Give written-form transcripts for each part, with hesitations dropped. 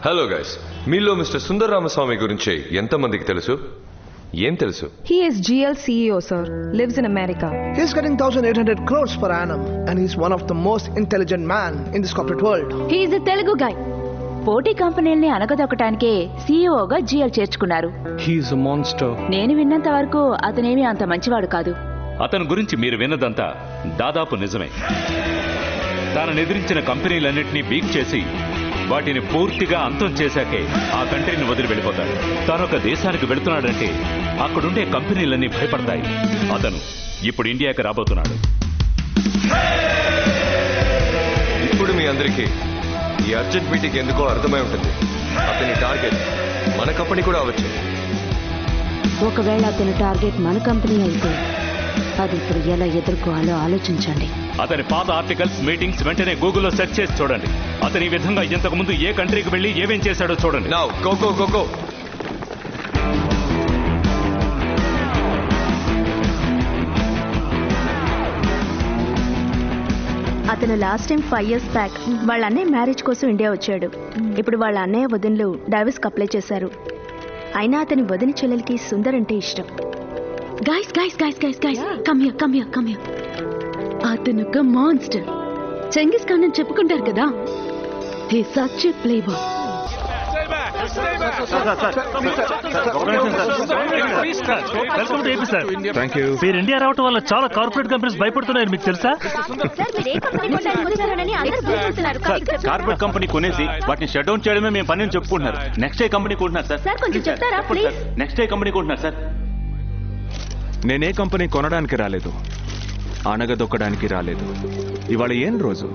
Hello guys, మీలో mister Sundar Ramaswamy గురించి ఎంతమందికి తెలుసు? ఏం తెలుసు? He is GL CEO, sir. Lives in America. He's getting 1,800 crores per annum, and he's one of the most intelligent man in this corporate world. He is a Telugu guy. పోటీ కంపెనీల్ని అనగదొక్కటానికే సీఈఓగా GL చేర్చుకున్నారు. He's a monster. నేను విన్నంత వరకు అతనేమీ అంత మంచివాడు కాదు. అతని గురించి మీరు విన్నదంతా దాదాపు నిజమే. తాను ఎదిరించిన కంపెనీలన్నింటినీ బీక్ చేసి వాటిని పూర్తిగా అంతం చేశాకే ఆ కంట్రీని వదిలి వెళ్ళిపోతాడు. తాను ఒక దేశానికి వెళుతున్నాడంటే అక్కడుండే కంపెనీలన్నీ భయపడతాయి. అతను ఇప్పుడు ఇండియాకి రాబోతున్నాడు. ఇప్పుడు మీ అందరికీ ఈ అర్జెంట్ మీటింగ్ ఎందుకో అర్థమై ఉంటుంది. అతని టార్గెట్ మన కంపెనీ కూడా అవ్వచ్చు. ఒకవేళ అతని టార్గెట్ మన కంపెనీ అయితే అది ఇప్పుడు ఎలా ఎదుర్కోవాలో ఆలోచించండి. అతని పాత ఆర్టికల్స్, మీటింగ్స్ వెంటనే గూగుల్లో సెర్చ్ చేసి చూడండి. అతని ఈ విధంగా ఇంతకు ముందు ఏ కంట్రీకి వెళ్ళి ఏమేం చేశాడో చూడండి. Now, go. అతను లాస్ట్ టైం 5 years బ్యాక్ వాళ్ళ అన్నయ్య మ్యారేజ్ కోసం ఇండియా వచ్చాడు. ఇప్పుడు వాళ్ళ అన్నయ్య వదినలు డైవర్స్కి అప్లై చేశారు. అయినా అతని వదిన చెల్లెలకి సుందర్ అంటే ఇష్టం. Guys come here. అతను ఒక మాన్స్టర్. చెంగిస్ ఖాన్ అని చెప్పుకుంటారు కదా. హి సచ్ ఎ ప్లే బాయ్. మీరు ఇండియా రావటం వల్ల చాలా కార్పొరేట్ కంపెనీస్ భయపడుతున్నాయి, మీకు తెలుసా? కార్పొరేట్ కంపెనీ కొనేసి వాటిని షట్ డౌన్ చేయడమే మేము పని చెప్పుకుంటున్నారు. నెక్స్ట్ ఏ కంపెనీ కొంటున్నారు సార్. నెక్స్ట్ ఏ కంపెనీ కొంటున్నారు సార్. నేనే కంపెనీ కొనడానికి రాలేదు, అణగదొక్కడానికి రాలేదు. ఇవాళ ఏం రోజు?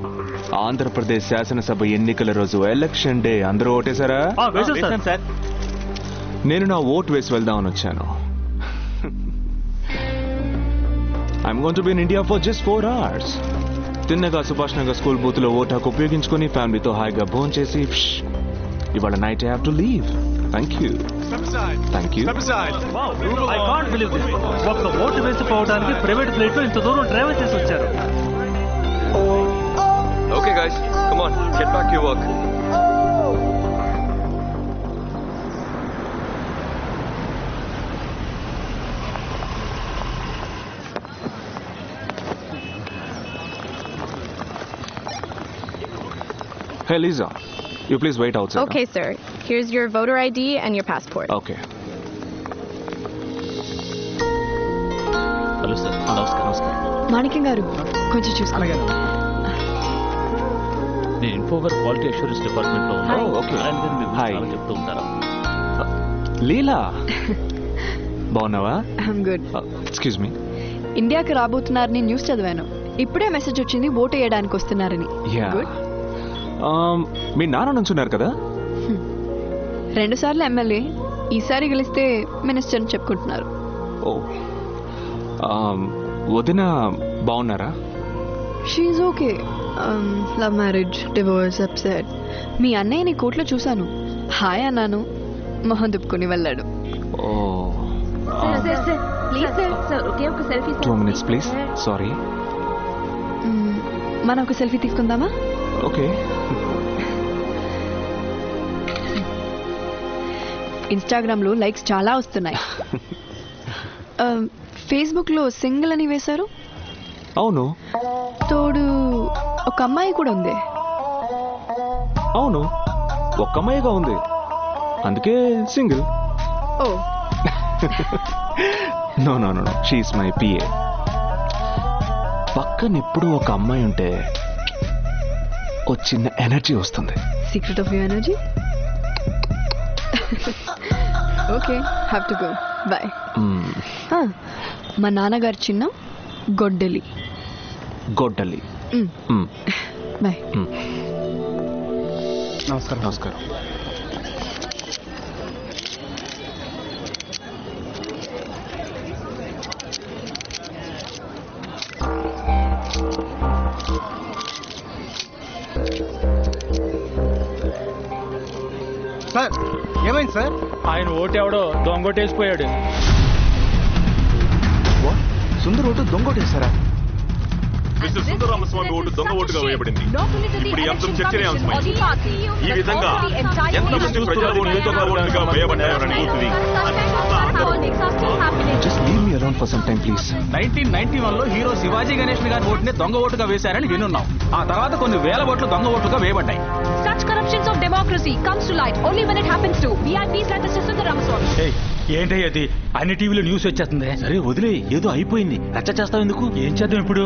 ఆంధ్రప్రదేశ్ శాసనసభ ఎన్నికల రోజు, ఎలక్షన్ డే. అందరూ ఓటేశారా? సార్, నేను నా ఓటు వేసి వెళ్దామని వచ్చాను. I'm going to be in India for just 4 hours. తిన్నగా సుభాష్ నగర్ స్కూల్ బూత్ లో ఓటు హక్కు ఉపయోగించుకుని ఫ్యామిలీతో హాయిగా భోజనం చేసి ఇవాళ night I have to leave. Thank you. I can't believe this. ఒక్క ఓటు వేసిపోవడానికి ప్రైవేట్ ఫ్లైట్ లో ఇంత దూరం డ్రైవ్ చేసి వచ్చారు. Okay guys, come on, get back to your work. Hey Lisa, you please wait outside. Okay, sir. Here's your voter ID and your passport. Okay. Hello sir, నమస్కారం. మాణిక్యం గారు, కొంచెం చూసుకోండి. నేను ఇన్ఫోవర్ క్వాలిటీ అష్యూరెన్స్ డిపార్ట్మెంట్ లో ఉన్నాను. Okay. Hi Hi. చెప్తూ ఉంటారా? లీలా, బాగున్నావా? I'm good. Excuse me. ఇండియాకి రాబోతున్నారని న్యూస్ చదివాను. ఇప్పుడే మెసేజ్ వచ్చింది ఓటు వేయడానికి వస్తున్నారని. యా. గుడ్. మీ నాన్న నుంచున్నారు కదా? 2 సార్లు ఎమ్మెల్యే, ఈసారి గెలిస్తే మినిస్టర్ అని చెప్పుకుంటున్నారు. ఓ, వదిన బాగున్నారా? షీఈ్ okay. Love marriage, divorce, upset. మీ అన్నయ్యని కోర్టులో చూశాను. హాయ్ అన్నాను, మొహం దుప్పుకొని వెళ్ళాడు. ఓ, ప్లీజ్ సార్, ఒకే ఒక సెల్ఫీ. 2 minutes please. సారీ. మనం ఒక సెల్ఫీ తీసుకుందామా? ఓకే. ఇన్స్టాగ్రామ్ లో లైక్స్ చాలా వస్తున్నాయి. ఫేస్బుక్ లో సింగిల్ అని వేశారు. అవును. తోడు ఒక అమ్మాయి కూడా ఉంది. అవును, ఒక్క అమ్మాయిగా ఉంది, అందుకే single. Oh, no no no, she's my PA. పక్కన ఎప్పుడు ఒక అమ్మాయి ఉంటే ఓ చిన్న ఎనర్జీ వస్తుంది. Secret of your energy. Okay, have to go. Bye. మా నాన్నగారు చిన్న గొడ్డలి. గొడ్డలి. బాయ్. నమస్కారం. సార్, ఏమైంది సార్? ఆయన ఓటెవడో మిస్టర్ సుందరరామస్వామి ఓటు దొంగ ఓటుగా వేయబడింది. ఇప్పుడు ఈ అంశం చర్చనీయాంశమైంది. ఈ విధంగా ఎంతమంది ప్రజల ఓట్లు దొంగ ఓటుగా వేయబడ్డారని Just leave me alone for some time, please. 1991లో హీరో శివాజీ గణేశన్ గారి ఓటుని దొంగ ఓటుగా వేశారని వినున్నాం. ఆ తర్వాత కొన్ని వేల ఓట్లు దొంగ ఓట్లుగా వేయబడ్డాయి. Such corruptions of democracy comes to light only when it happens to VIPs like Mr. Sundararamaswamy. ఏంటయ్య అది? అన్ని టీవీలో న్యూస్ వచ్చేస్తుంది. సరే వదిలే, ఏదో అయిపోయింది, రచ్చ చేస్తావు ఎందుకు? ఏం చేద్దాం ఇప్పుడు?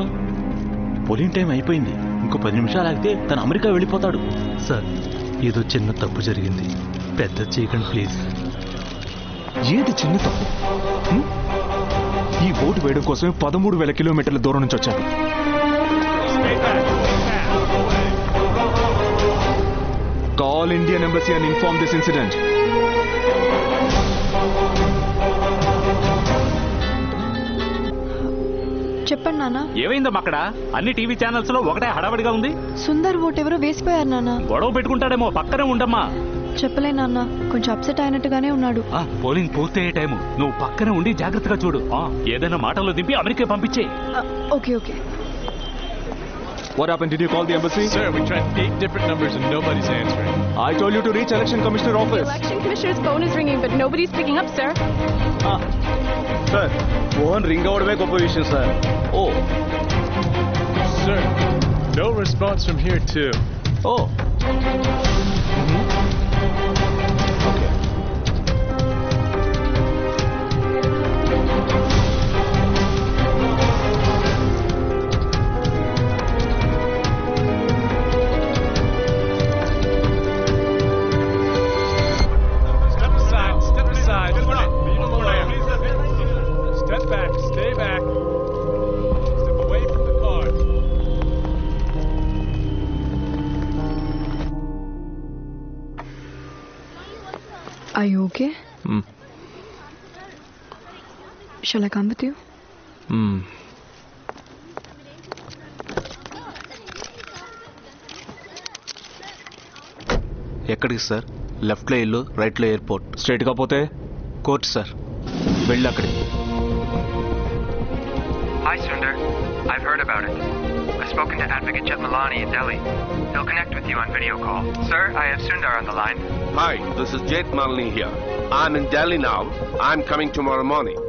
పోలింగ్ టైం అయిపోయింది, ఇంకో 10 నిమిషాలు ఆగితే తను అమెరికా వెళ్ళిపోతాడు. సార్ ఏదో చిన్న తప్పు జరిగింది, పెద్ద చేయకండి ప్లీజ్. ఏది చిన్న తప్పు? ఈ ఓటు వేయడం కోసమే 13,000 కిలోమీటర్ల దూరం నుంచి వచ్చాను. Call Indian Embassy and inform this incident. చెప్పండి నాన్న. ఏమైందమ్మా అక్కడ? అన్ని టీవీ ఛానల్స్ లో ఒకటే హడావడిగా ఉంది. సుందర్ ఓట్ ఎవరో వేసిపోయారు నాన్న. గొడవ పెట్టుకుంటాడేమో, పక్కనే ఉండమ్మా. చెప్పలే నాన్న, కొంచెం అప్సెట్ అయినట్టుగానే ఉన్నాడు. పోలింగ్ పూర్తయ్యే టైము, నువ్వు పక్కనే ఉండి జాగ్రత్తగా చూడు. ఏదైనా మాటల్లో దింపి అమెరికా పంపించే. Okay okay. What happened? Did you call the embassy? Sir, we tried 8 different numbers and nobody's answering. I told you to reach Election Commissioner office. The Election Commissioner's phone is ringing, but nobody's picking up, sir. Sir phone ring అవడమే గొప్ప విషయం sir. Oh. Sir, no response from here too. Oh. Okay. Step aside. Leave him alone. Step back. Stay back. Step away from the car. Are you okay? Shall I come with you? ఎక్కడికి sir? Left లో ఇల్లు, right లో airport. Straight గా పోతే court sir. వెళ్ళి అక్కడికి. Hi Sundar, I've heard about it. I've spoken to Advocate Jetmalani in Delhi. He'll connect with you on video call. Sir, I have Sundar on the line. Hi, this is Jetmalani here. I'm in Delhi now. I'm coming tomorrow morning.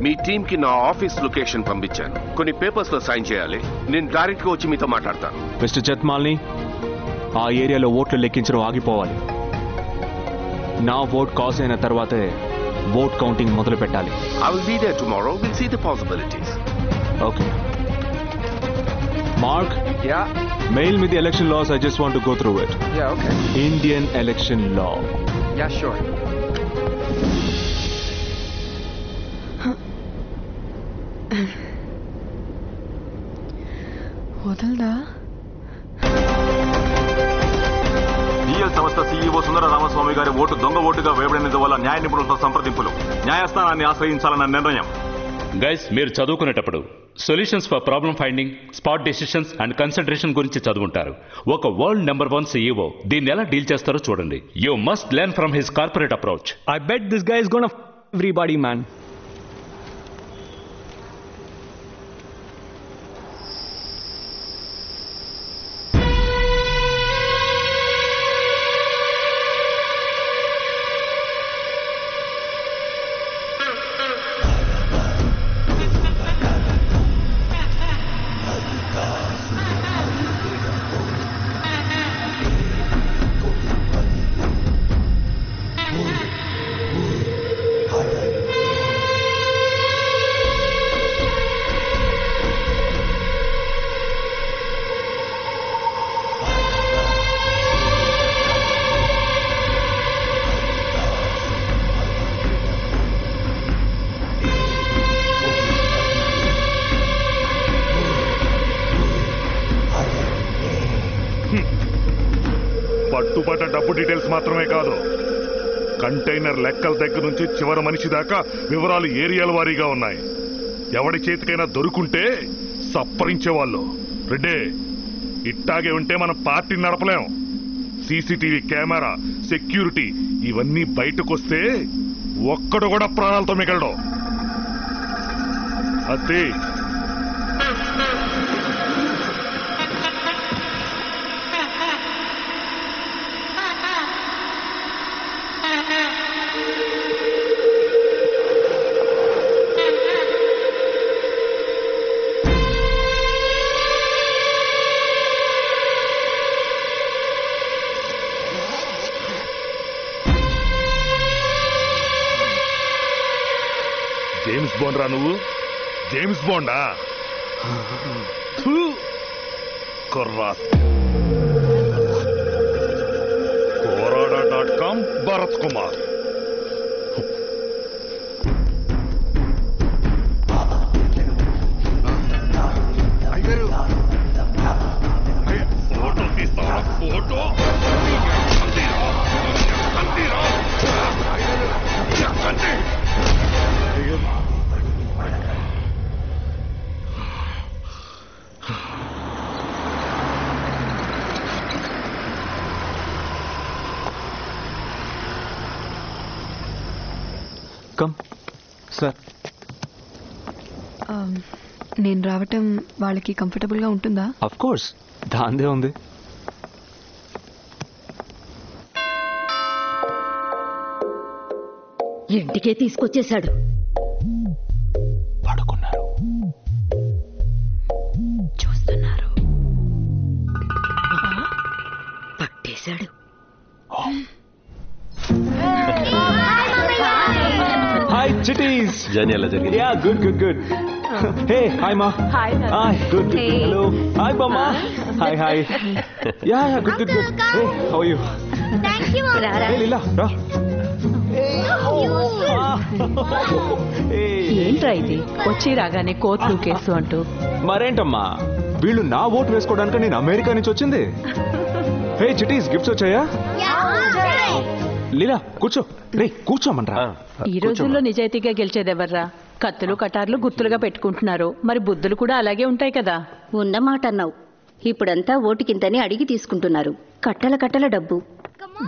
Me team కి నా office location పంపించాను. కొన్ని papers లో sign చేయాలి. నేను direct గా వచ్చి మీతో మాట్లాడతాను. మిస్టర్ జత్మాల్ని, ఆ ఏరియాలో ఓట్లు లెక్కించడం ఆగిపోవాలి. నా ఓట్ కాస్ అయిన తర్వాతే ఓట్ కౌంటింగ్ మొదలు పెట్టాలి. I will be there tomorrow. We'll see the possibilities. Okay. Mark? Yeah? Mail me the election laws. I just want to go through it. Yeah, okay. Indian election law. Yeah, sure. వదలదా? DL సంస్థ CEO Sundara Ramaswamy గారి ఓటు దొంగ ఓటుగా వేయబడినందువల్ల న్యాయ నిపుణులతో సంప్రదింపులు, న్యాయస్థానాన్ని ఆశ్రయించాలన్న నిర్ణయం. గైస్, మీరు చదువుకునేటప్పుడు solutions for problem finding, spot decisions and concentration గురించి చదువుంటారు. ఒక వరల్డ్ నెంబర్ 1 సీఈఓ దీన్ని ఎలా డీల్ చేస్తారో చూడండి. You must learn from his corporate approach. I bet this guy is gonna everybody, man. పట్టుబట్ట డబ్బు డీటెయిల్స్ మాత్రమే కాదు, కంటైనర్ లెక్కల దగ్గర నుంచి చివరి మనిషి దాకా వివరాలు ఏరియాల వారీగా ఉన్నాయి. ఎవడి చేతికైనా దొరుకుంటే సప్పరించేవాళ్ళు. రెడ్డే, ఇట్టాగే ఉంటే మన పార్టీని నడపలేం. సీసీటీవీ కెమెరా, సెక్యూరిటీ ఇవన్నీ బయటకొస్తే ఒక్కడు కూడా ప్రాణాలతో మిగలడు. అదే జేమ్స్ బాండ్ రా నువ్వు, జేమ్స్ బాండా? కుర్రాస్. కోరాడా.com భరత్ కుమార్. ఫోటో తీస్తావా? Photo come sir. నేను రావటం వాళ్ళకి కంఫర్టబుల్గా ఉంటుందా? అఫ్ కోర్స్, దాందే ఉంది. ఇంటికే తీసుకొచ్చేశాడు. పడుకున్నారు, చూస్తున్నారు. పట్టేశాడు. హాయ్ చిటీస్. జర్నీ ఎలా జరిగింది? Yeah good good good. Hey hi మా. Hi. Hi good. Hello hi బామ్మా. Hi hi. Yeah yeah good good good. Hey how are you? Thank you. Hey Leela రా. ఏంట్రా ఇది వచ్చి రాగానే కోర్టు కేసు అంటూ? మరేంటమ్మా, వీళ్ళు నా ఓటు వేసుకోవడానికి నేను అమెరికా నుంచి వచ్చింది. హే చిటీస్, గిఫ్ట్స్ వచ్చాయా? లీలా కూర్చో. రే కూర్చోమనరా. ఈ రోజుల్లో నిజాయితీగా గెలిచేదెవర్రా? కత్తులు కటార్లు గుర్తులుగా పెట్టుకుంటున్నారు. మరి బుద్ధులు కూడా అలాగే ఉంటాయి కదా. ఉన్నమాట అన్నావు. ఇప్పుడంతా ఓటుకింతని అడిగి తీసుకుంటున్నారు. కట్టల కట్టల డబ్బు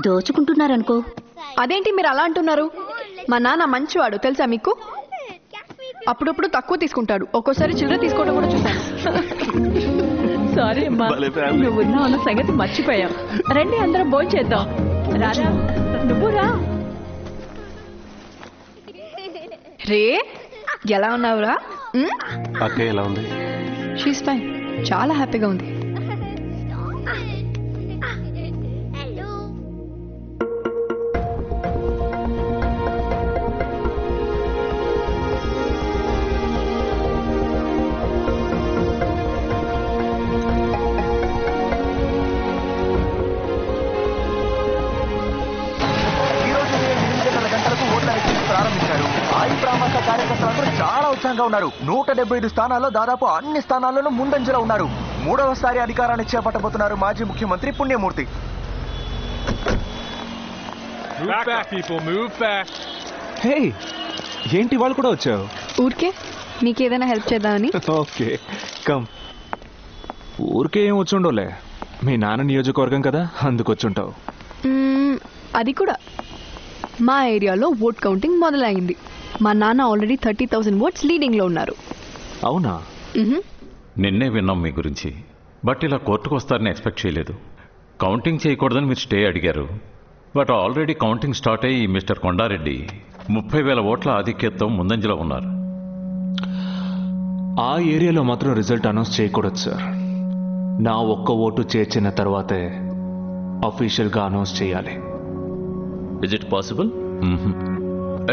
దోచుకుంటున్నారనుకో. అదేంటి మీరు అలా అంటున్నారు? మా నాన్న మంచివాడు తెలుసా మీకు? అప్పుడప్పుడు తక్కువ తీసుకుంటాడు, ఒక్కోసారి చిల్లర తీసుకోవడం కూడా చూశాను. సారీ అమ్మా, నువ్వు ఉన్నావు అన్న సంగతి మర్చిపోయాం. రండి అందరం భోంచేద్దాం. రారా, నువ్వు రా. రే ఎలా ఉన్నావురా? అక్క ఎలా ఉంది? షీస్ ఫైన్, చాలా హ్యాపీగా ఉంది. ప్రారంభించారు. ఆయి ప్రామాణిక కార్యకర్తలందరూ చాలా ఉత్సాహంగా ఉన్నారు. 175 స్థానాల్లో దాదాపు అన్ని స్థానాల్లోనూ ముందంజలో ఉన్నారు. మూడవసారి అధికారాన్ని చేపట్టబోతున్నారు మాజీ ముఖ్యమంత్రి పుణ్యమూర్తి. హే ఏంటి వాళ్ళు కూడా వచ్చావు? ఊరికే మీకేదైనా హెల్ప్ చేద్దామని. Okay come. ఊరికే ఏం వచ్చుండోలే, మీ నాన్న నియోజకవర్గం కదా అందుకొచ్చుంటావు. అది కూడా మా ఏరియాలో ఓట్ కౌంటింగ్ మొదలైంది. మా నాన్న ఆల్రెడీ 30,000 ఓట్స్ లీడింగ్లో ఉన్నారు. అవునా? నిన్నే విన్నాం మీ గురించి, బట్ ఇలా కోర్టుకు వస్తారని ఎక్స్పెక్ట్ చేయలేదు. కౌంటింగ్ చేయకూడదని మీరు స్టే అడిగారు, బట్ ఆల్రెడీ కౌంటింగ్ స్టార్ట్ అయ్యి మిస్టర్ కొండారెడ్డి 30,000 ఓట్ల ఆధిక్యతతో ముందంజలో ఉన్నారు. ఆ ఏరియాలో మాత్రం రిజల్ట్ అనౌన్స్ చేయకూడదు సార్. నా ఒక్క ఓటు చేర్చిన తర్వాతే అఫీషియల్గా అనౌన్స్ చేయాలి. Is it possible?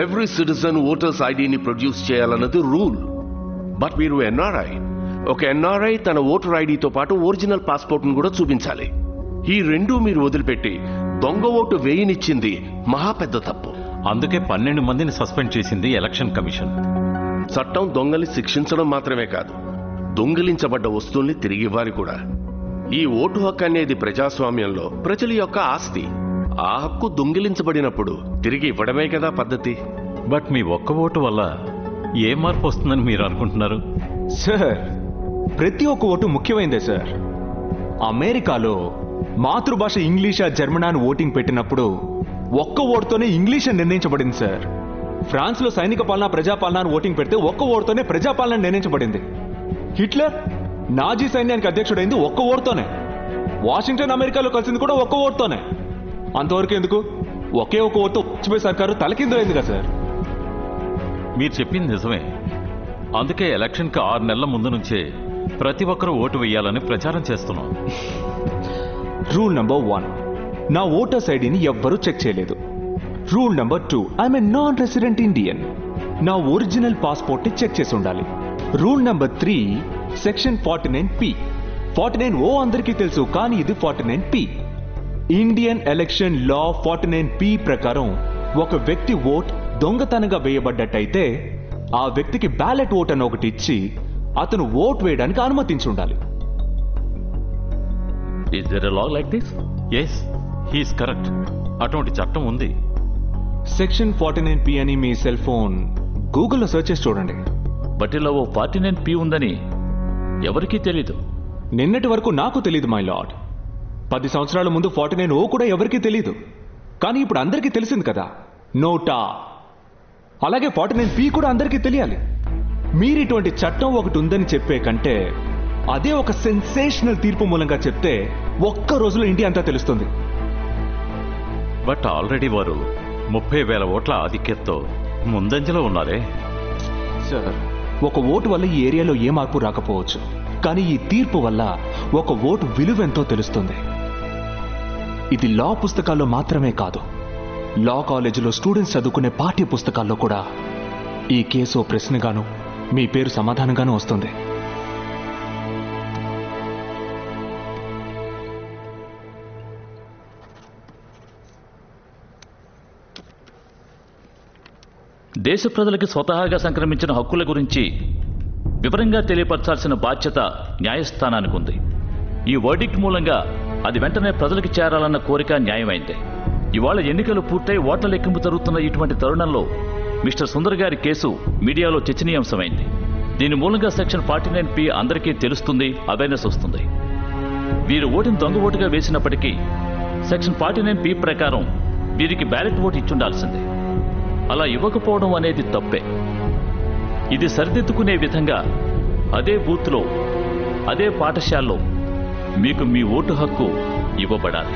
Every citizen voters ఐడిని ప్రొడ్యూస్ చేయాలన్నది రూల్. బట్ మీరు ఎన్ఆర్ఐ. ఒక ఎన్ఆర్ఐ తన ఓటర్ ఐడితో పాటు ఒరిజినల్ పాస్పోర్ట్ ను కూడా చూపించాలి. ఈ రెండూ మీరు వదిలిపెట్టి దొంగ ఓటు వేయనిచ్చింది మహా పెద్ద తప్పు. అందుకే 12 మందిని సస్పెండ్ చేసింది ఎలక్షన్ కమిషన్. చట్టం దొంగల్ని శిక్షించడం మాత్రమే కాదు, దొంగిలించబడ్డ వస్తువుల్ని తిరిగి ఇవ్వాలి కూడా. ఈ ఓటు హక్కు అనేది ప్రజాస్వామ్యంలో ప్రజల యొక్క ఆస్తి. ఆ హక్కు దొంగిలించబడినప్పుడు తిరిగి ఇవ్వడమే కదా పద్ధతి. బట్ మీ ఒక్క ఓటు వల్ల ఏ మార్పు వస్తుందని మీరు అనుకుంటున్నారు? సార్ ప్రతి ఒక్క ఓటు ముఖ్యమైందే సార్. అమెరికాలో మాతృభాష ఇంగ్లీషా జర్మనా అని ఓటింగ్ పెట్టినప్పుడు ఒక్క ఓటుతోనే ఇంగ్లీష్ అని నిర్ణయించబడింది సార్. ఫ్రాన్స్లో సైనిక పాలన ప్రజాపాలన అని ఓటింగ్ పెడితే ఒక్క ఓటుతోనే ప్రజాపాలన నిర్ణయించబడింది. హిట్లర్ నాజీ సైన్యానికి అధ్యక్షుడైంది ఒక్క ఓటుతోనే. వాషింగ్టన్ అమెరికాలో కలిసింది కూడా ఒక్క ఓటుతోనే. అంతవరకు ఎందుకు? ఒకే ఒక ఓటుతో వాజ్పేయి సర్కారు తలకిందులైంది కదా సార్. మీరు చెప్పింది నిజమే. అందుకే ఎలక్షన్కి 6 నెలల ముందు నుంచే ప్రతి ఒక్కరూ ఓటు వేయాలని ప్రచారం చేస్తున్నాం. రూల్ నెంబర్ 1, నా ఓటర్స్ ఐడిని ఎవ్వరూ చెక్ చేయలేదు. Rule number 2, I'm a non resident Indian. నా ఒరిజినల్ పాస్పోర్ట్ చెక్ చేసి ఉండాలి. Rule number 3 section 49P. 49O అందరికీ తెలుసు, కానీ ఇది 49P. ఇండియన్ ఎలక్షన్ లా 49P ప్రకారం ఒక వ్యక్తి ఓట్ దొంగతనంగా వేయబడ్డట్టయితే ఆ వ్యక్తికి బ్యాలెట్ ఓట్ అని ఒకటి ఇచ్చి అతను ఓట్ వేయడానికి అనుమతించి ఉండాలి. Is there a law like this? Yes he's correct. అటువంటి చట్టం ఉంది. సెక్షన్ 49P అని మీ సెల్ ఫోన్ గూగుల్లో సెర్చ్ చేసి చూడండి. బట్ ఇలా ఓ 49P ఉందని ఎవరికీ తెలీదు. నిన్నటి వరకు నాకు తెలీదు మై లార్డ్. 10 సంవత్సరాల ముందు 49O కూడా ఎవరికీ తెలీదు. కానీ ఇప్పుడు అందరికీ తెలిసింది కదా, నోటా. అలాగే 49P కూడా అందరికీ తెలియాలి. మీరు ఇటువంటి చట్టం ఒకటి ఉందని చెప్పే కంటే అదే ఒక సెన్సేషనల్ తీర్పు మూలంగా చెప్తే ఒక్క రోజులో ఇండియా అంతా తెలుస్తుంది. బట్ ఆల్రెడీ వారు 30,000 ఓట్ల ఆధిక్యతతో ముందంజలో ఉన్నారే. సార్, ఒక ఓటు వల్ల ఈ ఏరియాలో ఏ మార్పు రాకపోవచ్చు, కానీ ఈ తీర్పు వల్ల ఒక ఓటు విలువెంతో తెలుస్తుంది. ఇది లా పుస్తకాల్లో మాత్రమే కాదు, లా కాలేజీలో స్టూడెంట్స్ చదువుకునే పాఠ్య పుస్తకాల్లో కూడా ఈ కేసు ప్రశ్నగాను మీ పేరు సమాధానంగానూ వస్తుంది. దేశ ప్రజలకి స్వతహాగా సంక్రమించిన హక్కుల గురించి వివరంగా తెలియపరచాల్సిన బాధ్యత న్యాయస్థానానికి ఉంది. ఈ వర్డిక్ట్ మూలంగా అది వెంటనే ప్రజలకు చేరాలన్న కోరిక న్యాయమైంది. ఇవాళ ఎన్నికలు పూర్తయి ఓట్ల లెక్కింపు జరుగుతున్న ఇటువంటి తరుణంలో మిస్టర్ సుందర్ గారి కేసు మీడియాలో చర్చనీయాంశమైంది. దీని మూలంగా సెక్షన్ 49P అందరికీ తెలుస్తుంది, అవేర్నెస్ వస్తుంది. వీరు ఓటును దొంగ ఓటుగా వేసినప్పటికీ సెక్షన్ 49P ప్రకారం వీరికి బ్యాలెట్ ఓటు ఇచ్చుండాల్సిందే. అలా ఇవ్వకపోవడం అనేది తప్పే. ఇది సరిదిద్దుకునే విధంగా అదే బూత్లో, అదే పాఠశాలలో మీకు మీ ఓటు హక్కు ఇవ్వబడాలి.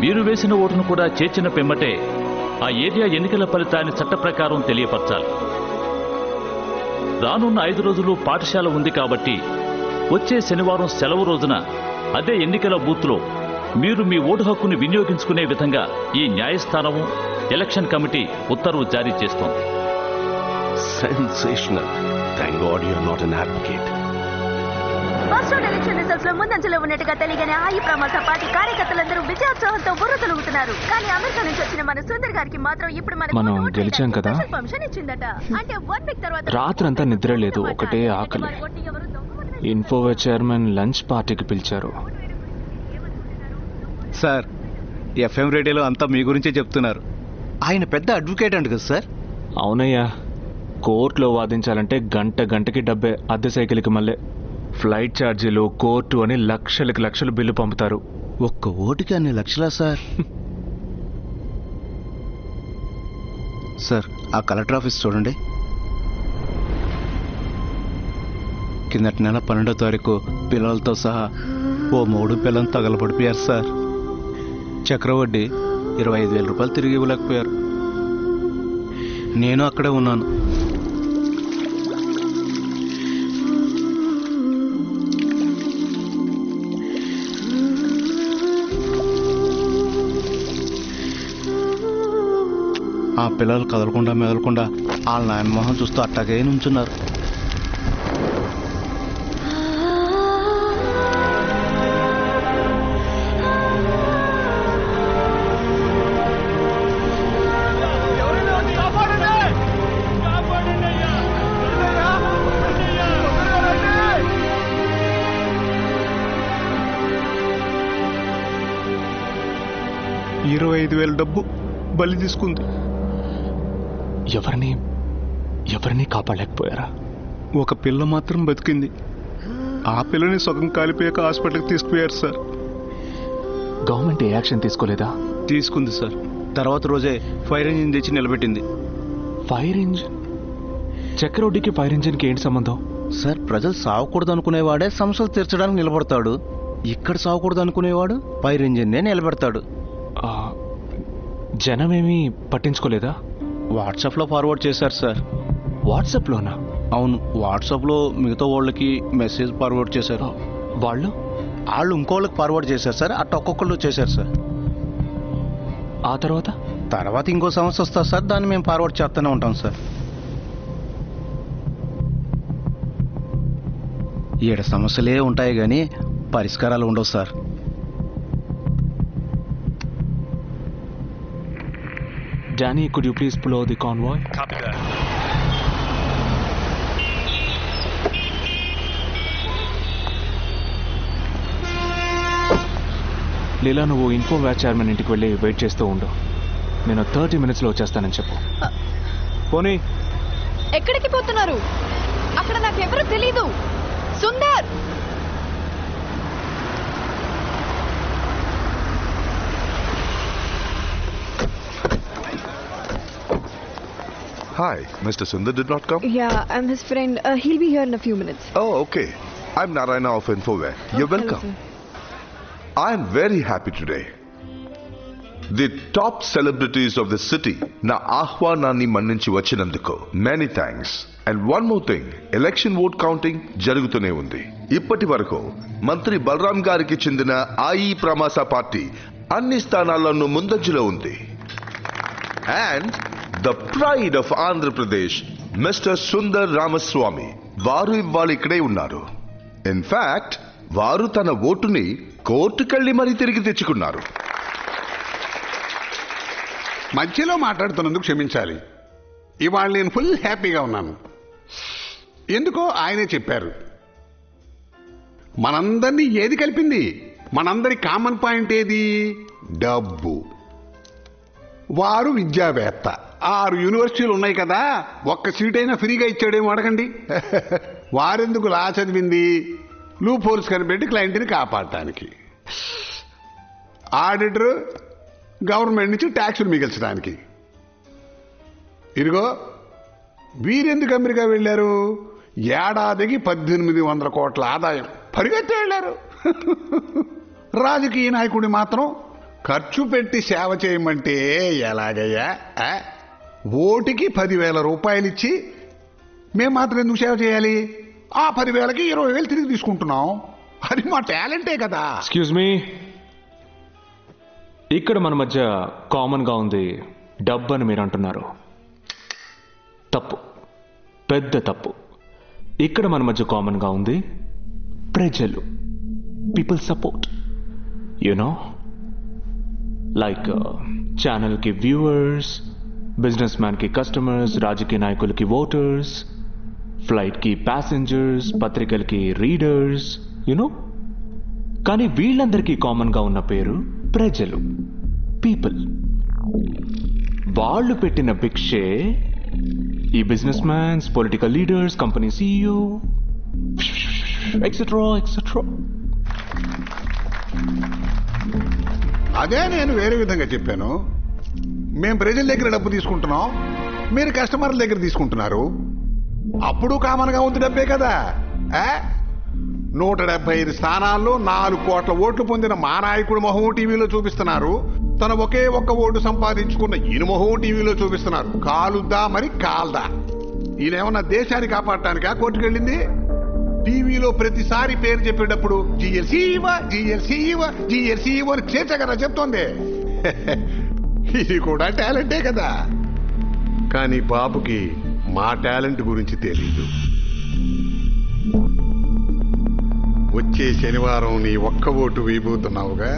మీరు వేసిన ఓటును కూడా చేర్చిన పిమ్మటే ఆ ఏరియా ఎన్నికల ఫలితాన్ని చట్ట ప్రకారం తెలియపరచాలి. రానున్న 5 రోజులు పాఠశాల ఉంది కాబట్టి వచ్చే శనివారం సెలవు రోజున అదే ఎన్నికల బూత్లో మీరు మీ ఓటు హక్కుని వినియోగించుకునే విధంగా ఈ న్యాయస్థానము, ఎలక్షన్ కమిటీ ఉత్తర్వు జారీ చేస్తోంది. Sensational. Thank god you are not an advocate. First round election results లో ముందంజలో ఉన్నట్టుగా తెలియగానే ఆయి ప్రమాస పార్టీ కార్యకర్తలందరూ విజయోత్సవంతో బుర్రతలుగుతున్నారు. కానీ అమెరికా నుంచి వచ్చిన మన సుందర్ గారికి మాత్రం ఇప్పుడు మనం గెలిచాం కదా, పర్మిషన్ ఇచ్చిందట. అంటే 1 వీక్ తర్వాత రాత్రంతా నిద్ర లేదు, ఒకటే ఆకలి. ఇన్ఫోవే చైర్మన్ లంచ్ పార్టీకి పిలిచారు. సార్, ఎఫ్ఎం రేడియోలో అంతా మీ గురించే చెప్తున్నారు. ఆయన పెద్ద అడ్వకేట్ అంట కదా సార్? అవునయ్యా, కోర్టులో వాదించాలంటే గంటకి డబ్బే. అద్దె సైకిల్కి మళ్ళీ ఫ్లైట్ ఛార్జీలు, కోర్టు అని లక్షలు బిల్లు పంపుతారు. ఒక్క ఓటుకి అన్ని లక్షలా సార్? సార్, ఆ కలెక్టర్ ఆఫీస్ చూడండి. కిందటి నెల 12వ తారీఖు పిల్లలతో సహా ఓ 3 పిల్లలు తగలబడిపోయారు సార్. చక్రవడ్డీ 25,000 రూపాయలు తిరిగి ఇవ్వలేకపోయారు. నేను అక్కడే ఉన్నాను. ఆ పిల్లలు కదలకుండా మెదలకుండా వాళ్ళ నాయన మొహం చూస్తూ అట్టాగే నుంచున్నారు. డబ్బు బలి తీసుకుంది. ఎవరిని కాపాడలేకపోయారా? ఒక పిల్ల మాత్రం బతికింది. ఆ పిల్లని సగం కాలిపోయాక హాస్పిటల్కి తీసుకుపోయారు సార్. గవర్నమెంట్ ఏ యాక్షన్ తీసుకోలేదా? తీసుకుంది సార్. తర్వాత రోజే ఫైర్ ఇంజిన్ తెచ్చి నిలబెట్టింది. Fire engine? చక్రవడ్డీకి ఫైర్ ఇంజిన్కి ఏంటి సంబంధం? సార్, ప్రజలు సావకూడదు అనుకునేవాడే సమస్యలు తీర్చడానికి నిలబడతాడు. ఇక్కడ సావకూడదు అనుకునేవాడు ఫైర్ ఇంజిన్నే నిలబెడతాడు. జనమేమీ పట్టించుకోలేదా? వాట్సాప్లో ఫార్వర్డ్ చేశారు సార్. వాట్సాప్లోనా? అవును, వాట్సాప్లో మిగతా వాళ్ళకి మెసేజ్ ఫార్వర్డ్ చేశారు. వాళ్ళు ఇంకోళ్ళకి ఫార్వర్డ్ చేశారు సార్. అట్ట ఒక్కొక్కళ్ళు చేశారు సార్. ఆ తర్వాత తర్వాత ఇంకో సమస్య వస్తుంది సార్, దాన్ని మేము ఫార్వర్డ్ చేస్తూనే ఉంటాం సార్. ఈడ సమస్యలే ఉంటాయి కానీ పరిష్కారాలు ఉండవు sir. Danny, could you please pull over the convoy? Copy that. లీలా, నువ్వు ఇన్ఫోవేర్ చైర్మన్ ఇంటికి వెళ్ళి వెయిట్ చేస్తూ ఉండు. నేను 30 minutesలో వచ్చేస్తానని చెప్పు. పోనీ. ఎక్కడికి పోతున్నారు? అక్కడ నాకెవరూ తెలీదు. Sundar! Hi, Mr. Sundar did not come? Yeah, I'm his friend. He'll be here in a few minutes. Oh, okay. I'm Narayana of Infoware. You're welcome. Hello, I'm very happy today. The top celebrities of the city na ahwananni manninchi vachinanduku many thanks. And one more thing, election vote counting jarugutune undi. Ippati varaku Mantri Balram gariki chindina Ai Pramasa party anni sthanalanu mundanjalo undi. And the pride of Andhra Pradesh, Mr. Sundar Ramaswamy, varu ivvali ikkade unnaru. In fact, varu tana votuni కోర్టుకెళ్ళి మరీ తిరిగి తెచ్చుకున్నారు. మధ్యలో మాట్లాడుతున్నందుకు క్షమించాలి. ఇవాళ నేను full హ్యాపీగా ఉన్నాను. ఎందుకో ఆయనే చెప్పారు. మనందరినీ ఏది కలిపింది? మనందరి కామన్ పాయింట్ ఏది? డబ్బు. వారు విద్యావేత్త. 6 యూనివర్సిటీలు ఉన్నాయి కదా, ఒక్క సీట్ అయినా ఫ్రీగా ఇచ్చాడేమో అడగండి. వారెందుకు లా చదివింది? లూప్ హోల్స్ కనిపెట్టి క్లయింట్ని కాపాడటానికి. ఆడిటర్ గవర్నమెంట్ నుంచి ట్యాక్సులు మిగిల్చడానికి. ఇదిగో వీరెందుకు అమెరికా వెళ్ళారు? ఏడాదికి 1800 కోట్ల ఆదాయం పరిగెత్తి వెళ్ళారు. రాజకీయ నాయకుడి మాత్రం ఖర్చు పెట్టి సేవ చేయమంటే ఎలాగయ్యా? ఓటికి 10,000 రూపాయలు ఇచ్చి మేము మాత్రం ఎందుకు సేవ చేయాలి? ఆ 10,000కి 20,000 తిరిగి తీసుకుంటున్నాం. అది మా టాలెంటే కదా. ఎక్స్క్యూజ్ మీ, ఇక్కడ మన మధ్య కామన్గా ఉంది డబ్బు అని మీరు అంటున్నారు. తప్పు, పెద్ద తప్పు. ఇక్కడ మన మధ్య కామన్గా ఉంది ప్రజలు, పీపుల్ సపోర్ట్. యునో, లైక్ ఛానల్కి వ్యూవర్స్, బిజినెస్ మ్యాన్కి కస్టమర్స్, రాజకీయ నాయకులకి ఓటర్స్, ఫ్లైట్కి ప్యాసింజర్స్, పత్రికలకి రీడర్స్, యునో. కానీ వీళ్ళందరికీ కామన్గా ఉన్న పేరు ప్రజలు, పీపుల్. వాళ్ళు పెట్టిన భిక్షే ఈ business mans, political leaders, company CEO, etcetera etcetera. అదే నేను వేరే విధంగా చెప్పాను. మేము ప్రజల దగ్గర డబ్బు తీసుకుంటున్నాం, మీరు కస్టమర్ల దగ్గర తీసుకుంటున్నారు. అప్పుడు కామన్గా ఉంది డబ్బే కదా. 175 స్థానాల్లో 4 కోట్ల ఓట్లు పొందిన మా నాయకుడు మొహం టీవీలో చూపిస్తున్నారు. తన ఒకే ఒక్క ఓటు సంపాదించుకున్న ఈయన మొహం టీవీలో చూపిస్తున్నారు. కాలుద్దా మరి కాల్దా? ఈయనేమన్నా దేశాన్ని కాపాడటానికా కోర్టుకెళ్ళింది? టీవీలో ప్రతిసారి పేరు చెప్పేటప్పుడు GLC-ఇవా GLC-ఇవా GLC-ఇవా అని చేర్చగలరా చెప్తోంది. ఇది కూడా టాలెంటే కదా. కానీ బాబుకి మా టాలెంట్ గురించి తెలీదు. వచ్చే శనివారం నీ ఒక్క ఓటు వేయబోతున్నావుగా,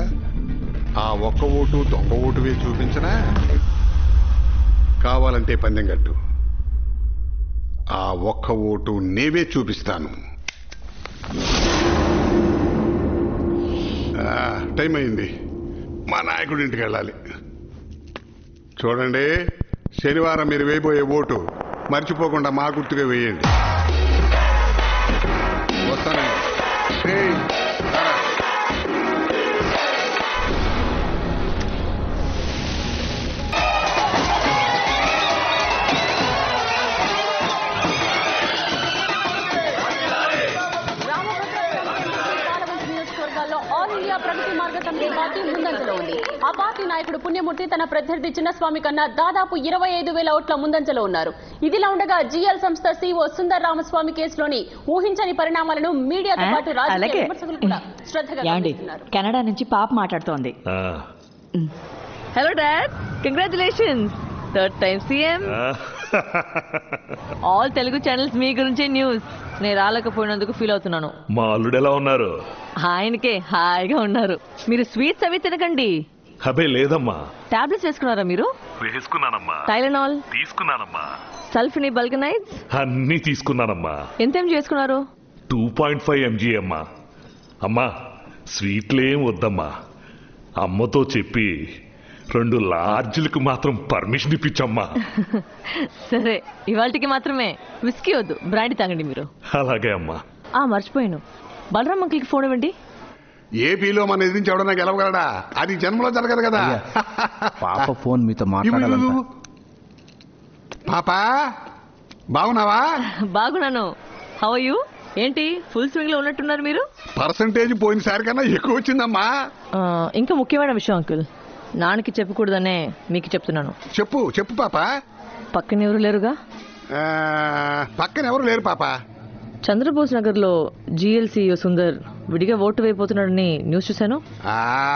ఆ ఒక్క ఓటు దొంగ ఓటు వేసి చూపించనా? కావాలంటే పందెం కట్టు. ఆ ఒక్క ఓటు నేవే చూపిస్తాను. టైం అయింది, మా నాయకుడి ఇంటికి వెళ్ళాలి. చూడండి, శనివారం మీరు వేయబోయే ఓటు మర్చిపోకుండా మా గుర్తుగా వేయండి. వస్తానండి. ప్రగతి మార్గ సమితి పార్టీ ముందంజలో ఉంది. ఆ పార్టీ నాయకుడు పుణ్యమూర్తి తన ప్రత్యర్థి చిన్నస్వామి కన్నా దాదాపు 25,000 ఓట్ల ముందంజలో ఉన్నారు. ఇదిలా ఉండగా GL సంస్థ CEO సుందర్ రామస్వామి కేసులోని ఊహించని పరిణామాలను మీడియాతో పాటు రాజకీయ విమర్శకులు కూడా శ్రద్ధగా గమనిస్తున్నారు. కెనడా నుంచి పాప మాట్లాడుతోంది. Hello dad, congratulations, third time CM. All Telugu channels మీ గురించే న్యూస్. నేను రాలేకపోయినందుకు ఫీల్ అవుతున్నాను. మా అల్లుడు ఎలా ఉన్నారు? ఆయనకే హాయిగా ఉన్నారు. మీరు స్వీట్స్ అవి తినకండి. అబే లేదమ్మా. టాబ్లెట్స్ వేసుకున్నారా మీరు? వేసుకున్నానమ్మా. టైలనాల్ తీసుకున్నానమ్మా. సల్ఫినీ బల్గనైజ్ అన్నీ తీసుకున్నానమ్మా. ఎంతేం చేసుకున్నారు? 2.5 mg అమ్మా. అమ్మా స్వీట్లేం వద్దమ్మా. అమ్మతో చెప్పి 2 లార్జ్లకు మాత్రం పర్మిషన్ ఇప్పించమ్మా. సరే, ఇవాళకి మాత్రమే. విస్కీ వద్దు, బ్రాండీ తాగండి మీరు. అలాగే అమ్మా. మర్చిపోయాను, బలరామ్ అంకిల్కి ఫోన్ ఇవ్వండి. ఏపీలో మన ఎదిరించి ఎవడన్నా గెలవగలడా? అది జన్మలో జరగదు కదా. పాప ఫోన్ మీతో మాట్లాడాలి. పాపా బాగున్నావా? బాగున్నాను. How are you? ఏంటి ఫుల్ స్వింగ్ లో ఉన్నట్టున్నారు మీరు? పర్సంటేజ్ పోయినసారి కన్నా ఎక్కువ వచ్చిందమ్మా. ఇంకా ముఖ్యమైన విషయం అంకుల్, నాన్నకి చెప్పకూడదనే మీకు చెప్తున్నాను. చెప్పు చెప్పు పాప. పక్కన ఎవరు లేరుగా? పక్కన ఎవరు లేరు పాప. చంద్రబోస్ నగర్ లో జిఎల్సీఓ సుందర్ విడిగా ఓటు వేయబోతున్నాడని న్యూస్ చూశాను.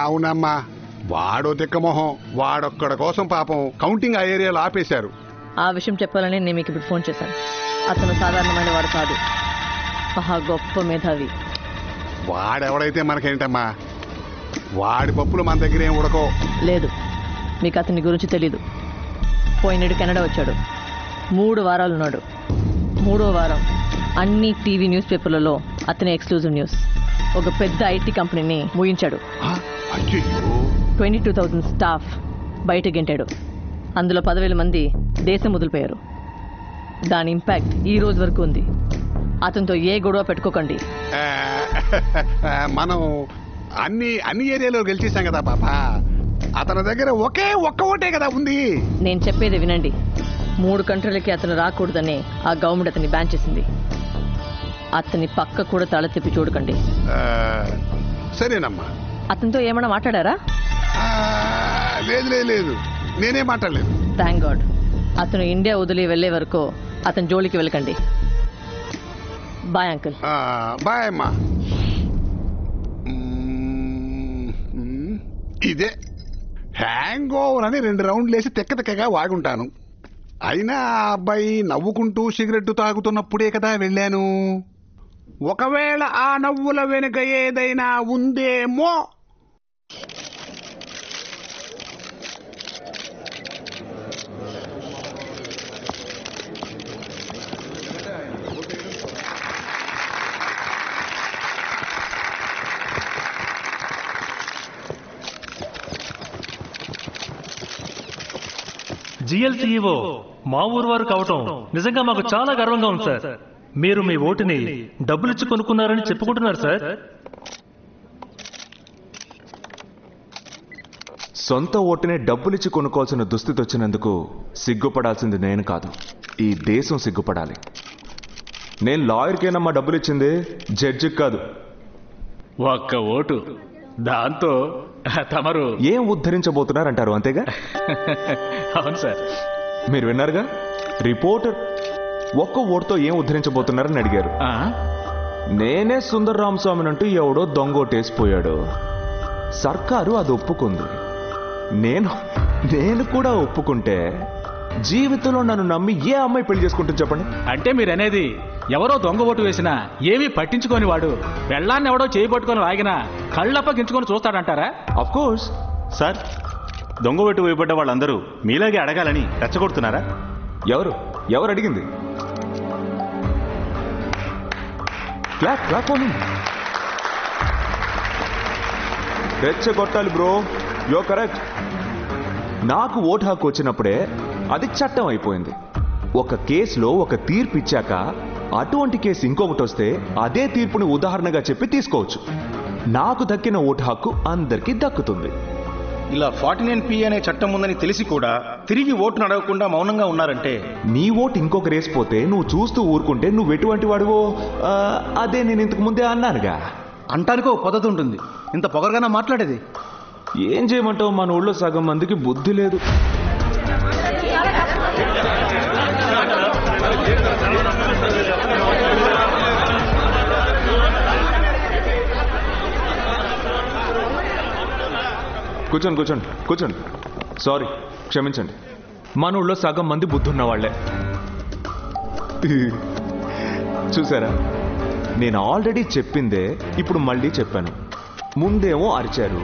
అవునమ్మా, వాడో తిక్కమొహం. వాడొక్కడ కోసం పాపం కౌంటింగ్ ఆ ఏరియాలో ఆపేశారు. ఆ విషయం చెప్పాలని నేను మీకు ఇప్పుడు ఫోన్ చేశాను. అతను సాధారణమైన వాడు కాదు, మహా గొప్ప మేధావి. వాడెవడైతే మనకేంటమ్మా, వాడి పప్పులు మన దగ్గర ఏం ఉడకో. లేదు, మీకు అతని గురించి తెలీదు. పోయినాడు కెనడా వచ్చాడు, 3 వారాలు ఉన్నాడు. 3వ వారం అన్ని టీవీ న్యూస్ పేపర్లలో అతని ఎక్స్క్లూజివ్ న్యూస్. ఒక పెద్ద ఐటీ కంపెనీని ముగించాడు. 22,000 స్టాఫ్ బయట గెంటాడు. అందులో 10,000 మంది దేశం వదిలిపోయారు. దాని ఇంపాక్ట్ ఈ రోజు వరకు ఉంది. అతనితో ఏ గొడవ పెట్టుకోకండి. మనం అన్ని ఏరియాలో గెలిచేసాం కదా పాప. అతని దగ్గర ఒక్క ఓటే కదా ఉంది. నేను చెప్పేది వినండి. 3 కంట్రీలకి అతను రాకూడదని ఆ గవర్నమెంట్ అతన్ని బ్యాన్ చేసింది. అతని పక్క కూడా తల తిప్పి చూడకండి. సరేనమ్మా. అతనితో ఏమైనా మాట్లాడారా? లేదు, నేనే మాట్లాడలేదు. Thank God. అతను ఇండియా వదిలి వెళ్లే వరకు అతని జోలికి వెళ్ళకండి. Bye uncle. బాయ్ అమ్మా. ఇదే హ్యాంగ్ ఓవర్ అని 2 రౌండ్లు వేసి తెక్కగా వాగుంటాను. అయినా ఆ అబ్బాయి నవ్వుకుంటూ సిగరెట్టు తాగుతున్నప్పుడే కదా వెళ్ళాను. ఒకవేళ ఆ నవ్వుల వెనుక ఏదైనా ఉందేమో. జిఎల్సీఈఓ మా ఊరు వారు కావటం నిజంగా మాకు చాలా గర్వంగా ఉంది సార్. మీరు మీ ఓటుని డబ్బులిచ్చి కొనుక్కున్నారని చెప్పుకుంటున్నారు సార్. సొంత ఓటునే డబ్బులిచ్చి కొనుక్కోవాల్సిన దుస్థితి వచ్చినందుకు సిగ్గుపడాల్సింది నేను కాదు, ఈ దేశం సిగ్గుపడాలి. నేను లాయర్కేనమ్మా డబ్బులిచ్చింది, జడ్జికి కాదు. ఒక్క ఓటు, దాంతో తమరు ఏం ఉద్ధరించబోతున్నారంటారు, అంతేగా? అవును సార్. మీరు విన్నారుగా, రిపోర్టర్ ఒక్క ఓటుతో ఏం ఉద్ధరించబోతున్నారని అడిగారు. నేనే సుందర్ రామస్వామిని అంటూ ఎవడో దొంగోటేసిపోయాడు. సర్కారు అది ఒప్పుకుంది. నేను కూడా ఒప్పుకుంటే జీవితంలో నన్ను నమ్మి ఏ అమ్మాయి పెళ్లి చేసుకుంటుంది చెప్పండి? అంటే మీరనేది ఎవరో దొంగ ఓటు వేసినా ఏమీ పట్టించుకొని వాడు పెళ్ళాన్ని ఎవడో చేయబట్టుకొని వాగినా కళ్ళప్పగించుకొని చూస్తాడంటారా? Of course sir. దొంగ ఓటు వేయబడ్డ వాళ్ళందరూ మీలాగే అడగాలని రెచ్చగొడుతున్నారా? ఎవరు అడిగింది? రెచ్చగొట్టాలి బ్రో, యో కరెక్ట్. నాకు ఓటు హక్కు వచ్చినప్పుడే అది చట్టం అయిపోయింది. ఒక కేసులో ఒక తీర్పు ఇచ్చాక అటువంటి కేసు ఇంకొకటి వస్తే అదే తీర్పుని ఉదాహరణగా చెప్పి తీసుకోవచ్చు. నాకు దక్కిన ఓటు హక్కు అందరికీ దక్కుతుంది. ఇలా 49P అనే చట్టం ఉందని తెలిసి కూడా తిరిగి ఓటును అడగకుండా మౌనంగా ఉన్నారంటే, నీ ఓటు ఇంకొక రేసిపోతే నువ్వు చూస్తూ ఊరుకుంటే నువ్వు ఎటువంటి వాడివో అదే నేను ఇంతకు ముందే అన్నానుగా. అంటానికో పద్ధతి ఉంటుంది, ఇంత పొగరగానే మాట్లాడేది. ఏం చేయమంటావు, మన ఊళ్ళో సగం మందికి బుద్ధి లేదు. కూర్చోండి. సారీ, క్షమించండి. మన ఊళ్ళో సగం మంది బుద్ధున్న వాళ్ళే. చూసారా, నేను ఆల్రెడీ చెప్పిందే ఇప్పుడు మళ్ళీ చెప్పాను. ముందేమో అరిచారు,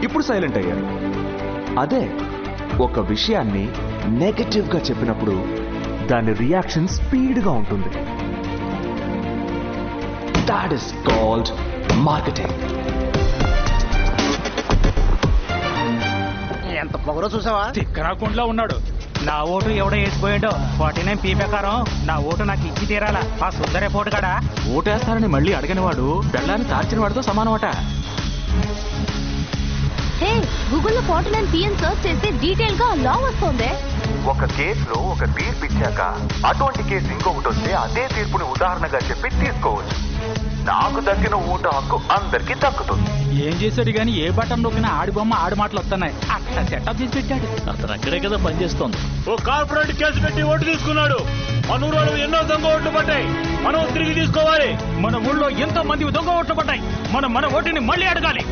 ఇప్పుడు సైలెంట్ అయ్యారు. అదే ఒక విషయాన్ని నెగటివ్గా చెప్పినప్పుడు దాని రియాక్షన్ స్పీడ్గా ఉంటుంది. That is called marketing. ఎంత పొగరో చూసావా? తిక్కరాకుండా ఉన్నాడు. నా ఓటు ఎవడో వేసిపోయాడో 49 పీ ప్రకారం నా ఓటు నాకు ఇచ్చి తీరాలా. ఆ సుందరే పోటు కాడా ఓటేస్తారని మళ్ళీ అడిగిన వాడు బెల్లాన్ని తార్చిన వాడితో సమానమట. హే, గూగుల్లో 49 PN సర్చ్ చేస్తే డీటెయిల్ గా లా వస్తుంది. ఒక కేసులో ఒక తీర్పు ఇచ్చాక అటువంటి కేసు ఇంకొకటి వస్తే అదే తీర్పుని ఉదాహరణగా చెప్పి తీసుకోవచ్చు. నాకు దక్కిన ఓటు హక్కు అందరికీ దక్కుతుంది. ఏం చేశాడు గాని ఏ బటన్ నొక్కినా ఆడి బొమ్మ ఆడి మాటలు వస్తున్నాయి. అట్లా సెటప్ చేసి పెట్టాడు. అతను అక్కడే కదా పనిచేస్తోంది. ఓ కార్పొరేట్ కేసు పెట్టి ఓటు తీసుకున్నాడు. మన ఊళ్ళో ఎన్నో దొంగ ఓట్లు పడ్డాయి. మనం తిరిగి తీసుకోవాలి. మన ఊళ్ళో ఎంతో మంది దొంగ ఓట్లు పడ్డాయి. మన ఓటుని మళ్ళీ అడగాలి.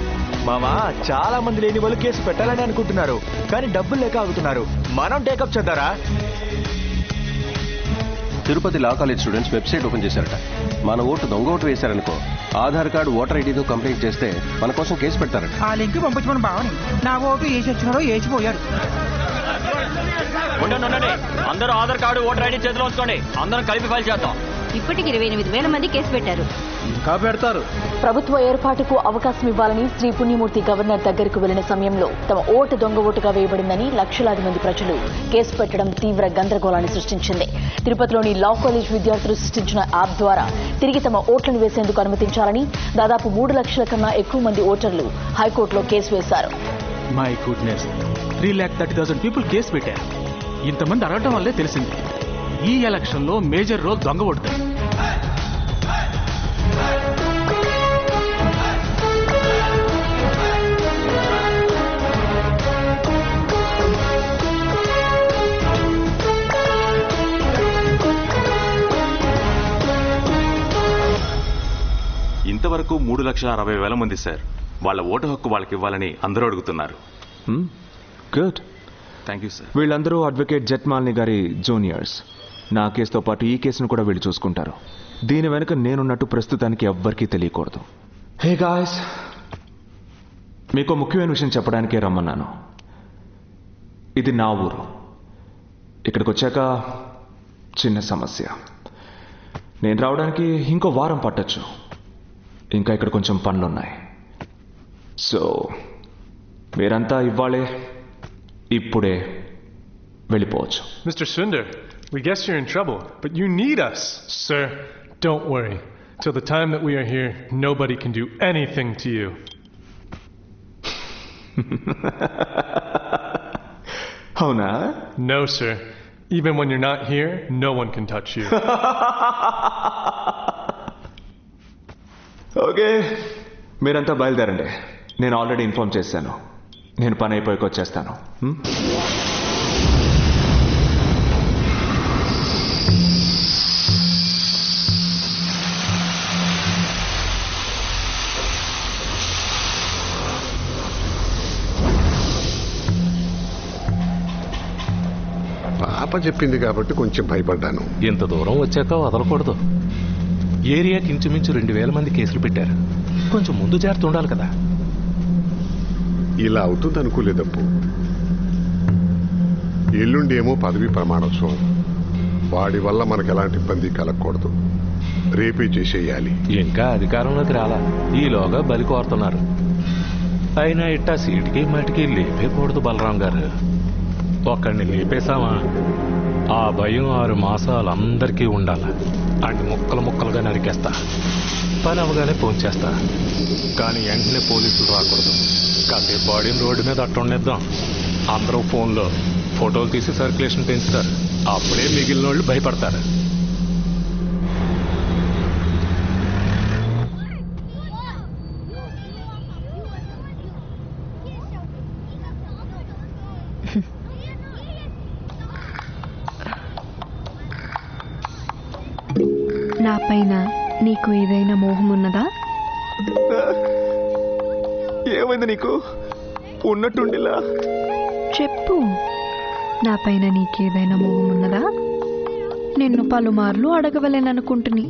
మామా, చాలా మంది లేని వాళ్ళు కేసు పెట్టాలని అనుకుంటున్నారు, కానీ డబ్బులు లేక ఆగుతున్నారు. మనం టేకప్ చేద్దారా? Tirupati law college students website open చేశారట. మన ఓటు దొంగ ఓటు వేశారనుకో, ఆధార్ కార్డు ఓటర్ ఐడితో కంప్లైంట్ చేస్తే మన కోసం కేసు పెడతారట. ఆ లింక్ పంపించమని బావని. నా ఓటు వేసి వచ్చినారో వేసిపోయారు. ఉండండి, అందరూ ఆధార్ కార్డు ఓటర్ ఐడి చేతిలో ఉంచుకోండి. అందరం కలిపి ఫైల్ చేద్దాం. ఇప్పటికి 28,000 మంది కేసు పెట్టారు. ఇంకా పెడతారు. ప్రభుత్వ ఏర్పాటుకు అవకాశం ఇవ్వాలని శ్రీ పుణ్యమూర్తి గవర్నర్ దగ్గరకు వెళ్లిన సమయంలో తమ ఓటు దొంగ ఓటుగా వేయబడిందని లక్షలాది మంది ప్రజలు కేసు పెట్టడం తీవ్ర గందరగోళాన్ని సృష్టించింది. తిరుపతిలోని లా కాలేజ్ విద్యార్థులు సృష్టించిన యాప్ ద్వారా తిరిగి తమ ఓట్లను వేసేందుకు అనుమతించాలని దాదాపు 3 లక్షల కన్నా ఎక్కువ మంది ఓటర్లు హైకోర్టులో కేసు వేశారు. మై గుడ్నెస్, 3,30,000 పీపుల్ కేసు పెట్టారు. ఇంతమంది అడగటం వల్లే తెలిసింది ఈ ఎలక్షన్ లో మేజర్ రోల్ దొంగ ఓటుదే. ఇంతవరకు 3,60,000 మంది సార్. వాళ్ళ ఓటు హక్కు వాళ్ళకి ఇవ్వాలని అందరూ అడుగుతున్నారు. Good, thank you sir. వీళ్ళందరూ అడ్వకేట్ జెట్మాలిని గారి జూనియర్స్. నా కేసుతో పాటు ఈ కేసును కూడా వీళ్ళు చూసుకుంటారు. దీని వెనుక నేనున్నట్టు ప్రస్తుతానికి ఎవ్వరికీ తెలియకూడదు. హే గాయ్స్, మీకు ముఖ్యమైన విషయం చెప్పడానికే రమ్మన్నాను. ఇది నా ఊరు. ఇక్కడికి వచ్చాక చిన్న సమస్య. నేను రావడానికి ఇంకో వారం పట్టొచ్చు. ఇంకా ఇక్కడ కొంచెం పనులున్నాయి. సో మీరంతా ఇవ్వాలే, ఇప్పుడే వెళ్ళిపోవచ్చు. Mr. Sundar, we guess you're in trouble, but you need us. Sir, don't worry. Till the time that we are here, nobody can do anything to you. అవునా? No, sir. Even when you're not here, no one can touch you. Okay, మీరంతా బయలుదేరండి. నేను already inform చేశాను. నేను పని అయిపోయాక వచ్చేస్తాను. పాప చెప్పింది కాబట్టి కొంచెం భయపడ్డాను. ఇంత దూరం వచ్చాక వదలకూడదు. ఏరియాకి ఇంచుమించు 2,000 మంది కేసులు పెట్టారు. కొంచెం ముందు జాగ్రత్త ఉండాలి కదా. ఇలా అవుతుంది అనుకోలేదప్పు. ఎల్లుండేమో పదవి ప్రమాణోత్సవం. వాడి వల్ల మనకు ఎలాంటి ఇబ్బంది కలగకూడదు. రేపే చేసేయాలి. ఇంకా అధికారంలోకి రాలా. ఈలోగా బలి కోరుతున్నారు. అయినా ఇట్టా సీటుకి మటికి లేపేకూడదు బలరాం గారు. ఒక్కడిని లేపేశామా ఆ భయం 6 మాసాలు అందరికీ ఉండాల. అన్ని ముక్కలు ముక్కలుగా నరికేస్తా. పని అవగానే ఫోన్ చేస్తా. కానీ వెంటనే పోలీసులు రాకూడదు. కాసేపు బాడీని రోడ్డు మీద అట్టుండేద్దాం. అందరూ ఫోన్లో ఫోటోలు తీసి సర్క్యులేషన్ పెంచుతారు. అప్పుడే మిగిలిన వాళ్ళు భయపడతారు. నా పైన నీకు ఏదైనా మోహం ఉన్నదా? ఏమైంది నీకు? ఉన్నట్టుండిలా చెప్పు, నా పైన నీకేదైనా మోహం ఉన్నదా? నిన్ను పలుమార్లు అడగవలేననుకుంటుని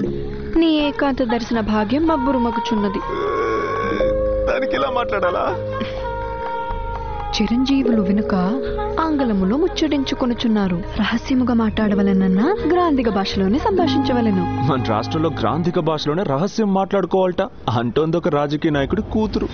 నీ ఏకాంత దర్శన భాగ్యం మబ్బురుమకుచున్నది. దానికి ఇలా మాట్లాడాలా? చిరంజీవులు వెనుక ఆంగ్లములో ముచ్చడించుకొనుచున్నారు. రహస్యముగా మాట్లాడవలెనన్నా గ్రాంధిక భాషలోనే సంభాషించవలెను. మన రాష్ట్రంలో గ్రాంధిక భాషలోనే రహస్యం మాట్లాడుకోవాలట అంటోంది ఒక రాజకీయ నాయకుడి కూతురు.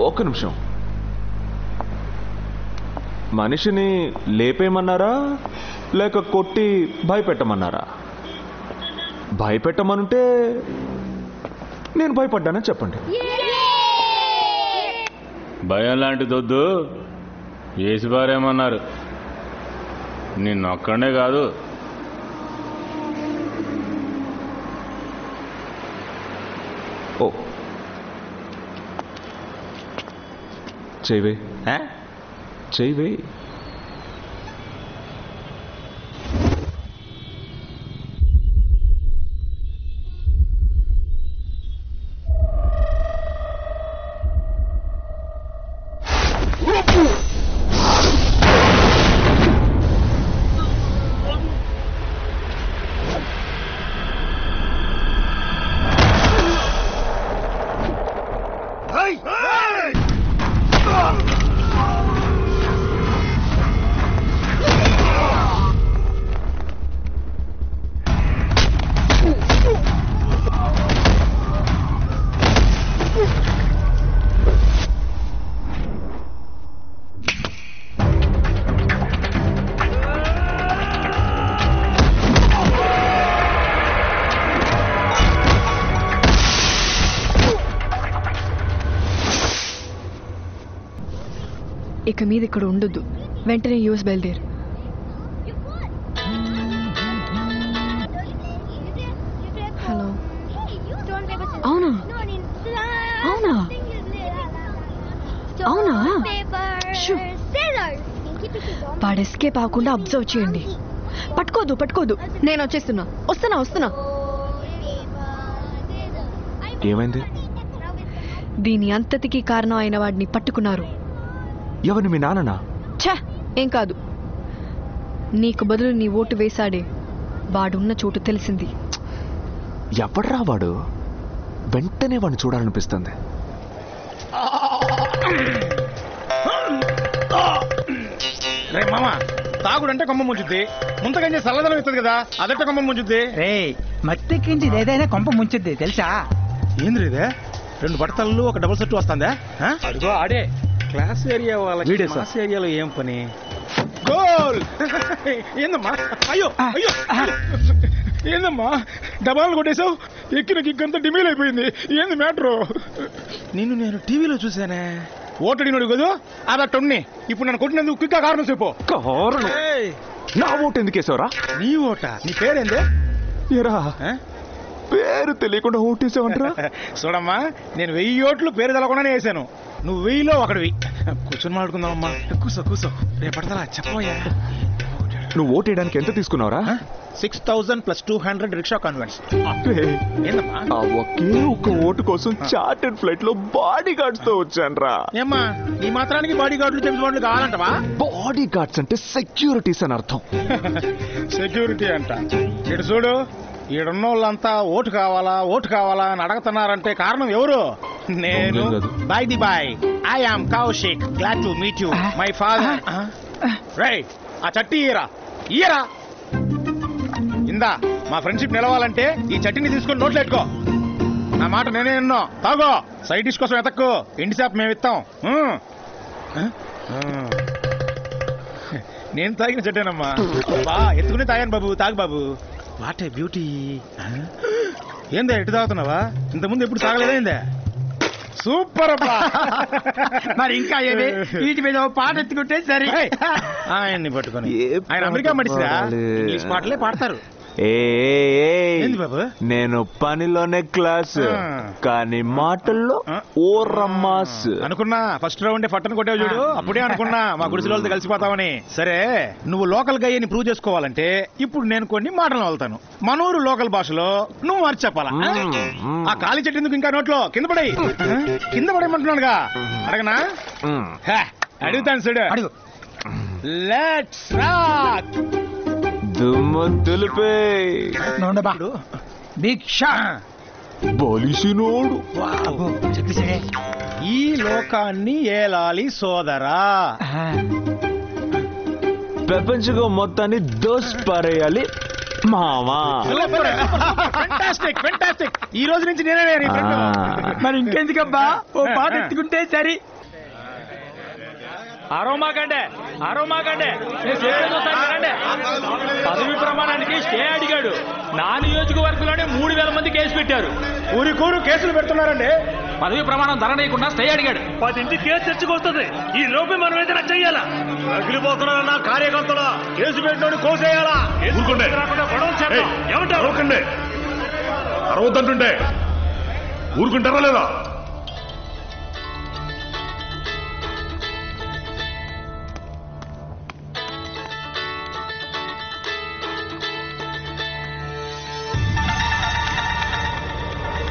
ఒక్క నిమిషం. మనిషిని లేపేయమన్నారా లేక కొట్టి భయపెట్టమన్నారా? భయపెట్టమనుంటే నేను భయపడ్డానని చెప్పండి. భయం లాంటిదొద్దు, వేసిపారేమన్నారు. నిన్నొక్కడే కాదు, ఓ చేయవే చేయవే. ఇక మీద ఇక్కడ ఉండొద్దు. వెంటనే యూఎస్ బయలుదేరు. హలో, అవునా అవునా అవునా? వాడు ఎస్కేప్ అవ్వకుండా అబ్జర్వ్ చేయండి. పట్టుకోదు, నేను వస్తున్నా. ఏమైంది? దీని అంతటికి కారణం అయిన వాడిని పట్టుకున్నారు. ఎవరిని? మీ నాన్ననా? ఛా, ఏం కాదు. నీకు బదులు నీ ఓటు వేశాడే వాడున్న చోటు తెలిసింది. ఎవడ్రా వాడు? వెంటనే వాడిని చూడాలనిపిస్తుంది. రే మామ, తాగుడంటే కొమ్మ ముంచుద్ది, ముంతకంటే చల్లదనం ఇస్తుంది కదా, అదంటే కొమ్మ ముంచుద్ది. రే మత్తెక్కించి ఏదైనా కొంప ముంచుద్ది తెలుసా? ఏంది ఇదే? 2 బట్టలు ఒక డబుల్ సెట్ వస్తుందా? అదిగో ఆడే క్లాస్ ఏరియా వాళ్ళకి క్లాస్ ఏరియాలో ఏం పని? గోల్! ఏందమ్మా? అయ్యో ఏందమ్మా డబాలు కొట్టేశావు? ఎక్కిన కిక్కంతా డిమీల్ అయిపోయింది. ఏంది మ్యాటరు? నేను టీవీలో చూసానే. ఓటడినోడు కదా అదట్టుని. ఇప్పుడు నన్ను కొట్టినందుకు క్విక్గా కారణం చెప్పు. కారణం? నా ఓటు ఎందుకు వేసావురా? నీ ఓట? నీ పేరేందే? ఎరా పేరు తెలియకుండా ఓటేసావంటరా? చూడమ్మా, నేను 1000 ఓట్లు పేరు తెలకుండానే వేసాను. నువ్వు 1000లో ఒకడివి. కూర్చొని మాట్లాడుకుందామమ్మా. కూర్చో. రేపడతా చెప్పబోయా. నువ్వు ఓటేయడానికి ఎంత తీసుకున్నావురా? 6000 + 200 రిక్షా కాన్వెంట్స్. ఏందమ్మా? ఆ ఒకే ఒక్క ఓటు కోసం చార్టెడ్ ఫ్లైట్ లో బాడీ గార్డ్స్ తో వచ్చానరా. ఏమ్మా, ఈ మాత్రానికి బాడీ గార్డులు జేమ్స్ బాండ్లు కావాలంటవా? బాడీ గార్డ్స్ అంటే సెక్యూరిటీస్ అని అర్థం. సెక్యూరిటీ అంట. ఇటు చూడు, ఈడున్న వాళ్ళంతా ఓటు కావాలా అని అడగతున్నారంటే కారణం ఎవరు? నేను. By the by, I am Kaushik. Glad to meet you. My father. Right, ఆ చట్టి ఇయరా ఇందా మా ఫ్రెండ్షిప్ నిలవాలంటే ఈ చట్నీని తీసుకొని నోట్లో పెట్టుకో. నా మాట నేనే విన్నా. తాగో. సైడ్ డిష్ కోసం ఎతక్కు. ఎండి షాప్ మేము ఇస్తాం. నేను తాగిన చెట్టేనమ్మా. ఎత్తుకుని తాగాను బాబు. తాగు బాబు. What a beauty. ఏందా ఎటు తాగుతున్నావా? ఇంతకుముందు ఎప్పుడు తాగలేదా? సూపర్ అబ్బా. మరి ఇంకా ఏది వీటి మీద పాట ఎత్తుకుంటే సరే. ఆయన్ని పట్టుకొని ఆయన అమెరికా మనిషిరా. ఇంగ్లీష్ పాటలే పాడతారు. నేను పనిలోనే క్లాస్ కానీ మాటల్లో ఓ రమ్మాస్ అనుకున్నా. ఫస్ట్ రౌండ్ పట్టను కొట్టావు చూడు. అప్పుడే అనుకున్నా మా గుడిసెల వాళ్ళతో కలిసిపోతామని. సరే నువ్వు లోకల్ గయ్యని ప్రూవ్ చేసుకోవాలంటే ఇప్పుడు నేను కొన్ని మాటలు వెళ్తాను. మనూరు లోకల్ భాషలో నువ్వు మార్చి చెప్పాలా. ఆ ఖాళీ చెట్టు ఎందుకు ఇంకా నోట్లో? కింద పడే. కింద పడేయమంటున్నానుగా. అడగనా? అడుగుతాను చూడు. అడుగు. Let's rock. దుమ్ము దులిపే భిక్ష బలిసినోడు. ఈ లోకాన్ని ఏలాలి సోదరా. ప్రపంచం మొత్తాన్ని దోస్ పారేయాలి మావా. Fantastic fantastic. ఈ రోజు నుంచి నేనే. మరి ఇంకెందుకబ్బా ఓ పాట ఎత్తుకుంటే సరే. అరోమాకండే పదవి ప్రమాణానికి స్టే అడిగాడు. నా నియోజకవర్గంలోనే 3000 మంది కేసు పెట్టారు. ఊరి కూరు కేసులు పెడుతున్నారండి. పదవి ప్రమాణం ధరనీయకుండా స్టే అడిగాడు. 10 ఇంటి కేసు తెచ్చుకొస్తుంది. ఈ లోపే మనం ఏదైనా చెయ్యాలా? అగిలిపోతున్నా కార్యకర్తల కేసు పెట్టినోడు కోసేయాలా? ఏమంటారు? అరవద్దంటుంటే ఊరుకుంటారా లేదా?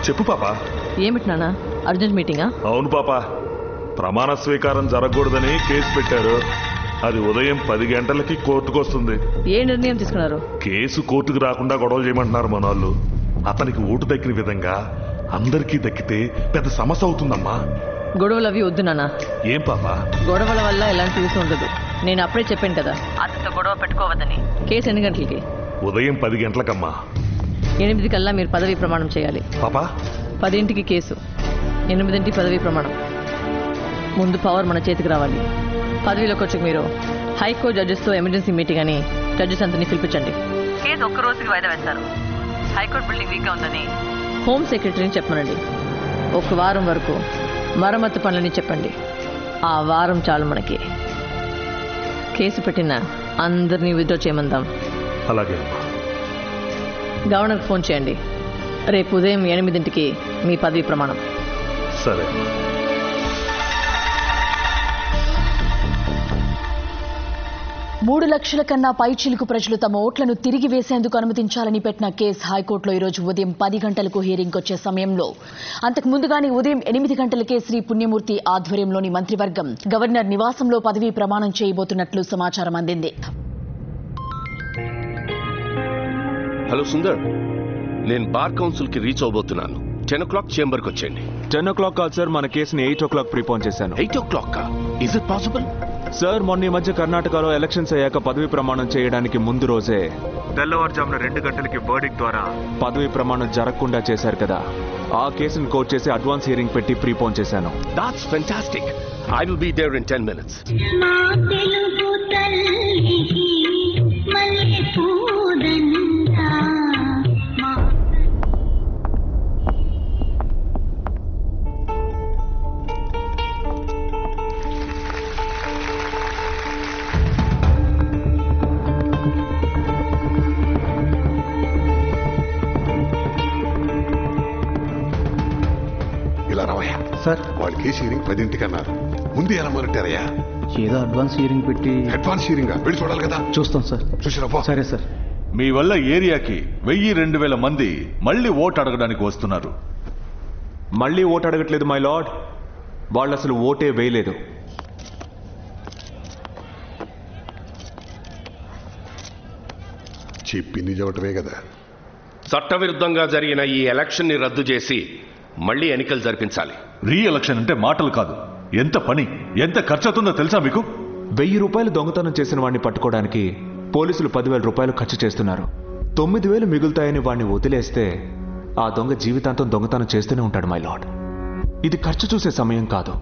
చెప్పు పాపా. ఏమిటి నాన్న, అర్జెంట్ మీటింగా? అవును పాపా, ప్రమాణ స్వీకారం జరగకూడదని కేసు పెట్టారు. అది ఉదయం 10 గంటలకి కోర్టుకు వస్తుంది. ఏ నిర్ణయం తీసుకున్నారు? కేసు కోర్టుకు రాకుండా గొడవలు చేయమంటున్నారు మన వాళ్ళు. అతనికి ఓటు దక్కిన విధంగా అందరికీ దక్కితే పెద్ద సమస్య అవుతుందమ్మా. గొడవలు అవి వద్దు నాన్న. ఏం పాపా? గొడవల వల్ల ఎలాంటి యూస్ ఉండదు. నేను అప్పుడే చెప్పాను కదా అతనితో గొడవ పెట్టుకోవద్దని. కేసు ఎన్ని గంటలకి? ఉదయం 10 గంటలకమ్మా. 8 కల్లా మీరు పదవీ ప్రమాణం చేయాలి. పాపా 10ంటికి కేసు, 8ంటికి పదవీ ప్రమాణం. ముందు పవర్ మన చేతికి రావాలి. పదవిలోకి వచ్చి మీరు హైకోర్టు జడ్జెస్తో ఎమర్జెన్సీ మీటింగ్ అని జడ్జెస్ అంతని పిలిపించండి. కేసు ఒక్క రోజుకి వాయిదా వేస్తారు. హైకోర్టు బిల్డింగ్ వీక్గా ఉందని హోమ్ సెక్రటరీని చెప్పమనండి. 1 వారం వరకు మరమ్మతు పనులని చెప్పండి. ఆ వారం చాలు మనకి. కేసు పెట్టిన అందరినీ విత్డ్రా చేయమందాం. అలాగే. గవర్నర్కి ఫోన్ చేయండి. రేపు ఉదయం 8ంటికి మీ పదవీ ప్రమాణం. సరే. మూడు లక్షల కన్నా పైచిలుకు ప్రజలు తమ ఓట్లను తిరిగి వేసేందుకు అనుమతించాలని పెట్టిన కేసు హైకోర్టులో ఈరోజు ఉదయం 10 గంటలకు హియరింగ్ వచ్చే సమయంలో అంతకు ముందుగానే ఉదయం 8 గంటలకే శ్రీ పుణ్యమూర్తి ఆధ్వర్యంలోని మంత్రివర్గం గవర్నర్ నివాసంలో పదవీ ప్రమాణం చేయబోతున్నట్లు సమాచారం అందింది. హలో సుందర్, నేను బార్ కౌన్సిల్ కి రీచ్ అవబోతున్నాను. 10 o'clock చేంబర్ కి వచ్చేయండి. 10 o'clock కాదు సార్, మన కేసుని 8 o'clock ప్రీపోన్ చేశాను. 8 o'clock? Is it possible? Sir, మొన్న ఈ మధ్య కర్ణాటకలో ఎలక్షన్స్ అయ్యాక పదవీ ప్రమాణం చేయడానికి ముందు రోజే తెల్లవారుజామున 2 గంటలకి వర్డిక్ట్ ద్వారా పదవీ ప్రమాణం జరగకుండా చేశారు కదా. ఆ కేసుని కోర్టు చేసి అడ్వాన్స్ హియరింగ్ పెట్టి ప్రీపోన్ చేశాను. That's fantastic. I will be there in 10 minutes. Sir, వాళ్ళ కేసు హీరింగ్ 10ంటికి అన్నారు. ముందు ఎలా మొదలెట్టారయ్యా? ఏదో అడ్వాన్స్ హియరింగ్ పెట్టి. అడ్వాన్స్ హీరింగ్ వెళ్ళి చూడాలి కదా. చూస్తాం సార్. చూసిరా? సరే సార్. మీ వల్ల ఏరియాకి 1000-2000 మంది మళ్ళీ ఓటు అడగడానికి వస్తున్నారు. మళ్ళీ ఓటు అడగట్లేదు మై లార్డ్, వాళ్ళు అసలు ఓటే వేయలేదు. చెప్పింది చెప్పటమే కదా. చట్టవిరుద్ధంగా జరిగిన ఈ ఎలక్షన్ ని రద్దు చేసి మళ్ళీ ఎన్నికలు జరిపించాలి. రీ ఎలక్షన్ అంటే మాటలు కాదు, ఎంత పని, ఎంత ఖర్చు అవుతుందో తెలుసా మీకు? 1000 రూపాయలు దొంగతనం చేసిన వాడిని పట్టుకోవడానికి పోలీసులు 10,000 రూపాయలు ఖర్చు చేస్తున్నారు. 9,000 మిగులుతాయని వాడిని వదిలేస్తే ఆ దొంగ జీవితాంతం దొంగతనం చేస్తూనే ఉంటాడు మై లార్డ్. ఇది ఖర్చు చూసే సమయం కాదు,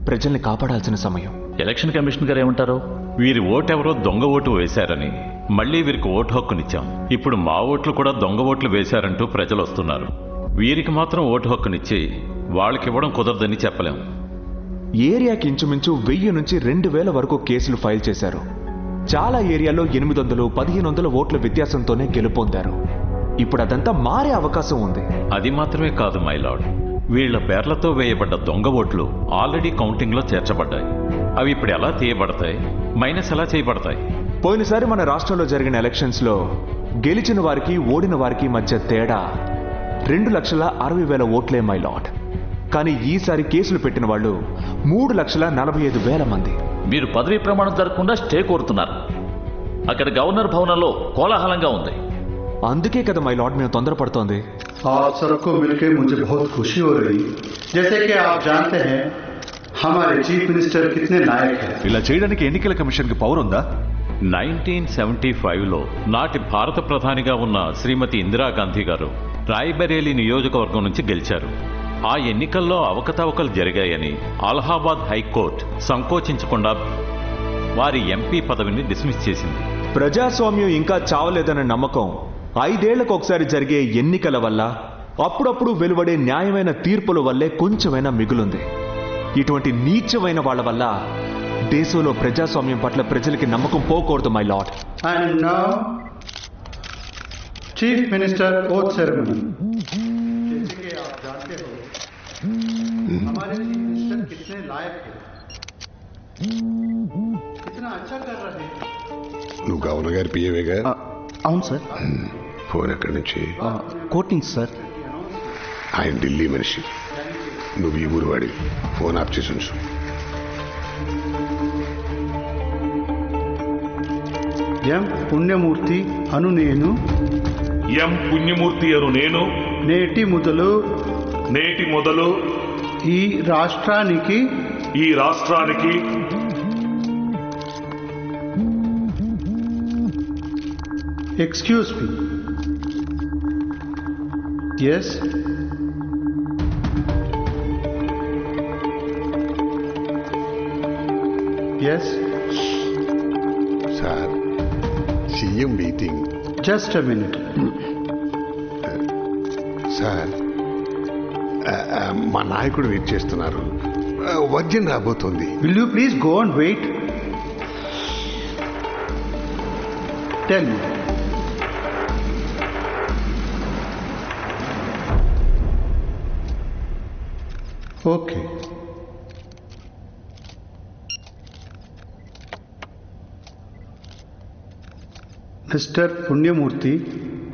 ప్రజల్ని కాపాడాల్సిన సమయం. ఎలక్షన్ కమిషన్ గారు ఏమంటారు? వీరి ఓటెవరో దొంగ ఓటు వేశారని మళ్ళీ వీరికి ఓటు హక్కునిచ్చాం. ఇప్పుడు మా ఓట్లు కూడా దొంగ ఓట్లు వేశారంటూ ప్రజలు వస్తున్నారు. వీరికి మాత్రం ఓటు హక్కునిచ్చి వాళ్ళకివ్వడం కుదరదని చెప్పలేం. ఏరియాకి ఇంచుమించు 1000 నుంచి 2,000 వరకు కేసులు ఫైల్ చేశారు. చాలా ఏరియాలో 800, 1,500 ఓట్ల వ్యత్యాసంతోనే గెలుపొందారు. ఇప్పుడు అదంతా మారే అవకాశం ఉంది. అది మాత్రమే కాదు మై లార్డ్, వీళ్ల పేర్లతో వేయబడ్డ దొంగ ఓట్లు ఆల్రెడీ కౌంటింగ్లో చేర్చబడ్డాయి. అవి ఇప్పుడు ఎలా తీయబడతాయి, మైనస్ ఎలా చేయబడతాయి? పోయినసారి మన రాష్ట్రంలో జరిగిన ఎలక్షన్స్లో గెలిచిన వారికి ఓడిన వారికి మధ్య తేడా 2,60,000 ఓట్లే మై లార్డ్. కానీ ఈసారి కేసులు పెట్టిన వాళ్ళు 3,45,000 మంది. మీరు పదవీ ప్రమాణం జరగకుండా స్టే కోరుతున్నారు. అక్కడ గవర్నర్ భవనంలో కోలాహలంగా ఉంది. అందుకే కదా మై లార్డ్ మేము తొందరపడుతోంది. आप सबको मिलकर मुझे बहुत खुशी हो रही। जैसे कि आप जानते हैं हमारे चीफ मिनिस्टर कितने लायक हैं। ఇలా చేయడానికి ఎన్నికల కమిషన్కి పవర్ ఉందా? 1975లో నాటి భారత ప్రధానిగా ఉన్న శ్రీమతి ఇందిరాగాంధీ గారు రాయ్బరేలీ నియోజకవర్గం నుంచి గెలిచారు. ఆ ఎన్నికల్లో అవకతవకలు జరిగాయని అలహాబాద్ హైకోర్టు సంకోచించకుండా వారి ఎంపీ పదవిని డిస్మిస్ చేసింది. ప్రజాస్వామ్యం ఇంకా చావలేదన్న నమ్మకం 5 ఏళ్లకు ఒకసారి జరిగే ఎన్నికల వల్ల, అప్పుడప్పుడు వెలువడే న్యాయమైన తీర్పుల వల్లే కొంచెమైనా మిగులుంది. ఇటువంటి నీచమైన వాళ్ళ వల్ల దేశంలో ప్రజాస్వామ్యం పట్ల ప్రజలకి నమ్మకం పోకూడదు my lord. And now chief minister oath ceremony. जैसे कि आप जानते हो हमारे चीफ मिनिस्टर कितने लायक हैं, कितना अच्छा कर रहे हैं। నువ్వు గవర్నర్ గారి పిఏవేగా? అవును సార్. ఫోన్ ఎక్కడి నుంచి? కోర్టు నుంచి సార్. ఆయన ఢిల్లీ మనిషి, నువ్వు ఈ ఊరు వాడి. ఫోన్ ఆఫ్ చేసి ఉంచు. ఎం పుణ్యమూర్తి అను నేను నేటి మొదలు ఈ రాష్ట్రానికి excuse me. Yes yes sir, CM meeting. Just a minute. Sir, మా నాయకుడు వెయిట్ చేస్తున్నారు. వర్జన్ రాబోతోంది. Will you please go and wait. Tell me. Okay. Mr. Punyamurthy,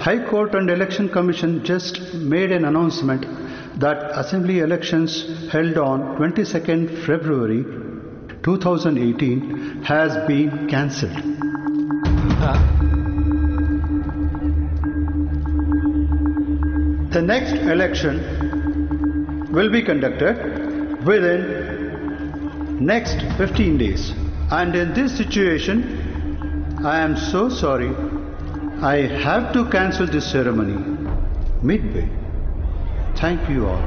High Court and Election Commission just made an announcement that assembly elections held on 22nd February 2018 has been cancelled. The next election will be conducted within next 15 days. And in this situation, I am so sorry. I have to cancel this ceremony midway. Thank you all.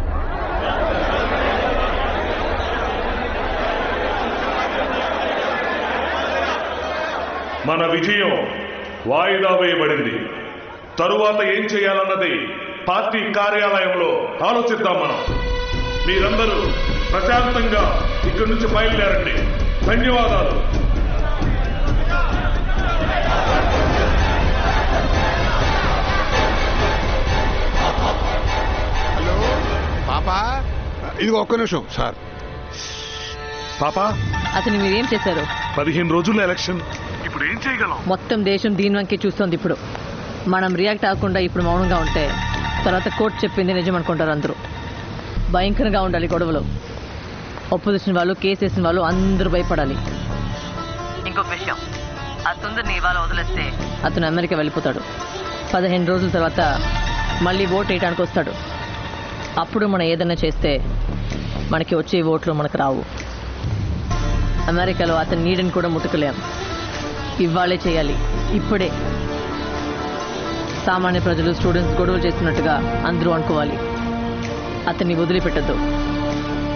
మన విజయం వాయిదా వేయబడింది. తరువాత ఏం చేయాలన్నది party కార్యాలయంలో ఆలోచిద్దాం. మనం మీరందరూ ప్రశాంతంగా ఇక్కడి నుంచి బయలుదేరండి. ధన్యవాదాలు. పాపా, ఇది ఒక్క నిమిషం సార్. పాపా, అసలు మీరేం చేశారు? 15 రోజుల్లో ఎలక్షన్. ఇప్పుడు ఏం చేయగలం? మొత్తం దేశం దీని వంకే చూస్తోంది. ఇప్పుడు మనం రియాక్ట్ అవ్వకుండా ఇప్పుడు మౌనంగా ఉంటే తర్వాత కోర్టు చెప్పింది నిజం అనుకుంటారు అందరూ. భయంకరంగా ఉండాలి గొడవలు. అపోజిషన్ వాళ్ళు, కేసు వేసిన వాళ్ళు అందరూ భయపడాలి. ఇంకొక విషయం, ఆ సుందర్ని ఇవాళ వదిలేస్తే అతను అమెరికా వెళ్ళిపోతాడు. 15 రోజుల తర్వాత మళ్ళీ ఓటు వేయడానికి వస్తాడు. అప్పుడు మనం ఏదైనా చేస్తే మనకి వచ్చే ఓట్లు మనకు రావు. అమెరికాలో అతని నీడని కూడా ముట్టుకోలేం. ఇవ్వాలే చేయాలి, ఇప్పుడే. సామాన్య ప్రజలు స్టూడెంట్స్ గొడవలు చేస్తున్నట్టుగా అందరూ అనుకోవాలి. అతన్ని వదిలిపెట్టద్దు.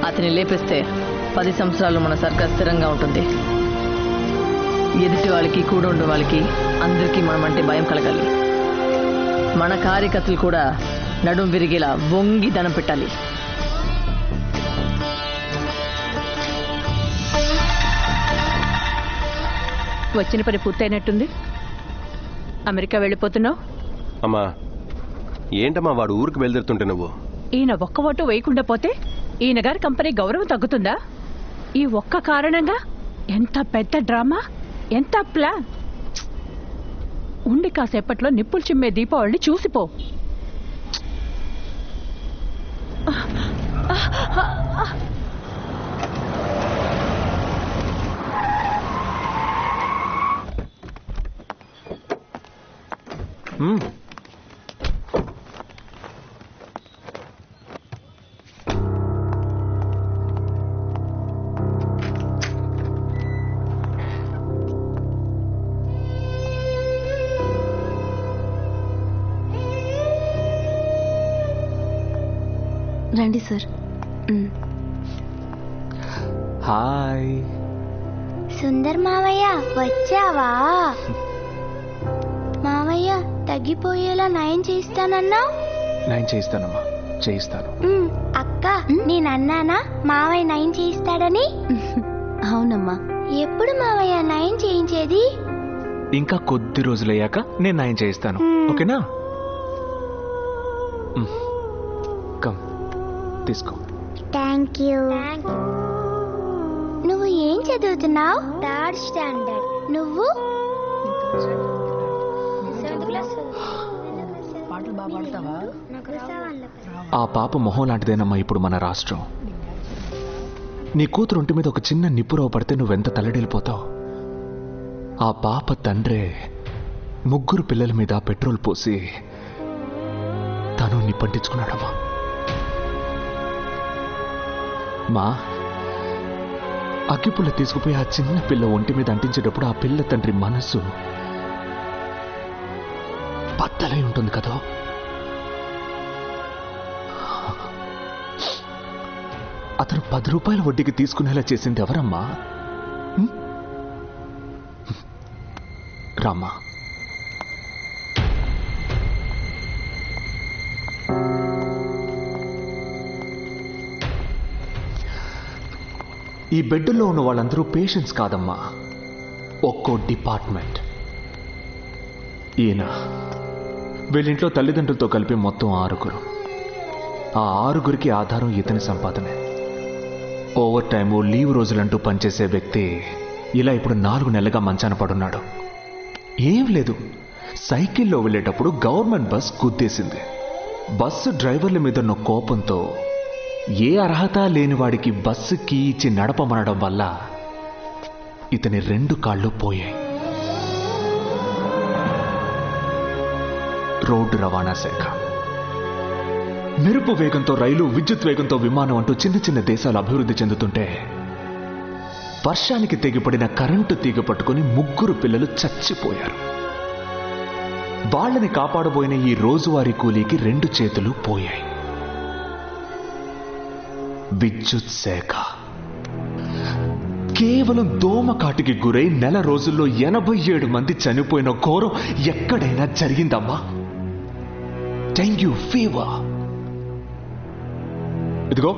అతన్ని లేపేస్తే 10 సంవత్సరాలు మన సర్కార్ స్థిరంగా ఉంటుంది. ఎదుటి వాళ్ళకి కూడా ఉండే వాళ్ళకి అందరికీ మనమంటే భయం కలగాలి. మన కార్యకర్తలు కూడా నడుం విరిగేలా వంగి ధనం పెట్టాలి. వచ్చిన పని పూర్తయినట్టుంది. అమెరికా వెళ్ళిపోతున్నావు. అమ్మా ఏంటమ్మా వాడు ఊరికి బయలుదేరుతుంటే నువ్వు? ఈయన ఒక్క ఓటు వేయకుండా పోతే ఈయన గారి కంపెనీ గౌరవం తగ్గుతుందా? ఈ ఒక్క కారణంగా ఎంత పెద్ద డ్రామా, ఎంత ప్లాన్. ఉండి కాసేపట్లో నిప్పులు చిమ్మే దీపావళిని చూసిపో. రండి సార్. హాయ్ సుందర్ మావయ్య, వచ్చావా? మావయ్య, తగ్గిపోయేలా నయం చేస్తానన్నావు. నయం చేయిస్తానమ్మా, చేయిస్తాను. అక్క, నేనన్నానా మావయ్య నయం చేయిస్తాడని? అవునమ్మా. ఎప్పుడు మావయ్య నయం చేయించేది? ఇంకా కొద్ది రోజులయ్యాక నేను నయం చేయిస్తాను. ఓకేనా? కమ్ తీసుకో. Thank you. నువ్వు ఏం చదువుతున్నావు? 3rd standard. నువ్వు? ఆ పాప మొహం లాంటిదేనమ్మా ఇప్పుడు మన రాష్ట్రం. నీ కూతురు ఒంటి మీద ఒక చిన్న నిప్పురవ పడితే నువ్వెంత తల్లడిల్లిపోతావు. ఆ పాప తండ్రే 3 పిల్లల మీద పెట్రోల్ పోసి తను నిప్పంటించుకున్నాడమ్మా. మా అగ్గిపుల్ల తీసుకుపోయి ఆ చిన్న పిల్ల ఒంటి మీద అంటించేటప్పుడు ఆ పిల్ల తండ్రి మనస్సు బద్దలై ఉంటుంది కదా. అతను 10 రూపాయల వడ్డీకి తీసుకునేలా చేసింది ఎవరమ్మా? రామ్మా. ఈ బెడ్లో ఉన్న వాళ్ళందరూ పేషెంట్స్ కాదమ్మా, ఒక్కో డిపార్ట్మెంట్. ఈయన వీళ్ళింట్లో తల్లిదండ్రులతో కలిపి మొత్తం 6. ఆ 6 ఆధారం ఇతని సంపాదనే. ఓవర్ టైము, లీవ్ రోజులంటూ పనిచేసే వ్యక్తి ఇలా ఇప్పుడు 4 నెలలుగా మంచాన పడున్నాడు. ఏం లేదు, సైకిల్లో వెళ్ళేటప్పుడు గవర్నమెంట్ బస్ గుద్దేసింది. బస్సు డ్రైవర్ల మీద ఉన్న కోపంతో ఏ అర్హత లేని వాడికి బస్సు కీ ఇచ్చి నడపమనడం వల్ల ఇతని 2 కాళ్ళు పోయాయి. రోడ్డు రవాణా శాఖ మెరుపు వేగంతో రైలు, విద్యుత్ వేగంతో విమానం అంటూ చిన్న చిన్న దేశాలు అభివృద్ధి చెందుతుంటే వర్షానికి తెగిపడిన కరెంటు తీగ పట్టుకుని 3 పిల్లలు చచ్చిపోయారు. వాళ్ళని కాపాడబోయిన ఈ రోజువారీ కూలీకి 2 చేతులు పోయాయి. విద్యుత్ శాఖ కేవలం దోమకాటికి గురై 1 నెల రోజుల్లో 87 మంది చనిపోయిన ఘోరం ఎక్కడైనా జరిగిందమ్మా? Dengue fever. ఇదిగో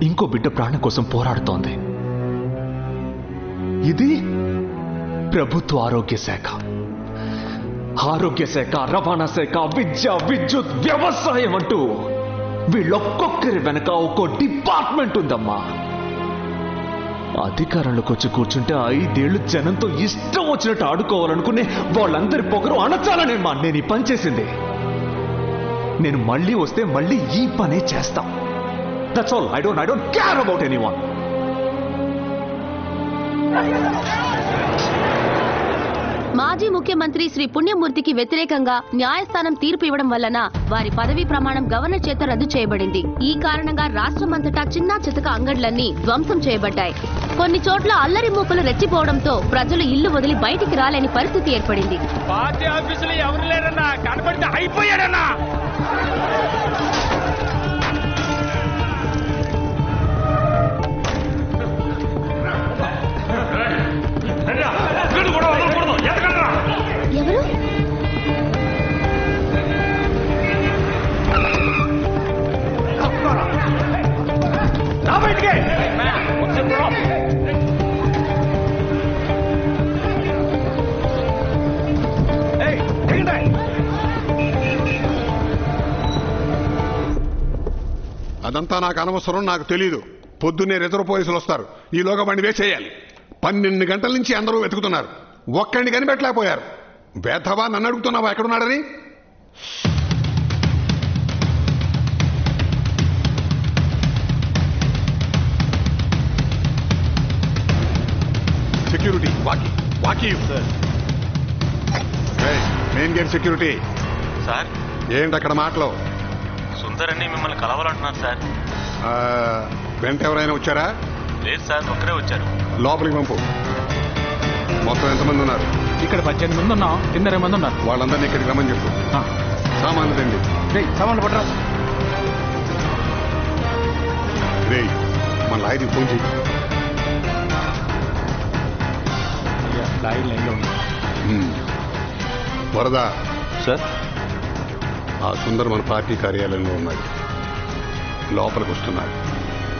ఇంకో బిడ్డ ప్రాణం కోసం పోరాడుతోంది. ఇది ప్రభుత్వ ఆరోగ్య శాఖ. ఆరోగ్య శాఖ, రవాణా శాఖ, విద్య, విద్యుత్, వ్యవసాయం అంటూ వీళ్ళొక్కొక్కరి వెనక ఒక్కో డిపార్ట్మెంట్ ఉందమ్మా. అధికారంలోకి వచ్చి కూర్చుంటే 5 ఏళ్లు జనంతో ఇష్టం వచ్చినట్టు ఆడుకోవాలనుకునే వాళ్ళందరి పొగరు అణచాలనేమ్మా నేను ఈ పని చేసింది. నేను మళ్ళీ వస్తే మళ్ళీ ఈ పనే చేస్తా. That's all. I don't care about anyone. మాజీ ముఖ్యమంత్రి శ్రీ పుణ్యమూర్తికి వ్యతిరేకంగా న్యాయస్థానం తీర్పు ఇవ్వడం వలన వారి పదవీ ప్రమాణం గవర్నర్ చేత రద్దు చేయబడింది. ఈ కారణంగా రాష్ట్రమంతటా చిన్నా చితక అంగడ్లన్నీ ధ్వంసం చేయబడ్డాయి. కొన్ని చోట్ల అల్లరి మూకలు రెచ్చిపోవడంతో ప్రజలు ఇల్లు వదిలి బయటికి రాలేని పరిస్థితి ఏర్పడింది. పార్టీ ఆఫీసులో ఎవరు లేరన్నా, కనబడితే అయిపోయాడన్నా. ఎవరు? అదంతా నాకు అనవసరం, నాకు తెలీదు. పొద్దున్నే రిజర్వ్ పోలీసులు వస్తారు, ఈలోగా బండి వేసేయాలి. 12 గంటల నుంచి అందరూ వెతుకుతున్నారు, ఒక్కడిని కనిపెట్టలేకపోయారు. వేధవా, నన్ను అడుగుతున్నావా ఎక్కడున్నాడని? సెక్యూరిటీ వాకి వాకి మెయిన్ గేట్ సెక్యూరిటీ సార్. ఏంటి అక్కడ మాటలు? సుందర్ అన్ని మిమ్మల్ని కలవాలంటున్నారు సార్. వెంట ఎవరైనా వచ్చారా? లేదు సార్, ఒక్కరే వచ్చారు. లోపలికి పంపు. మొత్తం ఎంతమంది ఉన్నారు? ఇక్కడ 18 మంది ఉన్నాం, కింద 20 మంది ఉన్నారు. వాళ్ళందరినీ ఇక్కడికి రమ్మని చెప్పు. సామాన్లు తండి. సామాన్లు పట్టరా. రే, మన లాయర్కి ఫోన్ చేయి. వరదా సార్, ఆ సుందర్ మన పార్టీ కార్యాలయంలో ఉన్నాడు, లోపలికి వస్తున్నాడు.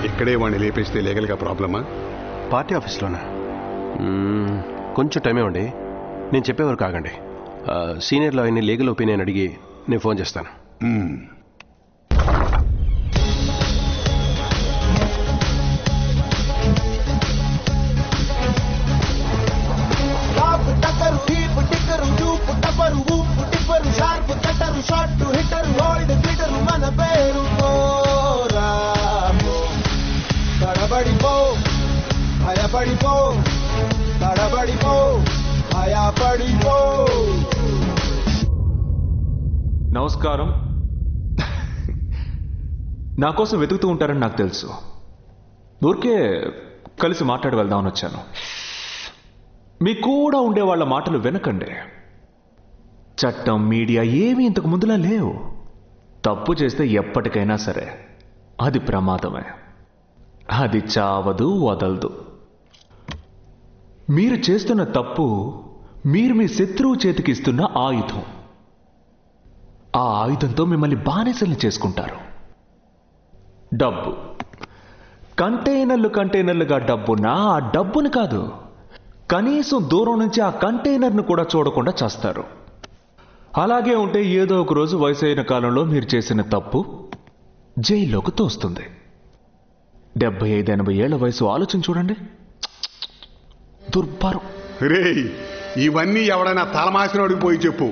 ఇక్కడే వాడిని లేపేస్తే లీగల్గా ప్రాబ్లమా? పార్టీ ఆఫీస్లోనా? కొంచెం టైం ఇవ్వండి, నేను చెప్పేవరకు ఆగండి. సీనియర్ లాయర్ని లీగల్ ఒపీనియన్ అడిగి నేను ఫోన్ చేస్తాను. తడబడిపో, భయపడిపో, తడబడిపో, భయపడిపో. నమస్కారం. నా కోసం వెతుకుతూ ఉంటారని నాకు తెలుసు. ఊరికే కలిసి మాట్లాడి వెళ్దామని వచ్చాను. మీ కూడా ఉండే వాళ్ళ మాటలు వినకండి. చట్టం, మీడియా ఏమీ ఇంతకు ముందులా లేవు. తప్పు చేస్తే ఎప్పటికైనా సరే అది ప్రమాదమే. అది చావదు, వదలదు. మీరు చేస్తున్న తప్పు మీరు మీ శత్రువు చేతికి ఇస్తున్న ఆయుధం. ఆ ఆయుధంతో మిమ్మల్ని బానిసల్ని చేసుకుంటారు. డబ్బు కంటైనర్లుగా డబ్బున్నా ఆ డబ్బుని కాదు, కనీసం దూరం నుంచి ఆ కంటైనర్ను కూడా చూడకుండా చేస్తారు. అలాగే ఉంటే ఏదో ఒక రోజు వయసు అయిన కాలంలో మీరు చేసిన తప్పు జైల్లోకి తోస్తుంది. 75-80 ఏళ్ల వయసు ఆలోచన చూడండి. దుర్భరం. రే, ఇవన్నీ ఎవడైనా తలమాసినోడికి పోయి చెప్పు.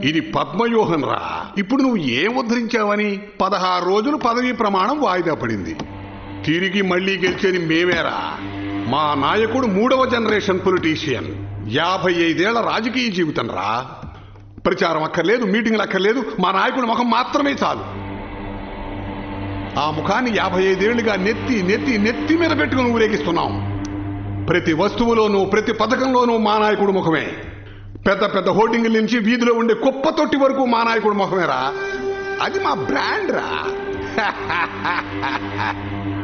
ఇది పద్మవ్యూహం రా. ఇప్పుడు నువ్వు ఏం ఉద్ధరించావని 16 రోజులు పదవీ ప్రమాణం వాయిదా పడింది. తిరిగి మళ్లీ గెలిచేది మేమేరా. మా నాయకుడు 3వ జనరేషన్ పొలిటీషియన్. 55 ఏళ్ల రాజకీయ జీవితం రా. ప్రచారం అక్కర్లేదు, మీటింగ్లు అక్కర్లేదు, మా నాయకుడి ముఖం మాత్రమే చాలు. ఆ ముఖాన్ని 55 ఏళ్లుగా నెత్తి నెత్తి నెత్తి మీద పెట్టుకుని ఊరేగిస్తున్నాం. ప్రతి వస్తువులోనూ, ప్రతి పథకంలోనూ మా నాయకుడు ముఖమే. పెద్ద పెద్ద హోర్డింగ్ల నుంచి వీధిలో ఉండే కుప్ప తొట్టి వరకు మా నాయకుడు ముఖమేరా. అది మా బ్రాండ్ రా.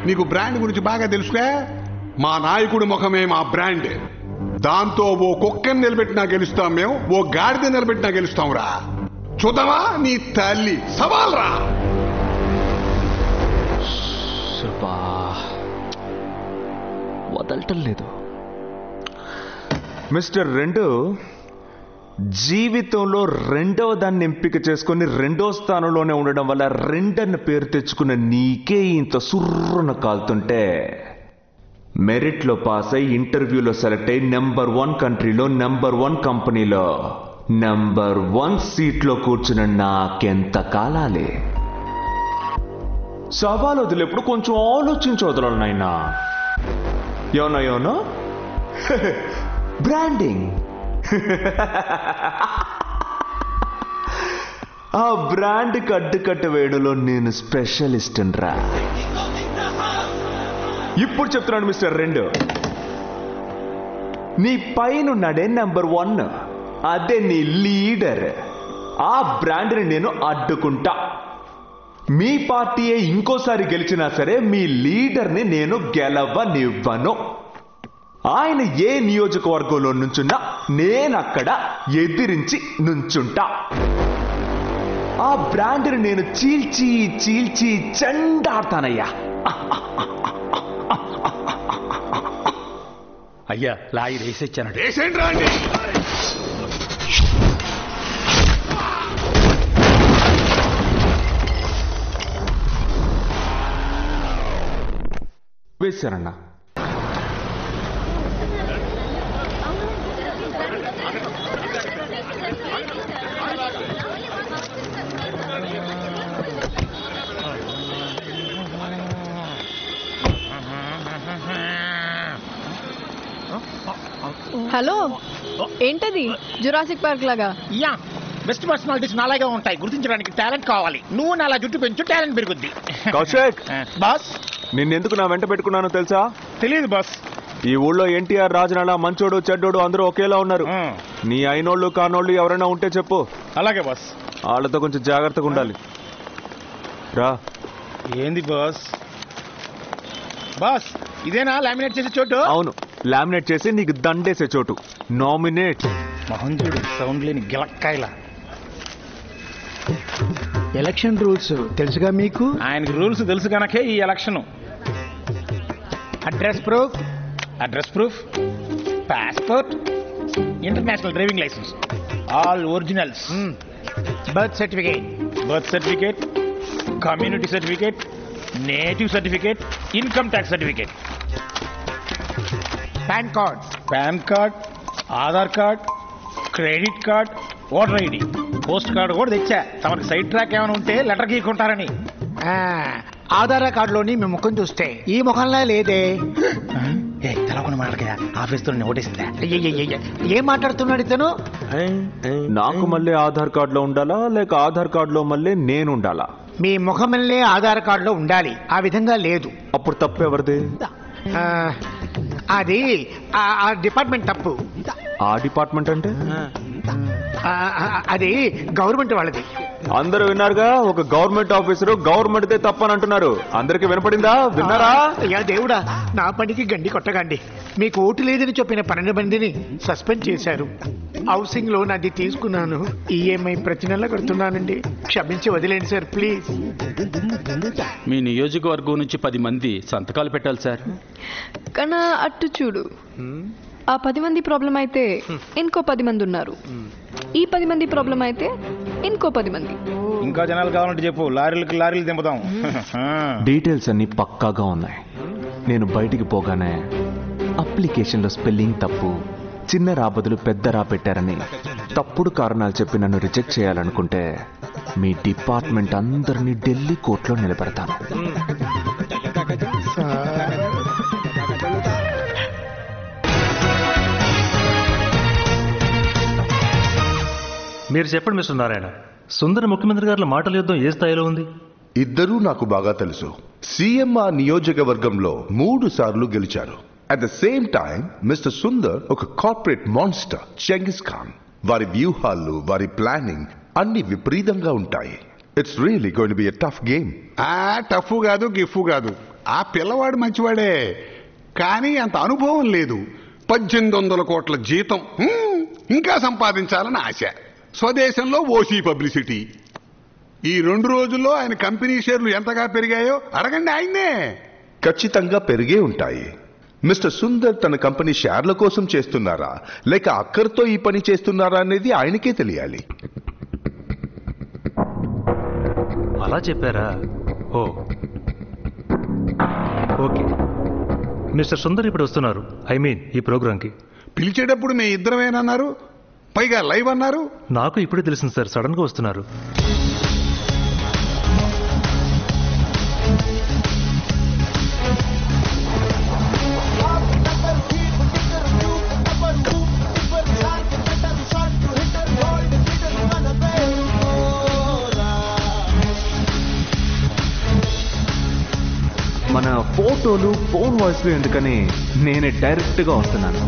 నీకు బ్రాండ్ గురించి బాగా తెలుసుగా. మా నాయకుడి ముఖమే మా బ్రాండ్. దాంతో ఓ కుక్కని నిలబెట్టినా గెలుస్తాం మేము, ఓ గాడిద నిలబెట్టినా గెలుస్తాం రా. చూద్దామా నీ తల్లి సవాల్ రా. వదలటం లేదు. మిస్టర్ రెండు, జీవితంలో రెండవ దాన్ని ఎంపిక చేసుకుని రెండో స్థానంలోనే ఉండడం వల్ల రెండన్న పేరు తెచ్చుకున్న నీకే ఇంత సుర్రున కాలుతుంటే, మెరిట్లో పాస్ అయి ఇంటర్వ్యూలో సెలెక్ట్ అయి నెంబర్ 1 కంట్రీలో నెంబర్ 1 కంపెనీలో నెంబర్ 1 సీట్లో కూర్చున్న నాకెంత కాలాలి? సవాలు వదిలేప్పుడు కొంచెం ఆలోచించి వదలాలి నాయనా. YONO branding. ఆ బ్రాండ్ అడ్డుకట్ట వేయడంలో నేను స్పెషలిస్ట్ రా. ఇప్పుడు చెప్తున్నాను మిస్టర్ 2, నీ పైనున్నాడే నెంబర్ 1, అదే నీ లీడర్. ఆ బ్రాండ్ని నేను అడ్డుకుంటా. మీ పార్టీయే ఇంకోసారి గెలిచినా సరే మీ లీడర్ని నేను గెలవనివ్వను. ఆయన ఏ నియోజకవర్గంలో నుంచున్నా నేనక్కడ ఎదిరించి నుంచుంటా. ఆ బ్రాండ్ని నేను చీల్చి చీల్చి చెండాడతానయ్యా. అయ్యా లాయి వేసేచ్చాను. వేశారన్నా. హలో, ఏంటది జురాసిక్ పార్క్ లాగా? యా, బెస్ట్ పర్సనాలిటీస్ నాలాగే ఉంటాయి. గుర్తించడానికి టాలెంట్ కావాలి. నువ్వు నాలా జుట్టు పెంచు, టాలెంట్ పెరుగుద్ది. కౌశిక్ బాస్, నిన్నెందుకు నా వెంట పెట్టుకున్నానో తెలుసా? తెలియదు బాస్. ఈ ఊళ్ళో ఎన్టీఆర్, రాజనాల, మంచోడు, చెడ్డోడు అందరూ ఒకేలా ఉన్నారు. నీ అయినోళ్ళు కానోళ్ళు ఎవరైనా ఉంటే చెప్పు. అలాగే బాస్. వాళ్ళతో కొంచెం జాగ్రత్తగా ఉండాలి. రా. ఏంది బాస్? బాస్, ఇదేనా లామినేట్ చేసే చోటు? అవును, లామినేట్ చేసి నీకు దండేసే చోటు. నామినేట్. మహంజుడు సౌండ్ లేని గిలక్కాయల. ఎలక్షన్ రూల్స్ తెలుసుగా మీకు? ఆయనకి రూల్స్ తెలుసు కనుకే ఈ election. Address proof, passport, international driving licence, all originals. Birth certificate, community certificate, native certificate, income tax certificate, PAN card, Aadhaar card, credit card, voter ID, post card కూడా తెచ్చా. తమకి సైడ్ ట్రాక్ ఏమైనా ఉంటే లెటర్ గీకుంటారని. ఆధార్ కార్డులోని మీ ముఖం చూస్తే ఈ ముఖంలా లేదే. తెలవకుండా మాట్లాడగా ఆఫీస్ తో ఓటేసిందా? ఏం మాట్లాడుతున్నాడు ఇతను? నాకు మళ్ళీ ఆధార్ కార్డులో ఉండాలా లేక ఆధార్ కార్డులో మళ్ళీ నేను ఉండాలా? మీ ముఖమల్లే ఆధార్ కార్డులో ఉండాలి, ఆ విధంగా లేదు. అప్పుడు తప్పు ఎవరిది? అది ఆ డిపార్ట్మెంట్ తప్పు. ఆ డిపార్ట్మెంట్ అంటే? అది గవర్నమెంట్ వాళ్ళది. అందరూ విన్నారుగా, ఒక గవర్నమెంట్ ఆఫీసరు గవర్నమెంట్దే తప్పని అంటున్నారు. అందరికి వినపడిందా? విన్నారా? అయ్యా దేవుడా, నా పనికి గండి కొట్టకండి. మీకు ఓటు లేదని చెప్పిన 12 మందిని సస్పెండ్ చేశారు. హౌసింగ్ లోన్ అది తీసుకున్నాను, ఈఎంఐ ప్రతి నెల కడుతున్నానండి. క్షమించి వదిలేండి సార్ ప్లీజ్. మీ నియోజకవర్గం నుంచి 10 మంది సంతకాలు పెట్టాలి సార్. కన్నా అట్టు చూడు, ఆ 10 మంది ప్రాబ్లం అయితే ఇంకో 10 మంది ఉన్నారు. ఈ 10 మంది ప్రాబ్లం అయితే ఇంకో 10 మంది. ఇంకా జనాలు కావాలంటే చెప్పు, లారీలు దింపుదాం. డీటెయిల్స్ అన్ని పక్కాగా ఉన్నాయి. నేను బయటికి పోగానే అప్లికేషన్లో స్పెల్లింగ్ తప్పు, చిన్న రా బదులు పెద్ద రా పెట్టారని తప్పుడు కారణాలు చెప్పి నన్ను రిజెక్ట్ చేయాలనుకుంటే మీ డిపార్ట్మెంట్ అందరినీ ఢిల్లీ కోర్టులో నిలబెడతాను. మీరు చెప్పండి మిస్టర్ నారాయణ, సుందర ముఖ్యమంత్రి గారి మాటల యుద్ధం ఏ స్థాయిలో ఉంది? ఇద్దరూ నాకు బాగా తెలుసు. సీఎం ఆ నియోజకవర్గంలో 3 సార్లు గెలిచారు. At the same time mister Sundar ఒక కార్పొరేట్ మాన్స్టర్ చెంగిస్ ఖాన్. వారి వ్యూహాలు, వారి ప్లానింగ్ అన్ని విపరీతంగా ఉంటాయి. It's really going to be a tough game. Tough కాదు, గిఫ్ కాదు. ఆ పిల్లవాడు మంచివాడే, కానీ అంత అనుభవం లేదు. 1800 కోట్ల జీతం, ఇంకా సంపాదించాలని ఆశ. స్వదేశంలో ఓసీ పబ్లిసిటీ. ఈ 2 రోజుల్లో ఆయన కంపెనీ షేర్లు ఎంతగా పెరిగాయో అడగండి ఆయన్నే. ఖచ్చితంగా పెరిగే ఉంటాయి. మిస్టర్ సుందర్ తన కంపెనీ షేర్ల కోసం చేస్తున్నారా లేక అక్కర్తో ఈ పని చేస్తున్నారా అనేది ఆయనకే తెలియాలి. అలా చెప్పారా? ఓ ఓకే. మిస్టర్ సుందర్ ఇప్పుడు వస్తున్నారు, ఐ మీన్ ఈ ప్రోగ్రాంకి. పిలిచేటప్పుడు మీ ఇద్దరమేనన్నారు, పైగా లైవ్ అన్నారు. నాకు ఇప్పుడే తెలిసింది సార్, సడన్ గా వస్తున్నారు. మన ఫోటోలు ఫోన్ వాయిస్లు ఎందుకని నేనే డైరెక్ట్గా వస్తున్నాను.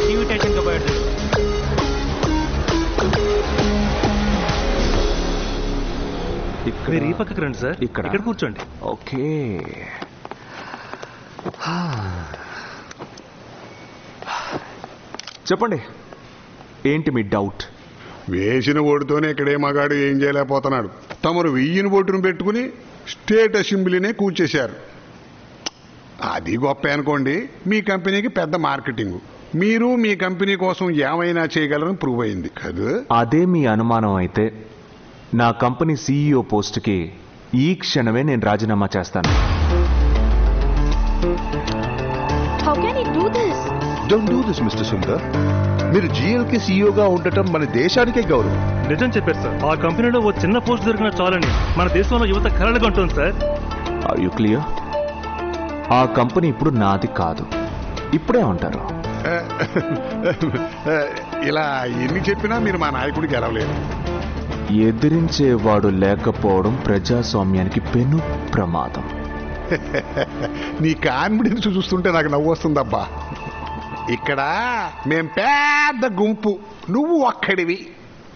టీవీ స్టేషన్కి పోయాడు. మీరు ఈ పక్కకి రండి సార్. ఇక్కడ కూర్చోండి. ఓకే. చెప్పండి, ఏంటి మీ డౌట్? వేసిన ఓటుతోనే ఇక్కడే మగాడు ఏం చేయలేకపోతున్నాడు. తమరు 1000 ఓటును పెట్టుకుని స్టేట్ అసెంబ్లీనే కూల్చేశారు. అది గొప్ప అనుకోండి. మీ కంపెనీకి పెద్ద మార్కెటింగ్. మీరు మీ కంపెనీ కోసం ఏమైనా చేయగలరని ప్రూవ్ అయింది కదా. అదే మీ అనుమానం అయితే నా కంపెనీ CEO పోస్ట్కి ఈ క్షణమే నేను రాజీనామా చేస్తాను. Don't do this, Mr. Sundar. మీరు GLకి CEOగా ఉండటం మన దేశానికే గౌరవం. నిజం చెప్పారు సార్. ఆ కంపెనీలో ఓ చిన్న పోస్ట్ దొరికిన చాలని మన దేశంలో యువత కలలుగా ఉంటుంది సార్. Are you clear? ఆ కంపెనీ ఇప్పుడు నాది కాదు. ఇప్పుడే ఉంటారు. ఇలా ఎన్ని చెప్పినా మీరు మా నాయకుడికి గెలవలేరు. ఎదిరించేవాడు లేకపోవడం ప్రజాస్వామ్యానికి పెను ప్రమాదం. నీ కాన్ఫిడెన్స్ చూస్తుంటే నాకు నవ్వు వస్తుందబ్బా. ఇక్కడ మేం పెద్ద గుంపు, నువ్వు ఒక్కడివి.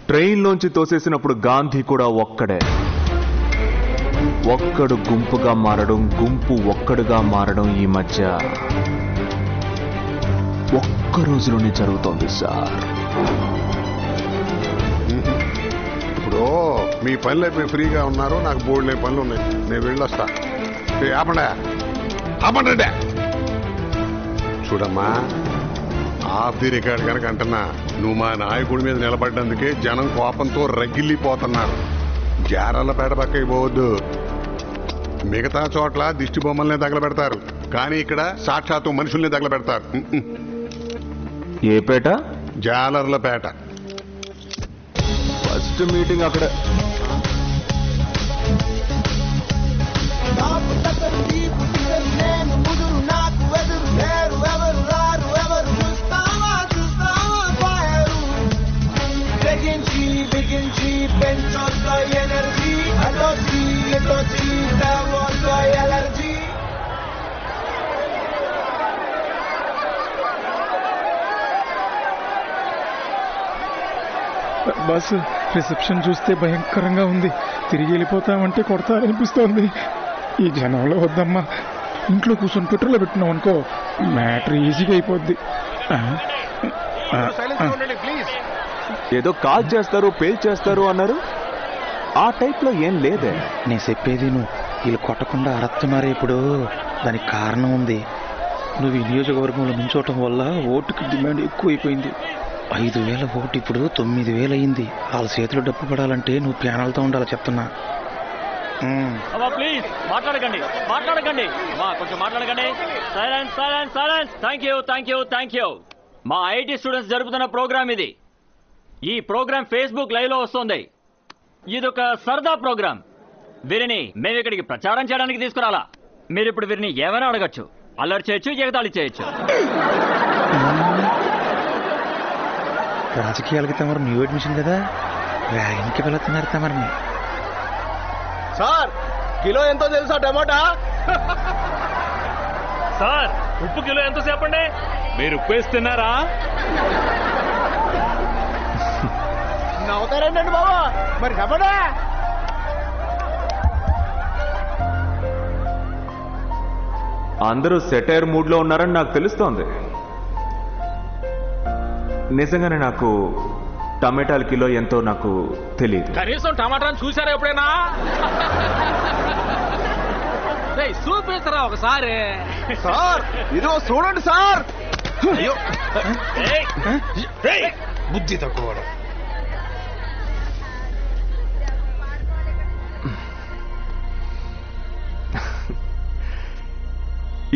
ట్రైన్లోంచి తోసేసినప్పుడు గాంధీ కూడా ఒక్కడే. ఒక్కడు గుంపుగా మారడం, గుంపు ఒక్కడుగా మారడం ఈ మధ్య ఒక్క రోజులోనే జరుగుతోంది సార్. ఇప్పుడు మీ పనులు అయిపోయి ఫ్రీగా ఉన్నారు, నాకు బోర్డులే పనులు ఉన్నాయి, నేను వెళ్ళొస్తా. ఆపండి. చూడమ్మా, ఆఫ్ ది రికార్డ్ కనుక అంటున్నా, నువ్వు మా నాయకుడి మీద నిలబడ్డందుకే జనం కోపంతో రగిల్లిపోతున్నారు. జారాలపేట పక్కకి పోవద్దు. మిగతా చోట్ల దిష్టి బొమ్మల్నే తగలబెడతారు, కానీ ఇక్కడ సాక్షాత్తు మనుషుల్ని తగలబెడతారు. ఏ పేట? జాలర్లపేట. ఫస్ట్ మీటింగ్ అక్కడ. బస్ రిసెప్షన్ చూస్తే భయంకరంగా ఉంది. తిరిగి వెళ్ళిపోతామంటే కొడతారనిపిస్తోంది. ఈ జనంలో వద్దమ్మా. ఇంట్లో కూర్చొని పెట్రోల్ పెట్టినాం అనుకో, మ్యాటర్ ఈజీగా అయిపోద్ది. ఏదో కాల్ చేస్తారు, పేల్ చేస్తారు అన్నారు. ఆ టైప్ లో ఏం లేదే. నేను చెప్పేది నువ్వు వీళ్ళు కొట్టకుండా అరస్తున్నారే ఇప్పుడు. దానికి కారణం ఉంది. నువ్వు ఈ నియోజకవర్గంలో నుంచోవటం వల్ల ఓటుకి డిమాండ్ ఎక్కువైపోయింది. 5,000 ఓటు ఇప్పుడు 9,000 అయింది. వాళ్ళ చేతిలో డబ్బు పడాలంటే నువ్వు ప్యానల్తో ఉండాలి చెప్తున్నా. ప్లీజ్ మాట్లాడకండి. కొంచెం మాట్లాడకండి. సైలెన్స్. Thank you. మా IT స్టూడెంట్స్ జరుపుతున్న ప్రోగ్రామ్ ఇది. ఈ ప్రోగ్రామ్ ఫేస్బుక్ లైవ్ లో వస్తుంది. ఇదొక సరదా ప్రోగ్రామ్. వీరిని మేము ఇక్కడికి ప్రచారం చేయడానికి తీసుకురాలా. మీరు ఇప్పుడు వీరిని ఏమైనా అడగచ్చు, అల్లరి చేయొచ్చు, ఎగతాళి చేయొచ్చు. రాజకీయాలకి తమరు న్యూ అడ్మిషన్ కదా, ర్యాగింగ్కి వెళుతున్నారు తమరిని. సార్, కిలో ఎంతో తెలుసా టమోటా? సార్, ఉప్పు కిలో ఎంతో చెప్పండి. మీరు ఉప్పు వేస్తున్నారా? నవ్వుతారేంటండి బాబా, మరి చెప్పడా? అందరూ సెటైర్ మూడ్ లో ఉన్నారని నాకు తెలుస్తోంది. నిజంగానే నాకు టమాటాల కిలో ఎంతో నాకు తెలియదు. కనీసం టమాటాను చూసారా ఎప్పుడైనా? చూపిస్తారా ఒకసారి? సార్, ఇదిగో చూడండి సార్. అయ్యో, బుద్ధి తక్కువ.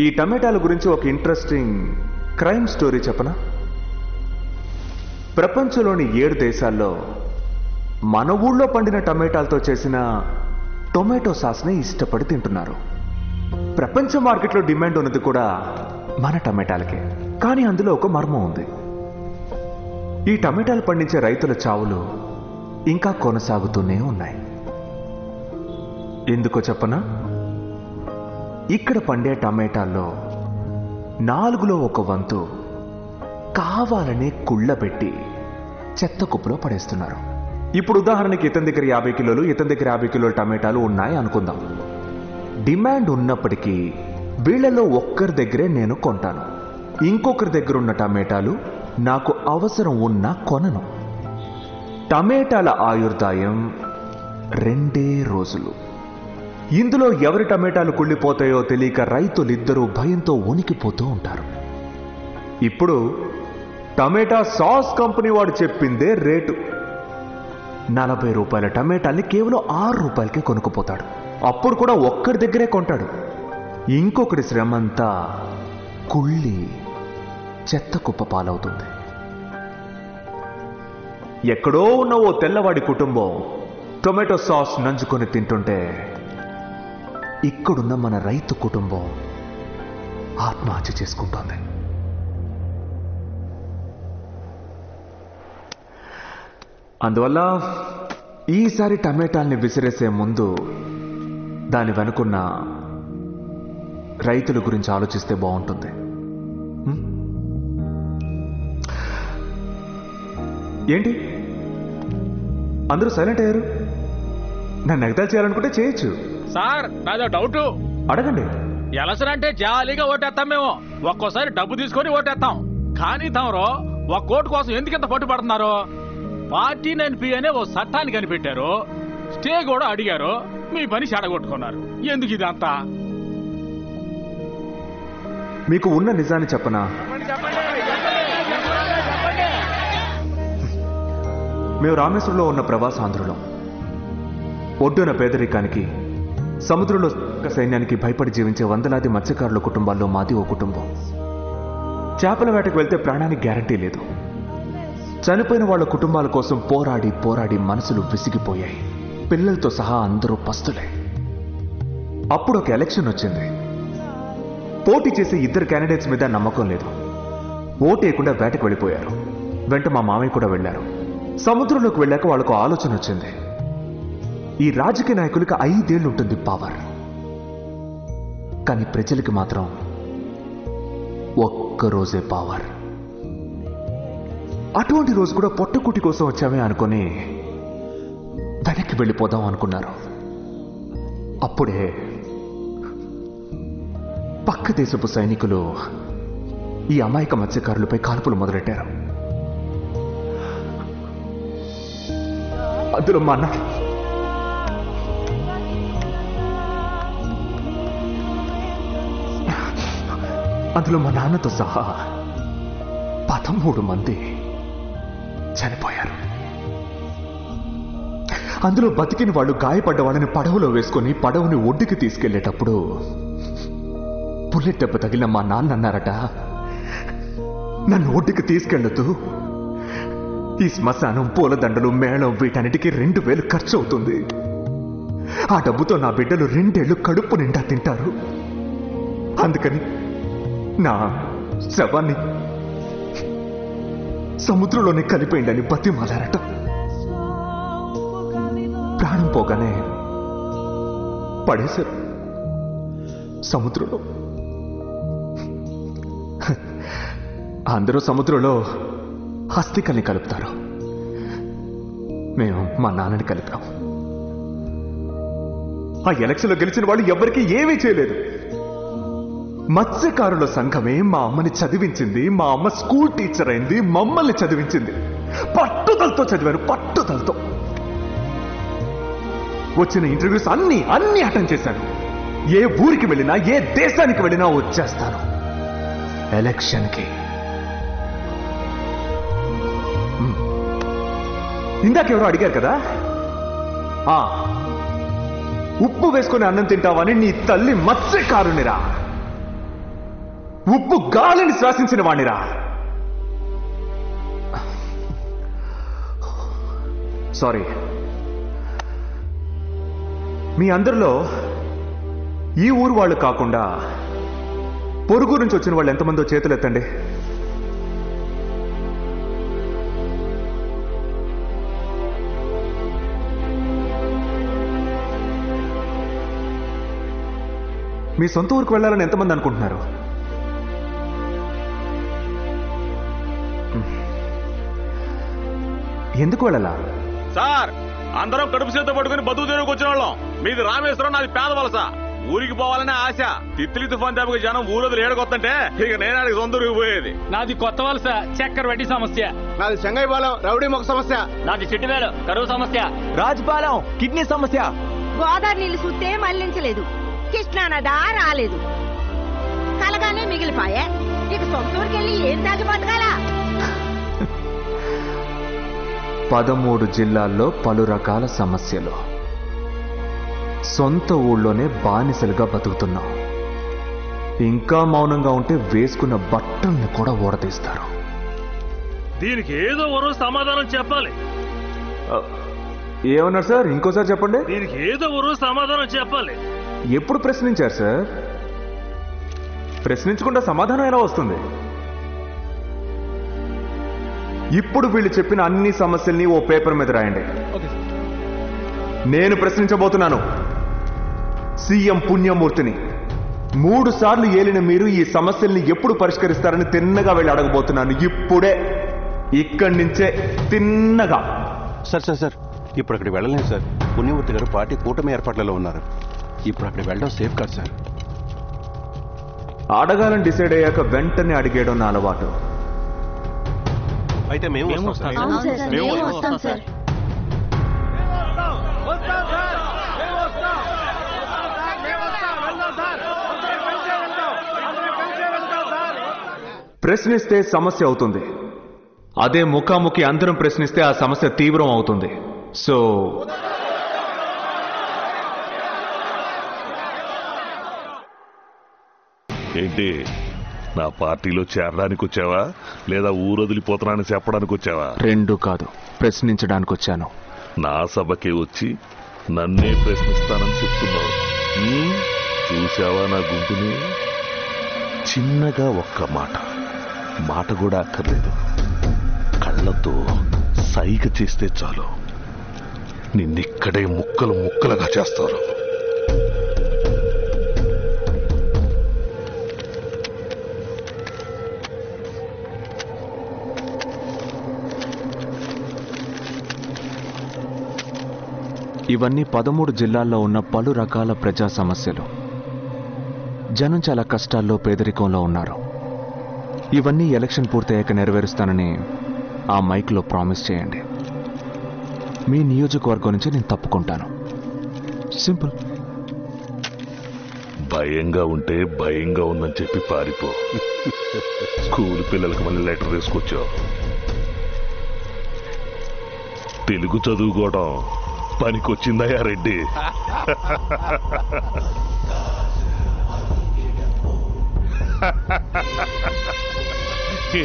ఈ టమాటాల గురించి ఒక ఇంట్రెస్టింగ్ క్రైమ్ స్టోరీ చెప్పనా? ప్రపంచంలోని 7 దేశాల్లో మన ఊళ్ళో పండిన టమాటాలతో చేసిన టొమాటో సాస్ని ఇష్టపడి తింటున్నారు. ప్రపంచ మార్కెట్లో డిమాండ్ ఉన్నది కూడా మన టమాటాలకే. కానీ అందులో ఒక మర్మం ఉంది. ఈ టమాటాలు పండించే రైతుల చావులు ఇంకా కొనసాగుతూనే ఉన్నాయి. ఎందుకో చెప్పనా? ఇక్కడ పండే టమాటాల్లో 4లో 1 వంతు కావాలనే కుళ్ళబెట్టి చెత్త కుప్పలో పడేస్తున్నారు. ఇప్పుడు ఉదాహరణకి ఇతని దగ్గర 50 కిలోలు, ఇతని దగ్గర 50 కిలోల టమాటాలు ఉన్నాయి అనుకుందాం. డిమాండ్ ఉన్నప్పటికీ వీళ్ళలో ఒక్కరి దగ్గరే నేను కొంటాను. ఇంకొకరి దగ్గర ఉన్న టమాటాలు నాకు అవసరం ఉన్నా కొనను. టమాటాల ఆయుర్దాయం 2 రోజులు. ఇందులో ఎవరి టమాటాలు కుళ్ళిపోతాయో తెలియక రైతులిద్దరూ భయంతో వణికిపోతూ ఉంటారు. ఇప్పుడు టమాటా సాస్ కంపెనీ వాడు చెప్పిందే రేటు. 40 రూపాయల టమాటాల్ని కేవలం 6 రూపాయలకే కొనుక్కుపోతాడు. అప్పుడు కూడా ఒక్కడి దగ్గరే కొంటాడు. ఇంకొకటి శ్రమంతా కుళ్ళి చెత్త కుప్ప పాలవుతుంది. ఎక్కడో ఉన్న ఓ తెల్లవాడి కుటుంబం టొమాటో సాస్ నంచుకొని తింటుంటే ఇక్కడున్న మన రైతు కుటుంబం ఆత్మహత్య చేసుకుంటోంది. అందువల్ల ఈసారి టమాటాల్ని విసిరేసే ముందు దాని వెనుకున్న రైతుల గురించి ఆలోచిస్తే బాగుంటుంది. ఏంటి అందరూ సైలెంట్ అయ్యారు? నన్ను ఎగతాలు చేయాలనుకుంటే చేయొచ్చు. సార్ నాదో డౌట్, అడగండి. ఎలసన్ అంటే జాలీగా ఓటేస్తాం మేము. ఒక్కోసారి డబ్బు తీసుకొని ఓటేస్తాం. కానీ తమరు ఒక ఓటు కోసం ఎందుకింత పట్టుపడుతున్నారు? పార్టీ 9P అనే ఓ చట్టాన్ని కనిపెట్టారు. స్టే కూడా అడిగారు. మీ పని చెడగొట్టుకున్నారు. ఎందుకు ఇదంతా? మీకు ఉన్న నిజాన్ని చెప్పనా? మేము రామేశ్వరంలో ఉన్న ప్రవాసాంధ్రులం. ఒడ్డున పేదరికానికి, సముద్రంలో సైన్యానికి భయపడి జీవించే వందలాది మత్స్యకారుల కుటుంబాల్లో మాది ఓ కుటుంబం. చేపల వేటకు వెళ్తే ప్రాణానికి గ్యారంటీ లేదు. చనిపోయిన వాళ్ళ కుటుంబాల కోసం పోరాడి పోరాడి మనసులు విసిగిపోయాయి. పిల్లలతో సహా అందరూ పస్తులే. అప్పుడు ఒక ఎలక్షన్ వచ్చింది. పోటీ చేసే 2 క్యాండిడేట్స్ మీద నమ్మకం లేదు. ఓటేయకుండా వేటకు వెళ్ళిపోయారు. వెంట మా మామయ్య కూడా వెళ్ళారు. సముద్రంలోకి వెళ్ళాక వాళ్ళకు ఆలోచన వచ్చింది. ఈ రాజకీయ నాయకులకి 5 ఏళ్ళు ఉంటుంది పవర్, కానీ ప్రజలకి మాత్రం ఒక్కరోజే పవర్. అటువంటి రోజు కూడా పొట్టకుటి కోసం వచ్చామే అనుకుని వెనక్కి వెళ్ళిపోదాం అనుకున్నారు. అప్పుడే పక్క దేశపు సైనికులు ఈ అమాయక మత్స్యకారులపై కాల్పులు మొదలెట్టారు. అందులో మా నాన్నతో సహా 13 మంది చనిపోయారు. అందులో బతికిన వాళ్ళు గాయపడ్డ వాళ్ళని పడవలో వేసుకొని పడవని ఒడ్డుకి తీసుకెళ్లేటప్పుడు బుల్లెట్ దెబ్బ తగిలిన మా నాన్న అన్నారట, నన్ను ఒడ్డుకి తీసుకెళ్లొద్దు, ఈ శ్మశానం, పూలదండలు, మేళం వీటన్నిటికీ 2000 ఖర్చు అవుతుంది. ఆ డబ్బుతో నా బిడ్డలు 2 ఏళ్లు కడుపు నిండా తింటారు. అందుకని నా శవాన్ని సముద్రంలోనే కలిపేయండి బతిమాలారట. ప్రాణం పోగానే పడేశారు సముద్రంలో. అందరూ సముద్రంలో హస్తికల్ని కలుపుతారు. మేము మా నాన్నని కలిపాం. ఆ ఎలక్షన్లో గెలిచిన వాళ్ళు ఎవరికీ ఏమీ చేయలేదు. మత్స్యకారుల సంఘమే మా అమ్మని చదివించింది. మా అమ్మ స్కూల్ టీచర్ అయింది, మమ్మల్ని చదివించింది. పట్టుదలతో చదివాను, పట్టుదలతో. వచ్చిన ఇంటర్వ్యూస్ అన్ని అటెండ్ చేశాను. ఏ ఊరికి వెళ్ళినా, ఏ దేశానికి వెళ్ళినా వచ్చేస్తాను. ఎలక్షన్కి ఇందాకెవరో అడిగారు కదా, ఉప్పు వేసుకుని అన్నం తింటావని. నీ తల్లి మత్స్యకారునిరా, ఉప్పు గాలిని శ్వాసించిన వాణిరా. సారీ. మీ అందరిలో ఈ ఊరు వాళ్ళు కాకుండా పొరుగు నుంచి వచ్చిన వాళ్ళు ఎంతమందో చేతులు ఎత్తండి. మీ సొంత ఊరికి వెళ్ళాలని ఎంతమంది అనుకుంటున్నారు? ఎందుకు వెళ్ళాలా? సార్, అందరం కడుపు చేత పట్టుకుని బతుకు తెరువుకు వచ్చిన వాళ్ళం. మీది రామేశ్వరం, నాది పేదవలస. ఊరికి పోవాలనే ఆశ. తిత్తిలి తుఫాన్ దెబ్బకి జనం ఊరోజులు ఏడకొత్తంటే ఇక నేనాడికి సొంత ఊరికి పోయేది. నాది కొత్త వలస, చక్కెర వడ్డీ సమస్య. నాది చెంగైపాలెం, రౌడీ మొక్క సమస్య. నాది చిట్టివేలు, కరువు సమస్య. రాజపాలెం, కిడ్నీ సమస్య. గోదావరి నీళ్లు చూస్తే మళ్లించలేదు, కృష్ణానదా రాలేదు, కలగానే మిగిలిపాయే. ఇక సొంత ఊరికెళ్ళి ఏం తాగి బతకాలా? 13 జిల్లాల్లో పలు రకాల సమస్యలు. సొంత ఊళ్ళోనే బానిసలుగా బతుకుతున్నాం. ఇంకా మౌనంగా ఉంటే వేసుకున్న బట్టల్ని కూడా ఊడతీస్తారు. దీనికి ఏదో ఓ రోజు సమాధానం చెప్పాలి. ఏమన్నారు సార్? ఇంకోసారి చెప్పండి. దీనికి ఏదో ఓ రోజు సమాధానం చెప్పాలి. ఎప్పుడు ప్రశ్నించారు సార్? ప్రశ్నించకుండా సమాధానం ఎలా వస్తుంది? ఇప్పుడు వీళ్ళు చెప్పిన అన్ని సమస్యల్ని ఓ పేపర్ మీద రాయండి. నేను ప్రశ్నించబోతున్నాను సీఎం పుణ్యమూర్తిని. 3 సార్లు ఏలిన మీరు ఈ సమస్యల్ని ఎప్పుడు పరిష్కరిస్తారని తిన్నగా వెళ్ళి అడగబోతున్నాను. ఇప్పుడే, ఇక్కడి నుంచే తిన్నగా. సార్ ఇప్పుడు అక్కడికి వెళ్ళలేదు సార్. పుణ్యమూర్తి గారు పార్టీ కూటమి ఏర్పాట్లలో ఉన్నారు. ఇప్పుడు అక్కడికి వెళ్ళడం సేఫ్ కాదు సార్. అడగాలని డిసైడ్ అయ్యాక వెంటనే అడిగేయడం నా అలవాటు. అయితే మేము వస్తాం సార్. ప్రశ్నిస్తే సమస్య అవుతుంది. అదే ముఖాముఖి అందరం ప్రశ్నిస్తే ఆ సమస్య తీవ్రం అవుతుంది. సో ఏంటి, నా పార్టీలో చేరడానికి వచ్చావా లేదా ఊరొదిలిపోతున్నానని చెప్పడానికి వచ్చావా? 2 కాదు, ప్రశ్నించడానికి వచ్చాను. నా సభకే వచ్చి నన్నే ప్రశ్నిస్తానని చెప్తున్నావు. చూసావా నా గుంపుని? చిన్నగా ఒక్క మాట కూడా అక్కర్లేదు, కళ్ళతో సైగ చేస్తే చాలు నిన్నిక్కడే ముక్కలు ముక్కలుగా చేస్తారు. ఇవన్నీ 13 జిల్లాల్లో ఉన్న పలు రకాల ప్రజా సమస్యలు. జనం చాలా కష్టాల్లో, పేదరికంలో ఉన్నారు. ఇవన్నీ ఎలక్షన్ పూర్తయ్యాక నెరవేరుస్తానని ఆ మైక్లో ప్రామిస్ చేయండి. మీ నియోజకవర్గం నుంచి నేను తప్పుకుంటాను. సింపుల్. భయంగా ఉంటే భయంగా ఉందని చెప్పి పారిపో. స్కూల్ పిల్లలకు మళ్ళీ లెటర్ తీసుకొచ్చావు. తెలుగు చదువుకోవడం పనికొచ్చిందయ్యా రెడ్డి.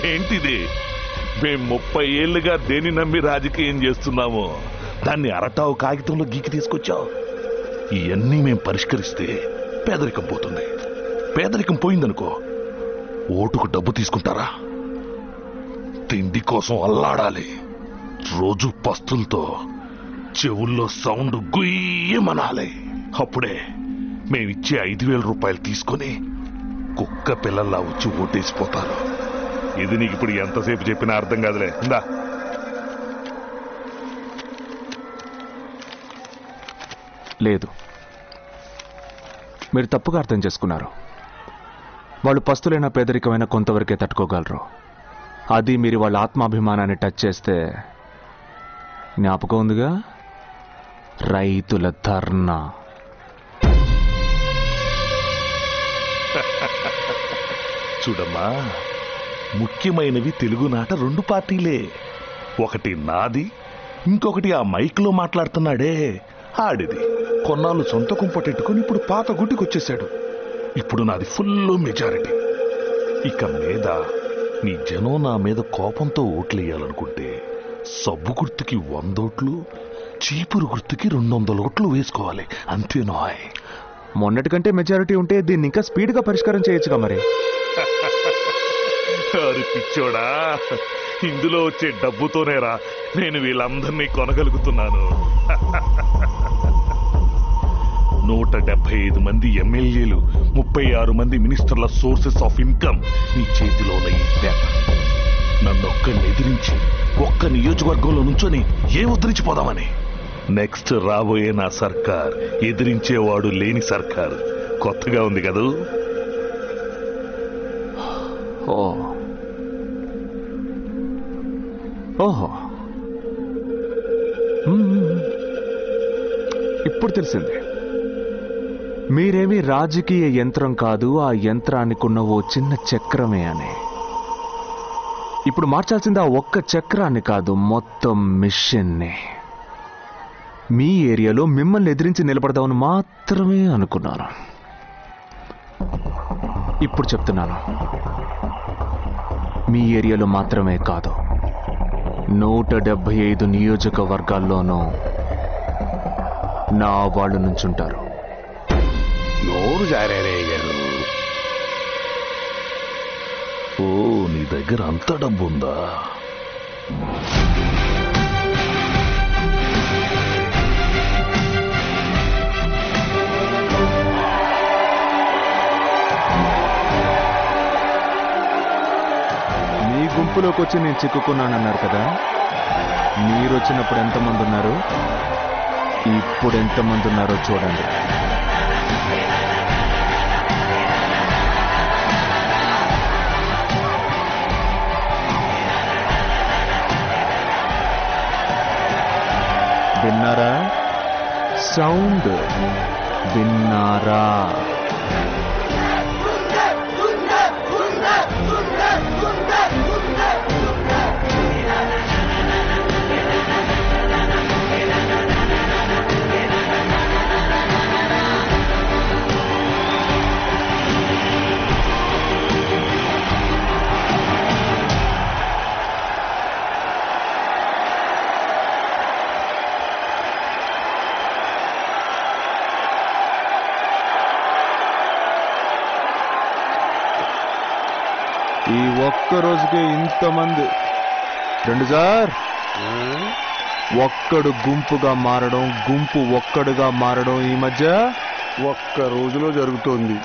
ఏంటిది? మేం 30 ఏళ్లుగా దేని నమ్మి రాజకీయం చేస్తున్నాము, దాన్ని అరటావు కాగితంలో గీకి తీసుకొచ్చావు. ఇవన్నీ మేం పరిష్కరిస్తే పేదరికం పోతుంది. పేదరికం పోయిందనుకో, ఓటుకు డబ్బు తీసుకుంటారా? తిండి కోసం అల్లాడాలి. రోజు పస్తులతో చెవుల్లో సౌండ్ గుయ్యమనాలి. అప్పుడే మేమిచ్చే 5,000 రూపాయలు తీసుకొని కుక్క పిల్లల్లా వచ్చి ఓటేసిపోతారు. ఇది నీకు ఇప్పుడు ఎంతసేపు చెప్పినా అర్థం కాదులే. ఇందా, లేదు, మీరు తప్పుగా అర్థం చేసుకున్నారు. వాళ్ళు పస్తులైన పేదరికమైన కొంతవరకే తట్టుకోగలరు. అది మీరు వాళ్ళ ఆత్మాభిమానాన్ని టచ్ చేస్తే, జ్ఞాపకం ఉందిగా, రైతుల ధర్నా. చూడమ్మా, ముఖ్యమైనవి తెలుగునాట 2 పార్టీలే. ఒకటి నాది, ఇంకొకటి ఆ మైక్లో మాట్లాడుతున్నాడే ఆడిది. కొన్నాళ్ళు సొంత కుంపటెట్టుకుని ఇప్పుడు పాత గుడ్డికొచ్చేశాడు. ఇప్పుడు నాది ఫుల్ మెజారిటీ. ఇక మీద నీ జనం నా మీద కోపంతో ఓట్లేయాలనుకుంటే సబ్బు గుర్తుకి 100 ఓట్లు, చీపురు గుర్తుకి 200 ఓట్లు వేసుకోవాలి. అంతేనాయ్? మొన్నటి కంటే మెజారిటీ ఉంటే దీన్ని ఇంకా స్పీడ్గా పరిష్కారం చేయొచ్చుగా మరి. అరే పిచ్చోడా, ఇందులో వచ్చే డబ్బుతోనేరా నేను వీళ్ళందరినీ కొనగలుగుతున్నాను. 175 మంది ఎమ్మెల్యేలు, 36 మంది మినిస్టర్ల సోర్సెస్ ఆఫ్ ఇన్కమ్ నీ చేతిలో ఈ పేపర్. నన్నొక్కడిని ఎదిరించి ఒక్క నియోజకవర్గంలో నుంచొని ఏ ఉద్ధరించిపోదామని. నెక్స్ట్ రాబోయే నా సర్కార్ ఎదిరించేవాడు లేని సర్కార్. కొత్తగా ఉంది కదూ? ఓహో, ఇప్పుడు తెలిసింది. మీరేమీ రాజకీయ యంత్రం కాదు, ఆ యంత్రానికున్న ఓ చిన్న చక్రమే అని. ఇప్పుడు మార్చాల్సింది ఆ ఒక్క చక్రాన్ని కాదు, మొత్తం మిషన్ని. మీ ఏరియాలో మిమ్మల్ని ఎదిరించి నిలబడదామని మాత్రమే అనుకున్నాను. ఇప్పుడు చెప్తున్నాను, మీ ఏరియాలో మాత్రమే కాదు, 175 నియోజకవర్గాల్లోనూ నా వాళ్ళు నుంచుంటారు. నోరు జారేరయ్య గారు. ఓ, నీ దగ్గర అంత డబ్బు ఉందా? మీ గుంపులోకి వచ్చి నేను చిక్కుకున్నానన్నారు కదా, మీరు వచ్చినప్పుడు ఎంతమంది ఉన్నారు, ఇప్పుడు ఎంతమంది ఉన్నారో చూడండి. విన్నారా? సౌండ్ విన్నారా? ఈ ఒక్క రోజుకే ఇంతమంది. రెండు సార్, ఒక్కడు గుంపుగా మారడం, గుంపు ఒక్కడుగా మారడం ఈ మధ్య ఒక్క రోజులో జరుగుతోంది.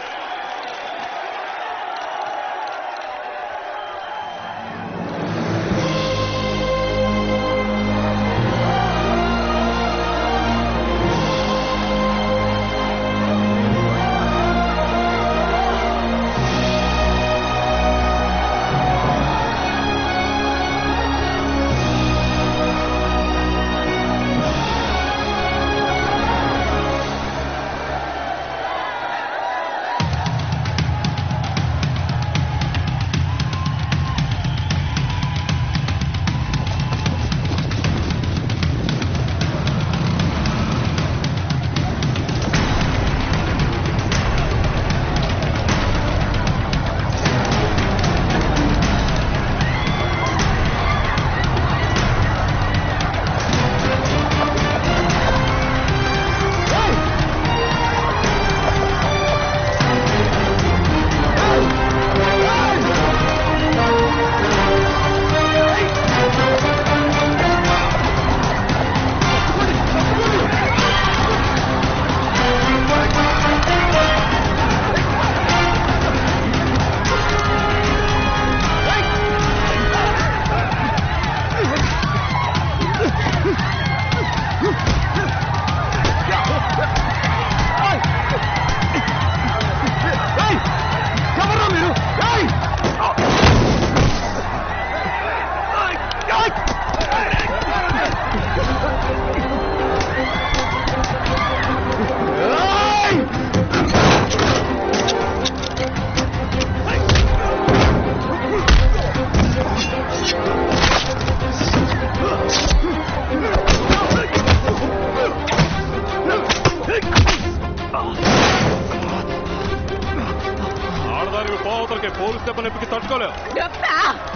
పోలీస్ దెబ్బనొప్పికి తట్టుకోలేవు.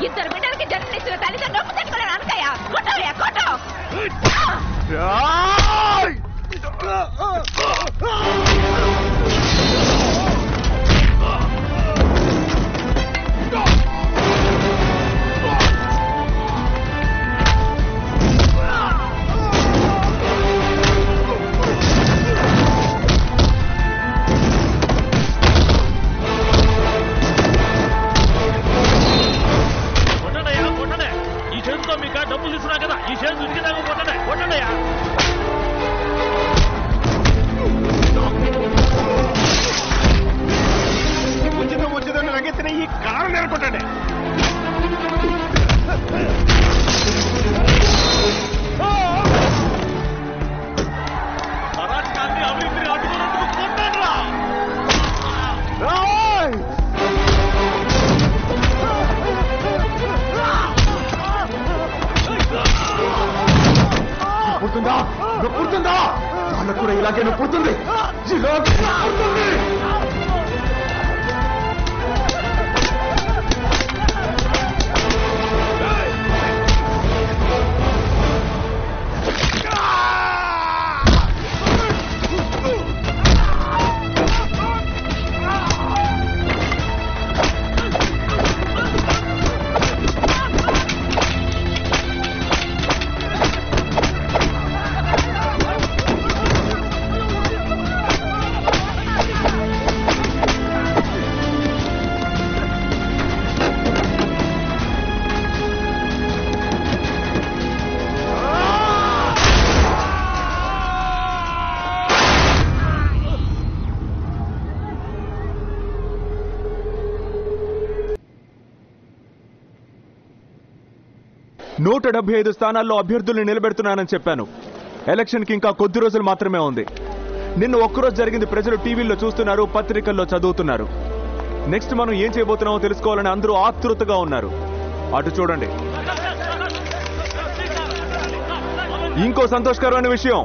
ఇద్దరు బిడ్డలకి జన్మనిచ్చిన తల్లిదండ్రులు తట్టుకోలేరు అనకయ్య. కొట్టవయ్యా, కొట్టు. ఆ కాలం నేర్కొట్టండి. అరాచకాన్ని అవినీతిని అడ్డుకున్నట్టుకు కొట్టండిరా. పుడుతుందా పుడుతుందా వాళ్ళకు కూడా ఇలాగే పుడుతుంది ఇలాగే పుడుతుంది. నూట 75 స్థానాల్లో అభ్యర్థుల్ని నిలబెడుతున్నానని చెప్పాను. ఎలక్షన్కి ఇంకా కొద్ది రోజులు మాత్రమే ఉంది. నిన్న ఒక్కరోజు జరిగింది ప్రజలు టీవీల్లో చూస్తున్నారు, పత్రికల్లో చదువుతున్నారు. నెక్స్ట్ మనం ఏం చేయబోతున్నామో తెలుసుకోవాలని అందరూ ఆతృతగా ఉన్నారు. అటు చూడండి. ఇంకో సంతోషకరమైన విషయం,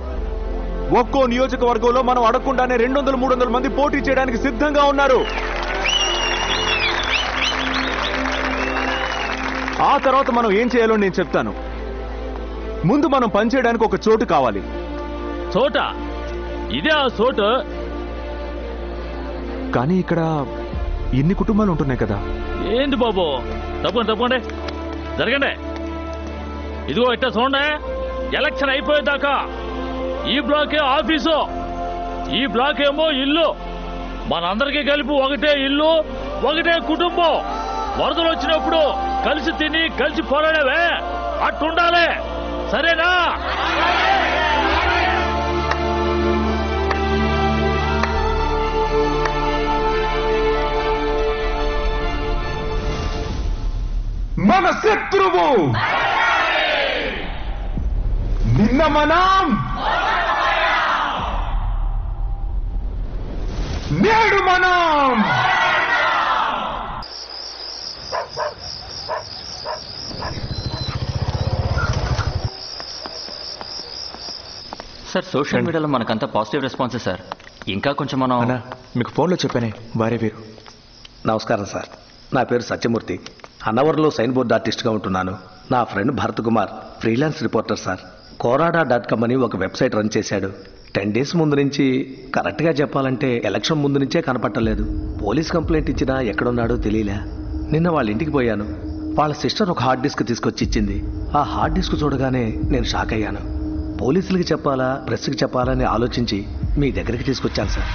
ఒక్కో నియోజకవర్గంలో మనం అడగకుండానే 200-300 మంది పోటీ చేయడానికి సిద్ధంగా ఉన్నారు. ఆ తర్వాత మనం ఏం చేయాలో నేను చెప్తాను. ముందు మనం పనిచేయడానికి ఒక చోటు కావాలి. చోట? ఇదే ఆ చోటు. కానీ ఇక్కడ ఎన్ని కుటుంబాలు ఉంటున్నాయి కదా. ఏంటి బాబు, తప్పండి జరగండి. ఇదిగో ఇట్ట చూడండి, ఎలక్షన్ అయిపోయేదాకా ఈ బ్లాకే ఆఫీసు, ఈ బ్లాక్ ఏమో ఇల్లు. మనందరికీ కలిపి ఒకటే ఇల్లు, ఒకటే కుటుంబం. వరదలు వచ్చినప్పుడు కలిసి తిని కలిసి పోరాడేవే, అట్టుండాలి. సరేనా? మన శత్రువు నిన్న మనం, నేడు మనం. సార్, సోషల్ మీడియాలో మనకంతా పాజిటివ్ రెస్పాన్స్ సార్. ఇంకా కొంచెం మనం మీకు ఫోన్లో చెప్పానే, వారే వీరు. నమస్కారం సార్, నా పేరు సత్యమూర్తి. అన్నవరంలో సైన్ బోర్డ్ ఆర్టిస్ట్గా ఉంటున్నాను. నా friend Bharat Kumar freelance reporter sir. కోరాడా.com అని ఒక వెబ్సైట్ రన్ చేశాడు. 10 days ముందు నుంచి, కరెక్ట్గా చెప్పాలంటే ఎలక్షన్ ముందు నుంచే కనపట్టలేదు. పోలీస్ కంప్లైంట్ ఇచ్చినా ఎక్కడున్నాడో తెలియలే. నిన్న వాళ్ళ ఇంటికి పోయాను. వాళ్ళ సిస్టర్ ఒక హార్డ్ డిస్క్ తీసుకొచ్చి ఇచ్చింది. ఆ హార్డ్ డిస్క్ చూడగానే నేను షాక్ అయ్యాను. పోలీసులకి చెప్పాలా, ప్రెస్కి చెప్పాలని ఆలోచించి మీ దగ్గరికి తీసుకొచ్చాను సార్.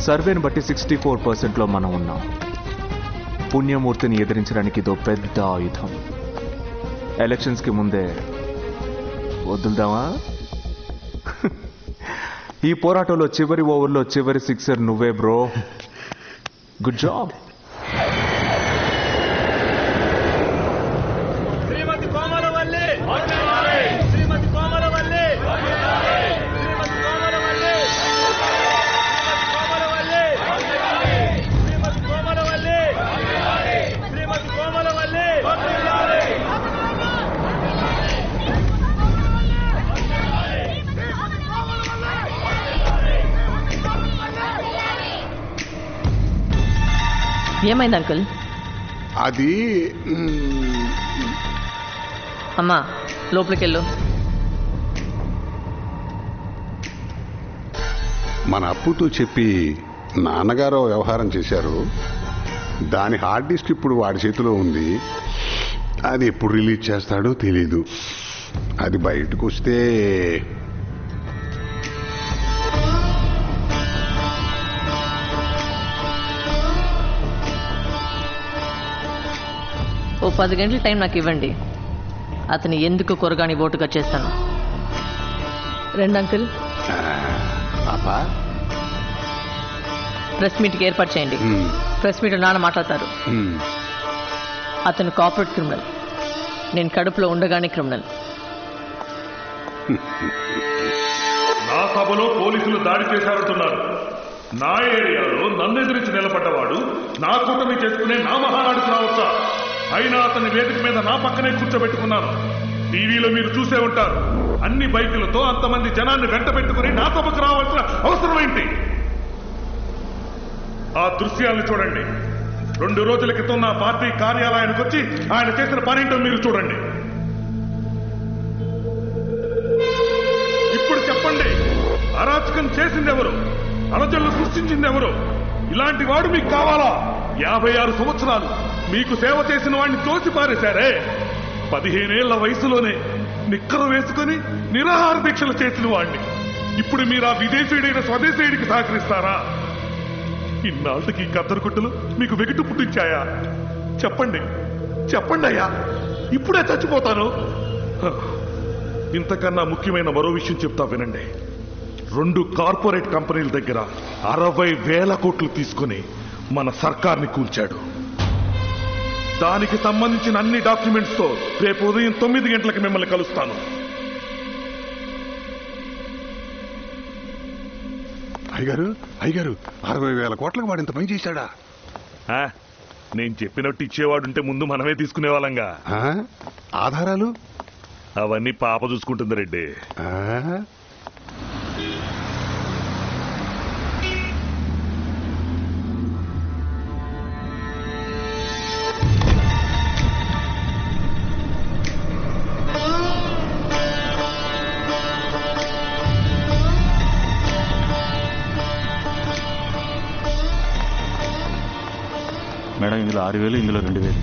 సర్వేను బట్టి 64% మనం ఉన్నాం. పుణ్యమూర్తిని ఎదిరించడానికి ఇదో పెద్ద ఆయుధం. ఎలక్షన్స్కి ముందే వదులుదామా? ఈ పోరాటంలో చివరి ఓవర్లో చివరి సిక్సర్ నువ్వే బ్రో. Good job. ఏమైంది అంకుల్? అది అమ్మా లోపలికి వెళ్ళు. మన అప్పుతో చెప్పి నాన్నగారు వ్యవహారం చేశారు. దాని హార్డ్ డిస్క్ ఇప్పుడు వాడి చేతిలో ఉంది. అది ఎప్పుడు రిలీజ్ చేస్తాడో తెలీదు. అది బయటకు వస్తే ఓ 10 గంటల టైం నాకు ఇవ్వండి. అతను ఎందుకు కొరగాని ఓటుగా చేస్తాను. రండి అంకుల్. పాపా ప్రెస్ మీట్కి ఏర్పాటు చేయండి. ప్రెస్ మీట్ నాన్న మాట్లాడతారు. అతను కార్పొరేట్ క్రిమినల్, నేను కడుపులో ఉండగానే క్రిమినల్. నా సభలో పోలీసులు దాడి చేశారంటున్నారు. నా ఏరియాలో నన్ను ఎదిరించి నిలబడ్డవాడు నా కూటమి చేసుకునే నా మహానాడుకు రావచ్చా? అయినా అతని వేదిక మీద నా పక్కనే కూర్చోబెట్టుకున్నాను. టీవీలో మీరు చూసే ఉంటారు. అన్ని బైకులతో అంతమంది జనాన్ని వెంట పెట్టుకుని నా సభకు రావాల్సిన అవసరం ఏంటి? ఆ దృశ్యాలను చూడండి. 2 రోజుల క్రితం నా పార్టీ కార్యాలయానికి వచ్చి ఆయన చేసిన పనేంటో మీరు చూడండి. ఇప్పుడు చెప్పండి, అరాచకం చేసిందెవరు? అలజడులు సృష్టించిందెవరు? ఇలాంటి వాడు మీకు కావాలా? 56 సంవత్సరాలు మీకు సేవ చేసిన వాడిని తోసి పారేశారే. 15 ఏళ్ల వయసులోనే నిక్కరు వేసుకుని నిరాహార దీక్షలు చేసిన వాడిని ఇప్పుడు మీరు ఆ విదేశీయుడైన స్వదేశీయుడికి సహకరిస్తారా? ఇన్నాళ్ళకి కద్దరుకుట్టులు మీకు వెగిటు పుట్టించాయా? చెప్పండి, చెప్పండి అయ్యా, ఇప్పుడే చచ్చిపోతాను. ఇంతకన్నా ముఖ్యమైన మరో విషయం చెప్తా వినండి. 2 కార్పొరేట్ కంపెనీల దగ్గర 60,000 కోట్లు తీసుకుని మన సర్కార్ని కూల్చాడు. దానికి సంబంధించిన అన్ని డాక్యుమెంట్స్ తో రేపు ఉదయం 9 గంటలకు మిమ్మల్ని కలుస్తాను. అయ్యగారు, అయ్యగారు, 60,000 కోట్లకు వాడు ఇంత పని చేశాడా? నేను చెప్పినట్టు ఇచ్చేవాడుంటే ముందు మనమే తీసుకునేవాళ్ళంగా. ఆధారాలు అవన్నీ పాప చూసుకుంటుంది రెడ్డి. మేడం, ఇందులో 6,000, ఇందులో 2,000.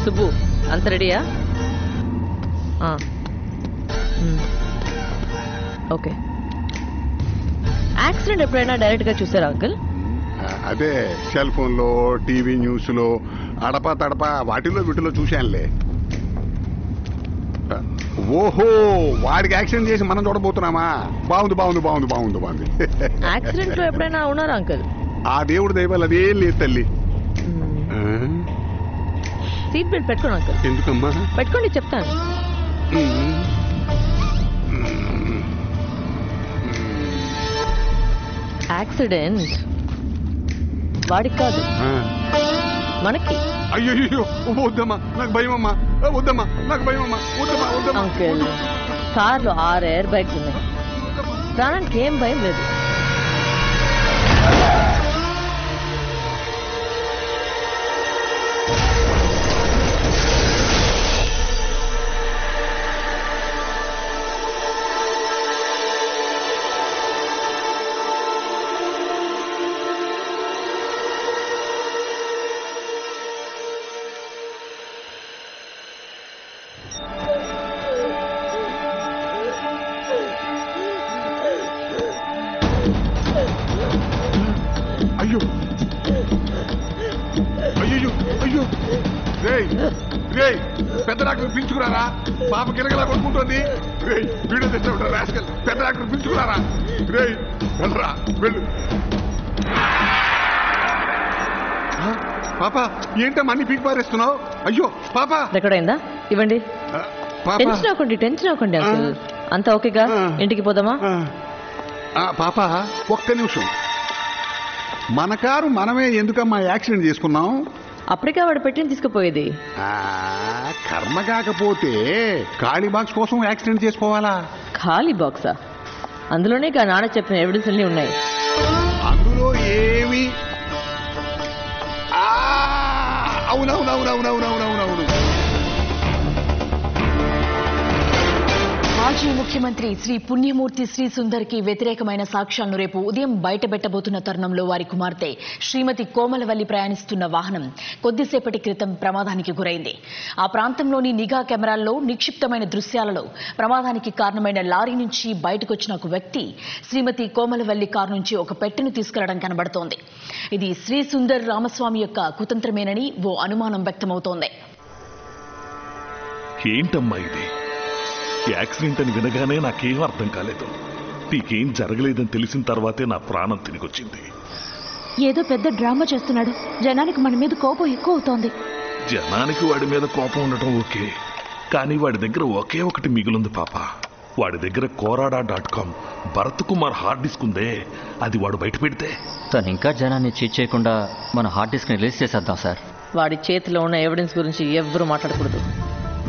సుబ్బు, అంత రెడీయా? ఓకే. యాక్సిడెంట్ ఎప్పుడైనా డైరెక్ట్ గా చూసారా అంకుల్? అదే సెల్ ఫోన్లో, టీవీ న్యూస్ లో, అడపా తడపా వాటిలో వీటిలో చూశానులే. ఓహో, వాడికి యాక్సిడెంట్ చేసి మనం చూడబోతున్నామా? బాగుంది బాగుంది బాగుంది బాగుంది బాగుంది. యాక్సిడెంట్ లో ఎప్పుడైనా ఉన్నారా అంకుల్? ఆ దేవుడు దైవాలు అదేం లేదు తల్లి. సీట్ బెల్ట్ పెట్టుకోండి అంకుల్. ఎందుకమ్మా? పెట్టుకోండి, చెప్తాను. యాక్సిడెంట్ వాడికి కాదు, మనకి. అయ్యో వద్దమ్మా, నాకు భయం అమ్మా. వద్దమ్మా, నాకు భయం అమ్మా. వద్దమ్మా వద్దమ్మా. అంకుల్, కార్లో 6 ఎయిర్ బ్యాగ్స్ ఉన్నాయి. ప్రాణానికి ఏం భయం లేదు. అయ్యో అయ్యో అయ్యో, రేయ్ రేయ్, పెద్ద డాక్టర్ పిలుచుకురారా. పాప కిరగలా కొట్టుకుంటోంది. రేయ్, వీడియో తెచ్చాడు రాస్కల్. పెద్ద డాక్టర్ పిలుచుకురారా. రేయ్, వెళ్ళరా, వెళ్ళు. పాప, ఏంటమ్మా అన్ని పీకి పారేస్తున్నావు? అయ్యో పాప. ఎక్కడైందా? ఇవ్వండి. టెన్షన్ అవ్వకండి అంకుల్. అంతా ఓకేగా? ఇంటికి పోదామా? పాప, ఒక్క నిమిషం. మన కారు మనమే ఎందుకమ్మా యాక్సిడెంట్ చేసుకున్నాం? అప్పటికే వాడు పెట్టిన తీసుకుపోయేది. కర్మ కాకపోతే ఖాళీ బాక్స్ కోసం యాక్సిడెంట్ చేసుకోవాలా? ఖాళీ బాక్సా? అందులోనే నాన్న చెప్పిన ఎవిడెన్స్ అన్ని ఉన్నాయి. అందులో ఏమి? అవునవునవునవునవునవునవునవును. మాజీ ముఖ్యమంత్రి శ్రీ పుణ్యమూర్తి శ్రీ సుందర్కి వ్యతిరేకమైన సాక్ష్యాలను రేపు ఉదయం బయటపెట్టబోతున్న తరుణంలో వారి కుమార్తె శ్రీమతి కోమలవల్లి ప్రయాణిస్తున్న వాహనం కొద్దిసేపటి క్రితం ప్రమాదానికి గురైంది. ఆ ప్రాంతంలోని నిఘా కెమెరాల్లో నిక్షిప్తమైన దృశ్యాలలో ప్రమాదానికి కారణమైన లారీ నుంచి బయటకొచ్చిన ఒక వ్యక్తి శ్రీమతి కోమలవల్లి కారు నుంచి ఒక పెట్టెను తీసుకెళ్లడం కనబడుతోంది. ఇది శ్రీ సుందర్ రామస్వామి యొక్క కుతంత్రమేనని ఓ అనుమానం వ్యక్తమవుతోంది. ఏంటమ్మా ఇది? యాక్సిడెంట్ అని వినగానే నాకేం అర్థం కాలేదు. నీకేం జరగలేదని తెలిసిన తర్వాతే నా ప్రాణం తిరిగొచ్చింది. ఏదో పెద్ద డ్రామా చేస్తున్నాడు. జనానికి మన మీద కోపం ఎక్కువ అవుతోంది. జనానికి వాడి మీద కోపం ఉండటం ఓకే, కానీ వాడి దగ్గర ఒకే ఒకటి మిగులుంది పాప. వాడి దగ్గర కోరాడా.com భరత్ కుమార్ హార్డ్ డిస్క్ ఉందే, అది వాడు బయట పెడితే తను ఇంకా జనాన్ని చీట్ చేయకుండా మన హార్డ్ డిస్క్ ని రిలీజ్ చేసేద్దాం సార్. వాడి చేతిలో ఉన్న ఎవిడెన్స్ గురించి ఎవ్వరూ మాట్లాడకూడదు.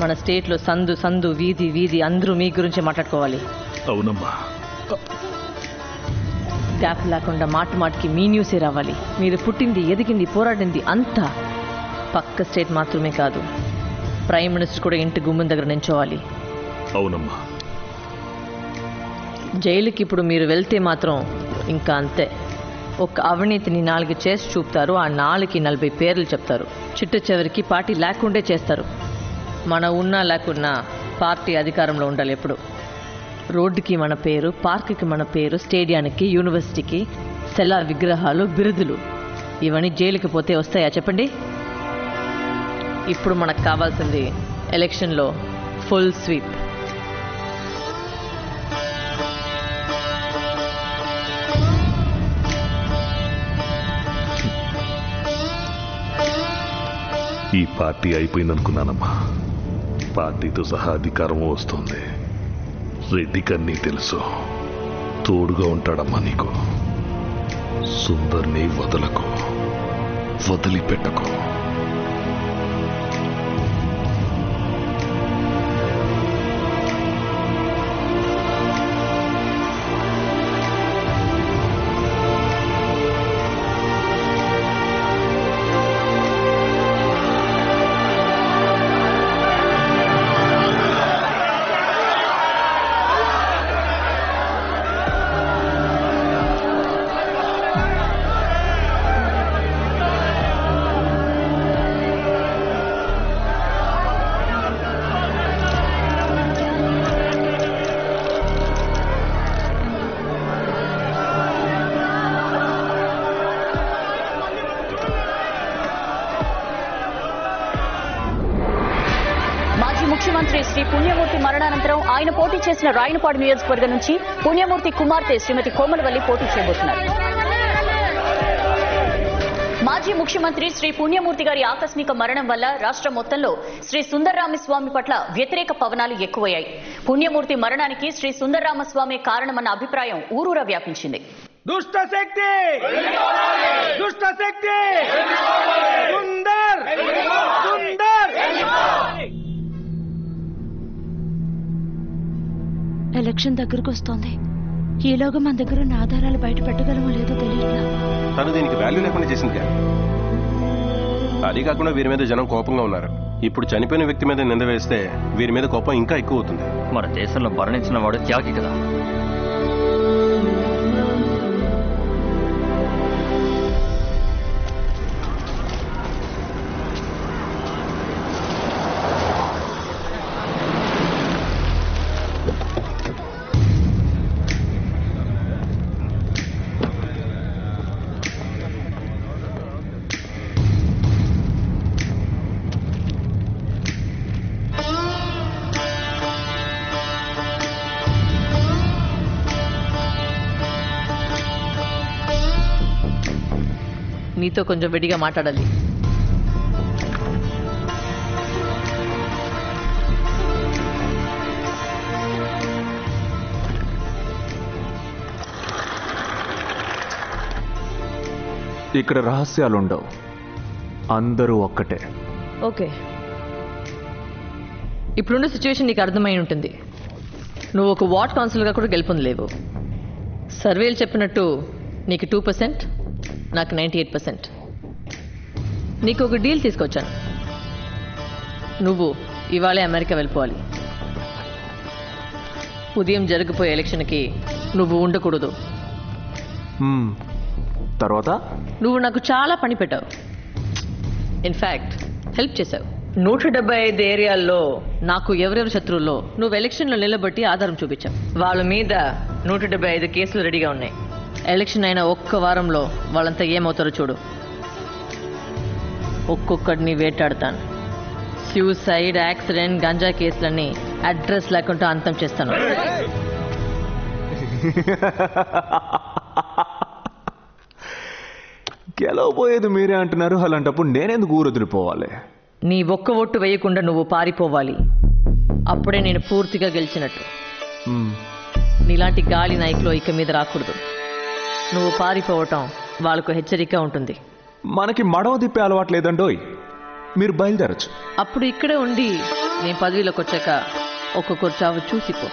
మన స్టేట్లో సందు సందు వీధి వీధి అందరూ మీ గురించి మాట్లాడుకోవాలి. అవునమ్మా. గ్యాప్ లేకుండా మాటికి మీ న్యూసే రావాలి. మీరు పుట్టింది, ఎదిగింది, పోరాడింది అంతా పక్క స్టేట్ మాత్రమే కాదు, ప్రైమ్ మినిస్టర్ కూడా ఇంటి గుమ్మం దగ్గర నించోవాలి. అవునమ్మా. జైలుకి ఇప్పుడు మీరు వెళ్తే మాత్రం ఇంకా అంతే. ఒక అవినీతిని 4 చేసి చూపుతారు, ఆ 4కి 40 పేర్లు చెప్తారు. చిట్ట చివరికి పార్టీ లేకుండే చేస్తారు. మన ఉన్నా లేకున్నా పార్టీ అధికారంలో ఉండాలి ఎప్పుడు. రోడ్డుకి మన పేరు, పార్కుకి మన పేరు, స్టేడియానికి, యూనివర్సిటీకి సెల్లార్ విగ్రహాలు, బిరుదులు ఇవన్నీ జైలుకి పోతే వస్తాయా చెప్పండి? ఇప్పుడు మనకు కావాల్సింది ఎలక్షన్లో ఫుల్ స్వీప్. ఈ పార్టీ అయిపోయిందనుకున్నానమ్మా. పార్టీతో సహా అధికారం వస్తుంది. రెడ్డికి అన్నీ తెలుసు. తోడుగా ఉంటాడమ్మా నీకు. సుందర్ని వదలకు, వదిలిపెట్టకు. ముఖ్యమంత్రి శ్రీ పుణ్యమూర్తి మరణానంతరం ఆయన పోటీ చేసిన రాయనపాడు నియోజకవర్గం నుంచి పుణ్యమూర్తి కుమార్తె శ్రీమతి కోమలవల్లి పోటీ చేయబోతున్నారు. మాజీ ముఖ్యమంత్రి శ్రీ పుణ్యమూర్తి గారి ఆకస్మిక మరణం వల్ల రాష్ట్రం మొత్తంలో శ్రీ సుందరరామస్వామి పట్ల వ్యతిరేక పవనాలు ఎక్కువయ్యాయి. పుణ్యమూర్తి మరణానికి శ్రీ సుందరరామస్వామి కారణమన్న అభిప్రాయం ఊరూరా వ్యాపించింది. దుష్ట శక్తి, దుష్ట శక్తి, సుందర్, సుందర్. ఎలక్షన్ దగ్గరకు వస్తోంది. ఈలోగా మన దగ్గర ఉన్న ఆధారాలు బయట పెట్టగలమో లేదో తెలియట్లా. తను దీనికి వాల్యూ లేకుండా చేసింది కానీ అది కాకుండా వీరి మీద జనం కోపంగా ఉన్నారు. ఇప్పుడు చనిపోయిన వ్యక్తి మీద నింద వేస్తే వీరి మీద కోపం ఇంకా ఎక్కువ అవుతుంది. మన దేశంలో మరణించిన వాడు త్యాగి కదా. నీతో కొంచెం విడిగా మాట్లాడాలి. ఇక్కడ రహస్యాలుండవు, అందరూ ఒక్కటే. ఓకే, ఇప్పుడున్న సిచ్యువేషన్ నీకు అర్థమై ఉంటుంది. నువ్వు ఒక వార్డ్ కౌన్సిలర్గా కూడా గెలుపొందలేవు. సర్వేలు చెప్పినట్టు నీకు 2%, నాకు 98%. నీకు ఒక డీల్ తీసుకొచ్చాను. నువ్వు ఇవాళే అమెరికా వెళ్ళిపోవాలి. ఉదయం జరగబోయే ఎలక్షన్కి నువ్వు ఉండకూడదు. తర్వాత నువ్వు నాకు చాలా పని పెట్టావు. ఇన్ఫ్యాక్ట్ హెల్ప్ చేశావు. 175 ఏరియాల్లో నాకు ఎవరెవరు శత్రువుల్లో నువ్వు ఎలక్షన్లో నిలబట్టి ఆధారం చూపించావు. వాళ్ళ మీద 175 కేసులు రెడీగా ఉన్నాయి. ఎలక్షన్ అయిన ఒక్క వారంలో వాళ్ళంతా ఏమవుతారో చూడు. ఒక్కొక్కడిని వేటాడతాను. సూసైడ్, యాక్సిడెంట్, గంజా కేసులన్నీ అడ్రస్ లేకుండా అంతం చేస్తాను. గెలవబోయేది మీరే అంటున్నారు, అలాంటప్పుడు నేనెందుకు ఊరొదిలిపోవాలి? నీ ఒక్క ఓటు వేయకుండా నువ్వు పారిపోవాలి. అప్పుడే నేను పూర్తిగా గెలిచినట్టు. నీలాంటి గాలి నాయకులు ఇక మీద రాకూడదు. నువ్వు పారిపోవటం వాళ్ళకు హెచ్చరిక ఉంటుంది. మనకి మడవ తిప్పే అలవాటు లేదండోయ్. మీరు బయలుదేరచ్చు. అప్పుడు ఇక్కడే ఉండి నేను పదవిలోకి వచ్చాక ఒక్కొక్కరు చావు చూసిపో.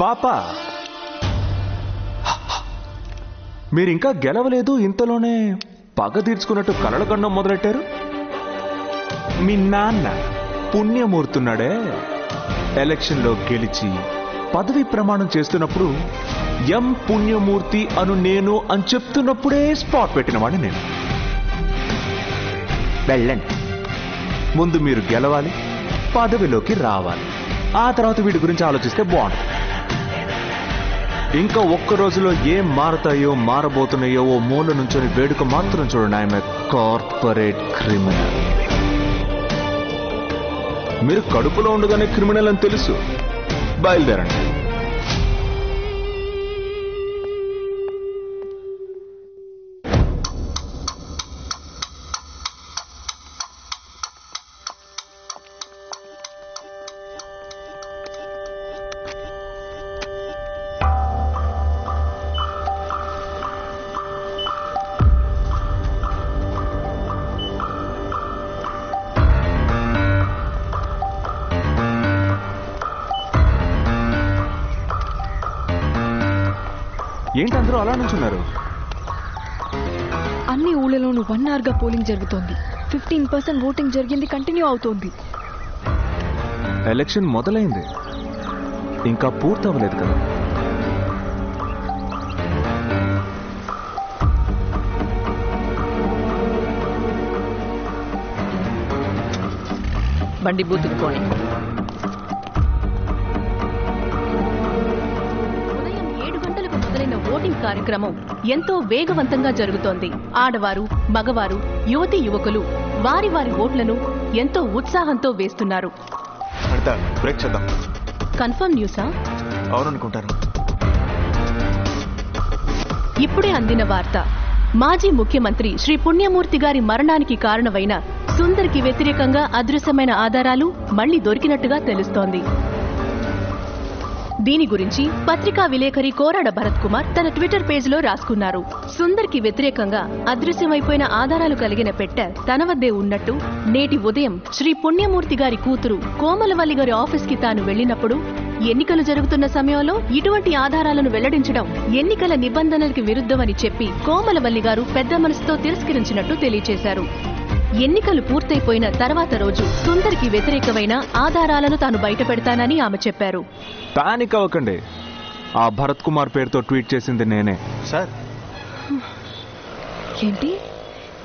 పాపా, మీరింకా గెలవలేదు, ఇంతలోనే పగ తీర్చుకున్నట్టు కలలు కన్నం మొదలెట్టారు. మీ నాన్న పుణ్యమూర్తున్నాడే ఎలక్షన్లో గెలిచి పదవి ప్రమాణం చేస్తున్నప్పుడు ఎం పుణ్యమూర్తి అను నేను అని చెప్తున్నప్పుడే స్పాట్ పెట్టినవాడిని నేను. వెళ్ళండి, ముందు మీరు గెలవాలి, పదవిలోకి రావాలి. ఆ తర్వాత వీడి గురించి ఆలోచిస్తే బాగుంటుంది. ఇంకా ఒక్క రోజులో ఏం మారతాయో మారబోతున్నాయో ఓ మూల నుంచొని వేడుక మాత్రం చూడండి. I'm a corporate criminal. మీరు కడుపులో ఉండగానే క్రిమినల్ అని తెలుసు. బయలుదేరండి. ఏంటి అందరూ అలా నుంచున్నారు? అన్ని ఊళ్ళలోనూ 1 hour పోలింగ్ జరుగుతోంది. 15% ఓటింగ్ జరిగింది, కంటిన్యూ అవుతోంది. ఎలక్షన్ మొదలైంది, ఇంకా పూర్తవ్వలేదు కదా. బండి బూతుకు పోనీ. ఓటింగ్ కార్యక్రమం ఎంతో వేగవంతంగా జరుగుతోంది. ఆడవారు, మగవారు, యువతీ యువకులు వారి వారి ఓట్లను ఎంతో ఉత్సాహంతో వేస్తున్నారు. కన్ఫర్మ్ న్యూసా? అవుననుకుంటాను. ఇప్పుడే అందిన వార్త. మాజీ ముఖ్యమంత్రి శ్రీ పుణ్యమూర్తి గారి మరణానికి కారణమైన సుందర్కి వ్యతిరేకంగా అదృశ్యమైన ఆధారాలు మళ్లీ దొరికినట్టుగా తెలుస్తోంది. దీని గురించి పత్రికా విలేకరి కోరాడ భరత్ కుమార్ తన ట్విట్టర్ పేజీలో రాసుకున్నారు. సుందర్కి వ్యతిరేకంగా అదృశ్యమైపోయిన ఆధారాలు కలిగిన పెట్టె తన వద్దే ఉన్నట్టు నేటి ఉదయం శ్రీ పుణ్యమూర్తి గారి కూతురు కోమలవల్లి గారి ఆఫీస్కి తాను వెళ్లినప్పుడు ఎన్నికలు జరుగుతున్న సమయంలో ఇటువంటి ఆధారాలను వెల్లడించడం ఎన్నికల నిబంధనలకు విరుద్ధమని చెప్పి కోమలవల్లి గారు పెద్ద మనసుతో తిరస్కరించినట్టు తెలియజేశారు. ఎన్నికలు పూర్తయిపోయిన తర్వాత రోజు సుందర్కి వ్యతిరేకమైన ఆధారాలను తాను బయటపెడతానని ఆమె చెప్పారు. పానిక్ అవ్వకండి, ఆ భరత్ కుమార్ పేరుతో ట్వీట్ చేసింది నేనే సార్. ఏంటి,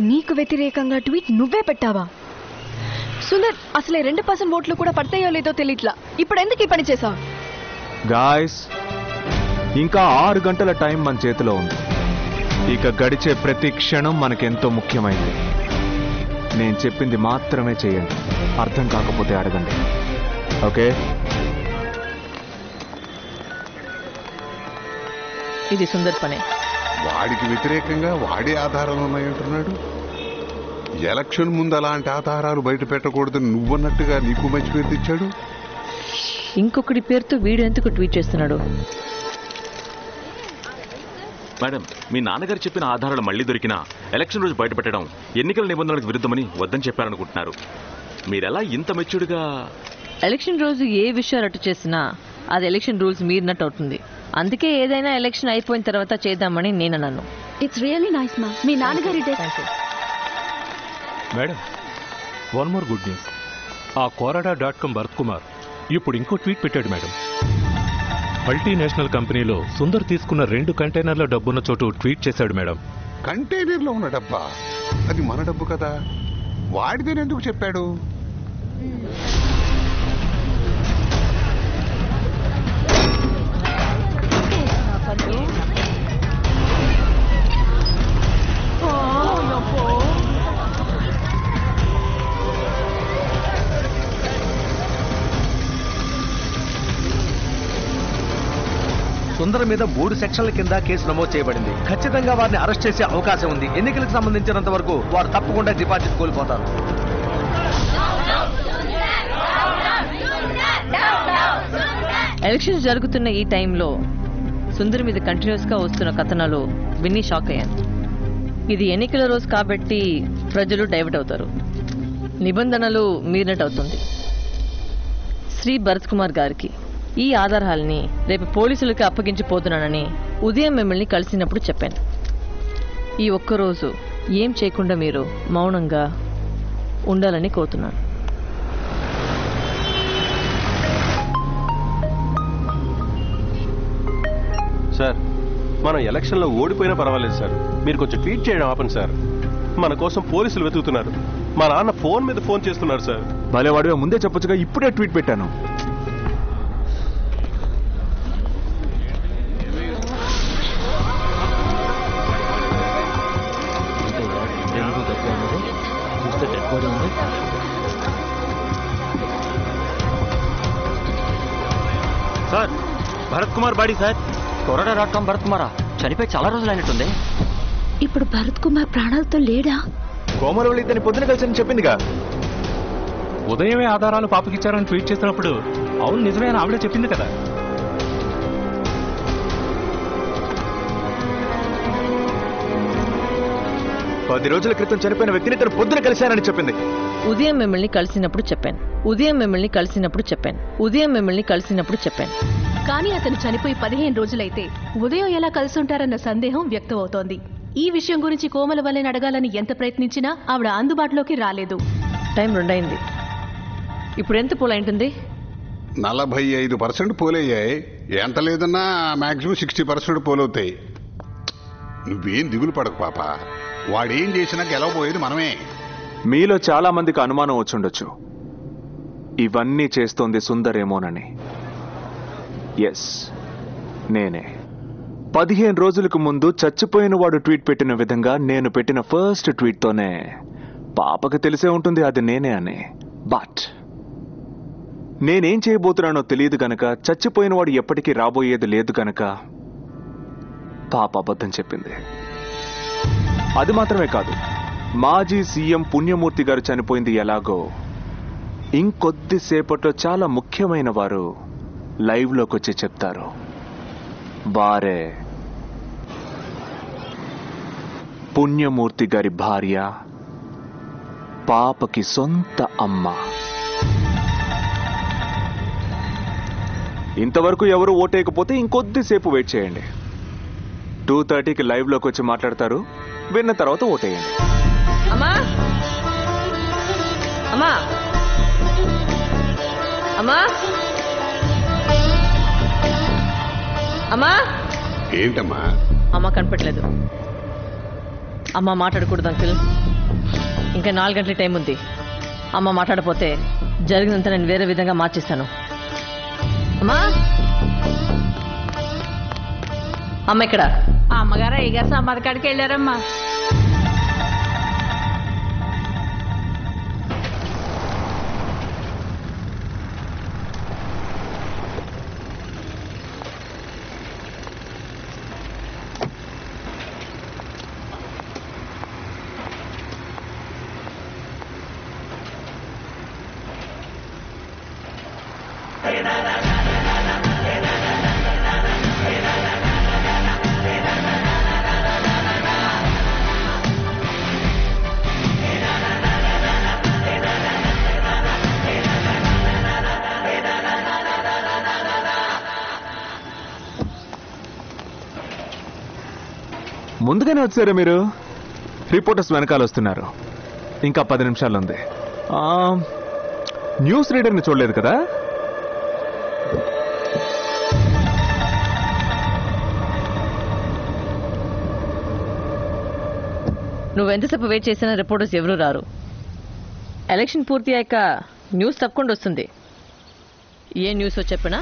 నీకు వ్యతిరేకంగా ట్వీట్ నువ్వే పెట్టావా? సుందర్, అసలే 2% ఓట్లు కూడా పడతాయో లేదో తెలియట్లా. ఇప్పుడు ఎందుకు ఈ పని చేశావు? గాయ్స్, ఇంకా 6 గంటల టైం మన చేతిలో ఉంది. ఇక గడిచే ప్రతి క్షణం మనకెంతో ముఖ్యమైంది. నేను చెప్పింది మాత్రమే చేయండి, అర్థం కాకపోతే అడగండి. ఓకే? ఇది సుందర్ పనే. వాడికి వ్యతిరేకంగా వాడే ఆధారాలు ఉన్నాయంటున్నాడు. ఎలక్షన్ ముందు అలాంటి ఆధారాలు బయట పెట్టకూడదని నువ్వన్నట్టుగా నీకు మంచి పేరు తెచ్చాడు. ఇంకొకటి పేరుతో వీడు ఎందుకు ట్వీట్ చేస్తున్నాడు? మేడం, మీ నాన్నగారు చెప్పిన ఆధారాలు మళ్లీ దొరికినా ఎలక్షన్ రోజు బయటపెట్టడం ఎన్నికల నిబంధనలకు విరుద్ధమని వద్దని చెప్పారనుకుంటున్నారు. మీరెలా ఇంత మెచ్యూర్డ్గా? ఎలక్షన్ రోజు ఏ విషయాలు అటు చేసినా అది ఎలక్షన్ రూల్స్ మీరినట్టు అవుతుంది. అందుకే ఏదైనా ఎలక్షన్ అయిపోయిన తర్వాత చేద్దామని నేను అన్నాను. ఇట్స్ రియల్లీ నైస్ మా. మీ నాన్నగారి madam, one more good news. ఆ కోరడా.com భరత్ కుమార్ ఇప్పుడు ఇంకో ట్వీట్ పెట్టాడు మేడం. మల్టీనేషనల్ కంపెనీలో సుందర్ తీసుకున్న 2 కంటైనర్ల డబ్బున్న చోటు ట్వీట్ చేశాడు మేడం. కంటైనర్లో ఉన్న డబ్బా? అది మన డబ్బు కదా, వాడిదేనెందుకు చెప్పాడు? సుందర్ మీద 3 సెక్షన్ల కింద కేసు నమోదు చేయబడింది. ఖచ్చితంగా వారిని అరెస్ట్ చేసే అవకాశం ఉంది. ఎన్నికలకు సంబంధించినంత వరకు వారు తప్పకుండా డిపాజిట్ కోల్పోతారు. ఎలక్షన్స్ జరుగుతున్న ఈ టైంలో సుందర్ మీద కంటిన్యూస్ గా వస్తున్న కథనాలు విన్ని షాక్ అయ్యాను. ఇది ఎన్నికల రోజు కాబట్టి ప్రజలు డైవర్ట్ అవుతారు, నిబంధనలు మీరినట్టు అవుతుంది. శ్రీ భరత్ కుమార్ గారికి ఈ ఆధారాలని రేపు పోలీసులకి అప్పగించిపోతున్నానని ఉదయం మిమ్మల్ని కలిసినప్పుడు చెప్పాను. ఈ ఒక్కరోజు ఏం చేయకుండా మీరు మౌనంగా ఉండాలని కోరుతున్నాను. సార్, మనం ఎలక్షన్లో ఓడిపోయినా పర్వాలేదు సార్, మీరు కొంచెం ట్వీట్ చేయడం ఆపండి సార్. మన కోసం పోలీసులు వెతుకుతున్నారు. మా నాన్న ఫోన్ మీద ఫోన్ చేస్తున్నారు సార్. భలే వాడివే, ముందే చెప్పొచ్చుగా, ఇప్పుడే ట్వీట్ పెట్టాను. Sir, Bharat Kumar body sir. కోరడా.com భరత్ కుమారా? చనిపోయి చాలా రోజులు అయినట్టుంది. ఇప్పుడు భరత్ కుమార్ ప్రాణాలతో లేడా? కోమరవల్లి ఇతని పొద్దున కలిసి చెప్పిందిగా. ఉదయమే ఆధారాలు పాపకిచ్చారని ట్వీట్ చేసినప్పుడు అవును నిజమే అని ఆవిడే చెప్పింది కదా. పది రోజుల క్రితం చనిపోయిన వ్యక్తిని తను పొద్దున కలిశానని చెప్పింది. ఉదయం మిమ్మల్ని కలిసినప్పుడు చెప్పాను. కానీ అతను చనిపోయి 15 రోజులైతే ఉదయం ఎలా కలిసి ఉంటారన్న సందేహం వ్యక్తం అవుతోంది. ఈ విషయం గురించి కోమలవల్లిని అడగాలని ఎంత ప్రయత్నించినా ఆవిడ అందుబాటులోకి రాలేదు. టైం 2 అయింది. ఇప్పుడు ఎంత పోలైంటుంది? 45% పోలయ్యాయి. ఎంత లేదన్నా మాక్సిమం 60% పోలవుతాయి. నువ్వేం దిగులు పడకు పాప, వాడేం చేసినా గెలవబోయేది మనమే. మీలో చాలా మందికి అనుమానం వచ్చుండొచ్చు, ఇవన్నీ చేస్తోంది సుందరేమోనని. ఎస్, నేనే. 15 రోజులకు ముందు చచ్చిపోయిన వాడు ట్వీట్ పెట్టిన విధంగా నేను పెట్టిన ఫస్ట్ ట్వీట్తోనే పాపకు తెలిసే ఉంటుంది అది నేనే అని. బట్ నేనేం చేయబోతున్నానో తెలియదు గనక, చచ్చిపోయిన వాడు ఎప్పటికీ రాబోయేది లేదు గనక పాప అబద్ధం చెప్పింది. అది మాత్రమే కాదు, మాజీ సీఎం పుణ్యమూర్తి గారు చనిపోయింది ఎలాగో ఇంకొద్దిసేపట్లో చాలా ముఖ్యమైన వారు లైవ్లోకి వచ్చి చెప్తారు. వారే పుణ్యమూర్తి గారి భార్య, పాపకి సొంత అమ్మ. ఇంతవరకు ఎవరు ఓటేయకపోతే ఇంకొద్దిసేపు వెయిట్ చేయండి. 2:30కి లైవ్లోకి వచ్చి మాట్లాడతారు. విన్న తర్వాత ఓటేయండి. అమ్మా అమ్మా అమ్మా అమ్మా ఏంటమ్మా? అమ్మ కనపట్లేదు. అమ్మ మాట్లాడకూడదు అంకుల్. ఇంకా 4 గంటల టైం ఉంది. అమ్మ మాట్లాడపోతే జరిగినంత నేను వేరే విధంగా మార్చేస్తాను. అమ్మా అమ్మ ఇక్కడ. అమ్మగారు అయ్యగారు సమాధి కాడికి వెళ్ళారమ్మా. ముందుగానే వచ్చారా మీరు? రిపోర్టర్స్ వెనకాల వస్తున్నారు. ఇంకా 10 నిమిషాలు ఉంది. న్యూస్ రీడర్ని చూడలేదు కదా? నువ్వు ఎంతసేపు వెయిట్ చేసినా రిపోర్టర్స్ ఎవరూ రారు. ఎలక్షన్ పూర్తి అయ్యాక న్యూస్ తప్పకుండా వస్తుంది. ఏ న్యూస్ చెప్పినా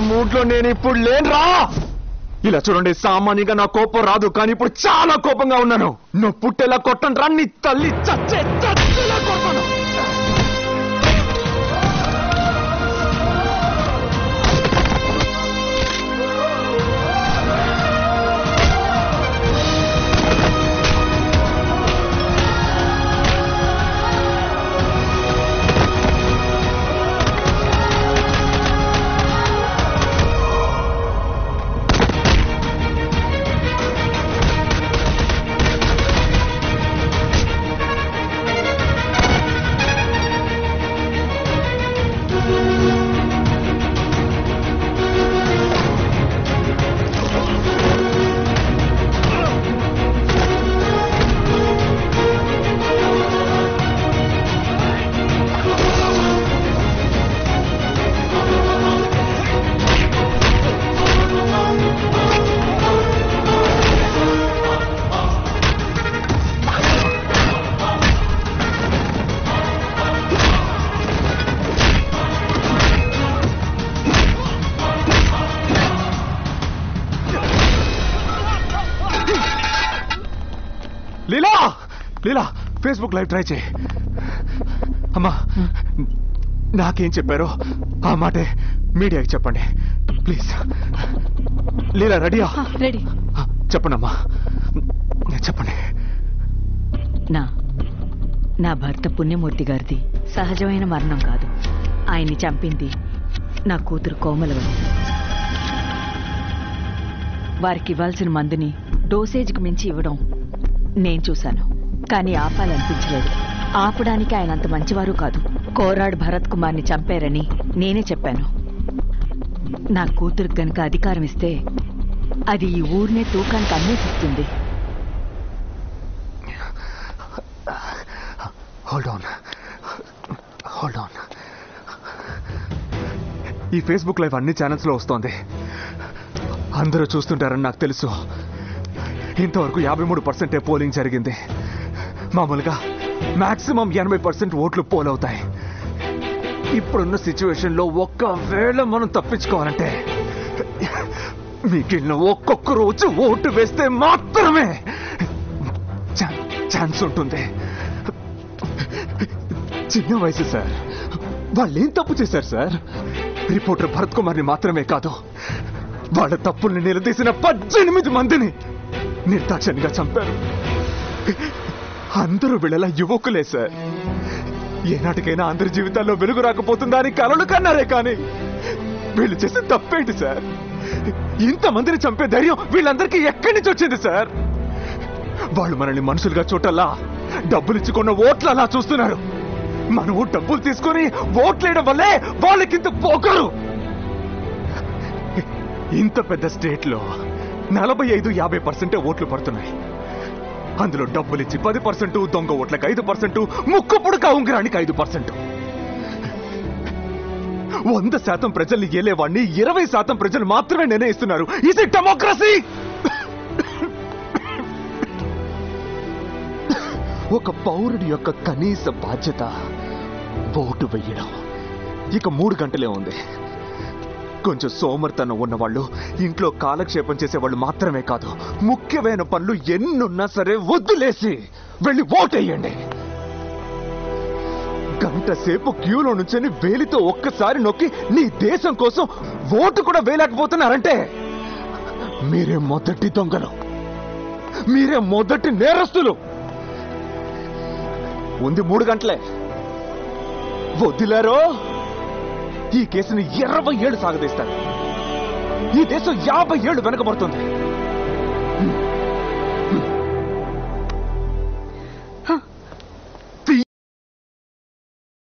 మూడ్లో నేను ఇప్పుడు లేనురా. ఇలా చూడండి, సామాన్యంగా నా కోపం రాదు, కానీ ఇప్పుడు చాలా కోపంగా ఉన్నాను. నువ్వు పుట్టేలా కొట్టండి రా, నీ తల్లి చచ్చేలా కొట్టాను. లీలా, ఫేస్బుక్ లైవ్ ట్రై చేయి. అమ్మా, నాకేం చెప్పారో ఆ మాటే మీడియాకి చెప్పండి ప్లీజ్. లీలా రెడీయా? రెడీ. చెప్పండమ్మా, చెప్పండి. నా భర్త పుణ్యమూర్తి గారిది సహజమైన మరణం కాదు. ఆయన్ని చంపింది నా కూతురు కోమలవల్లి. వారికి ఇవ్వాల్సిన మందుని డోసేజ్కి మించి ఇవ్వడం నేను చూశాను, కానీ ఆపాలనిపించలేదు. ఆపడానికి ఆయన అంత మంచివారు కాదు. కోరాడ్ భరత్ కుమార్ని చంపారని నేనే చెప్పాను. నా కూతురికి గనుక అధికారం ఇస్తే అది ఈ ఊరినే తూకానికి అన్వేషిస్తుంది. ఈ ఫేస్బుక్ లైవ్ అన్ని ఛానల్స్ లో వస్తోంది. అందరూ చూస్తుంటారని నాకు తెలుసు. ఇంతవరకు 53% పోలింగ్ జరిగింది. మామూలుగా మాక్సిమం 80% ఓట్లు పోల్ అవుతాయి. ఇప్పుడున్న సిచ్యువేషన్ లో ఒక్కవేళ మనం తప్పించుకోవాలంటే మిగిలిన ఒక్కొక్క రోజు ఓటు వేస్తే మాత్రమే ఛాన్స్ ఉంటుంది. చిన్న వయసు సార్, వాళ్ళేం తప్పు చేశారు సార్? రిపోర్టర్ భరత్ కుమార్ని మాత్రమే కాదు, వాళ్ళ తప్పుల్ని నిలదీసిన 18 మందిని నిర్దాక్షణ్యంగా చంపారు. అందరూ వీళ్ళలా యువకులే సార్. ఏనాటికైనా అందరి జీవితాల్లో వెలుగు రాకపోతుందా అని కలలు కన్నారే, కానీ వీళ్ళు చేసే తప్పేంటి సార్? ఇంతమందిని చంపే ధైర్యం వీళ్ళందరికీ ఎక్కడి నుంచి వచ్చింది సార్? వాళ్ళు మనల్ని మనుషులుగా చూడల్లా డబ్బులిచ్చుకున్న ఓట్లు అలా చూస్తున్నారు. మనం డబ్బులు తీసుకొని ఓట్లేయడం వల్లే వాళ్ళకింత పోకరు. ఇంత పెద్ద స్టేట్ లో 45-50% ఓట్లు పడుతున్నాయి. అందులో డబ్బులిచ్చి 10%, దొంగ ఓట్లకు 5%, ముక్కు పుడక ఉంగరానికి 5%. 100% ప్రజల్ని ఏలేవాడిని 20% ప్రజలు మాత్రమే నిర్ణయిస్తున్నారు. Is it democracy? ఒక పౌరుడి యొక్క కనీస బాధ్యత ఓటు వెయ్యడం. ఇక 3 గంటలే ఉంది. కొంచెం సోమర్తనం ఉన్నవాళ్ళు, ఇంట్లో కాలక్షేపం చేసేవాళ్ళు మాత్రమే కాదు, ముఖ్యమైన పనులు ఎన్నున్నా సరే వద్దులేసి వెళ్ళి ఓటేయండి. గంట సేపు క్యూలో నుంచని వేలితో ఒక్కసారి నొక్కి నీ దేశం కోసం ఓటు కూడా వేయలేకపోతున్నారంటే మీరే మొదటి దొంగలు, మీరే మొదటి నేరస్తులు. ఉంది 3 గంటలే. వదిలారో ఈ కేసుని 20 ఏళ్ళు సాగదీస్తారు. ఈ దేశం 50 ఏళ్ళు వెనకబడుతుంది.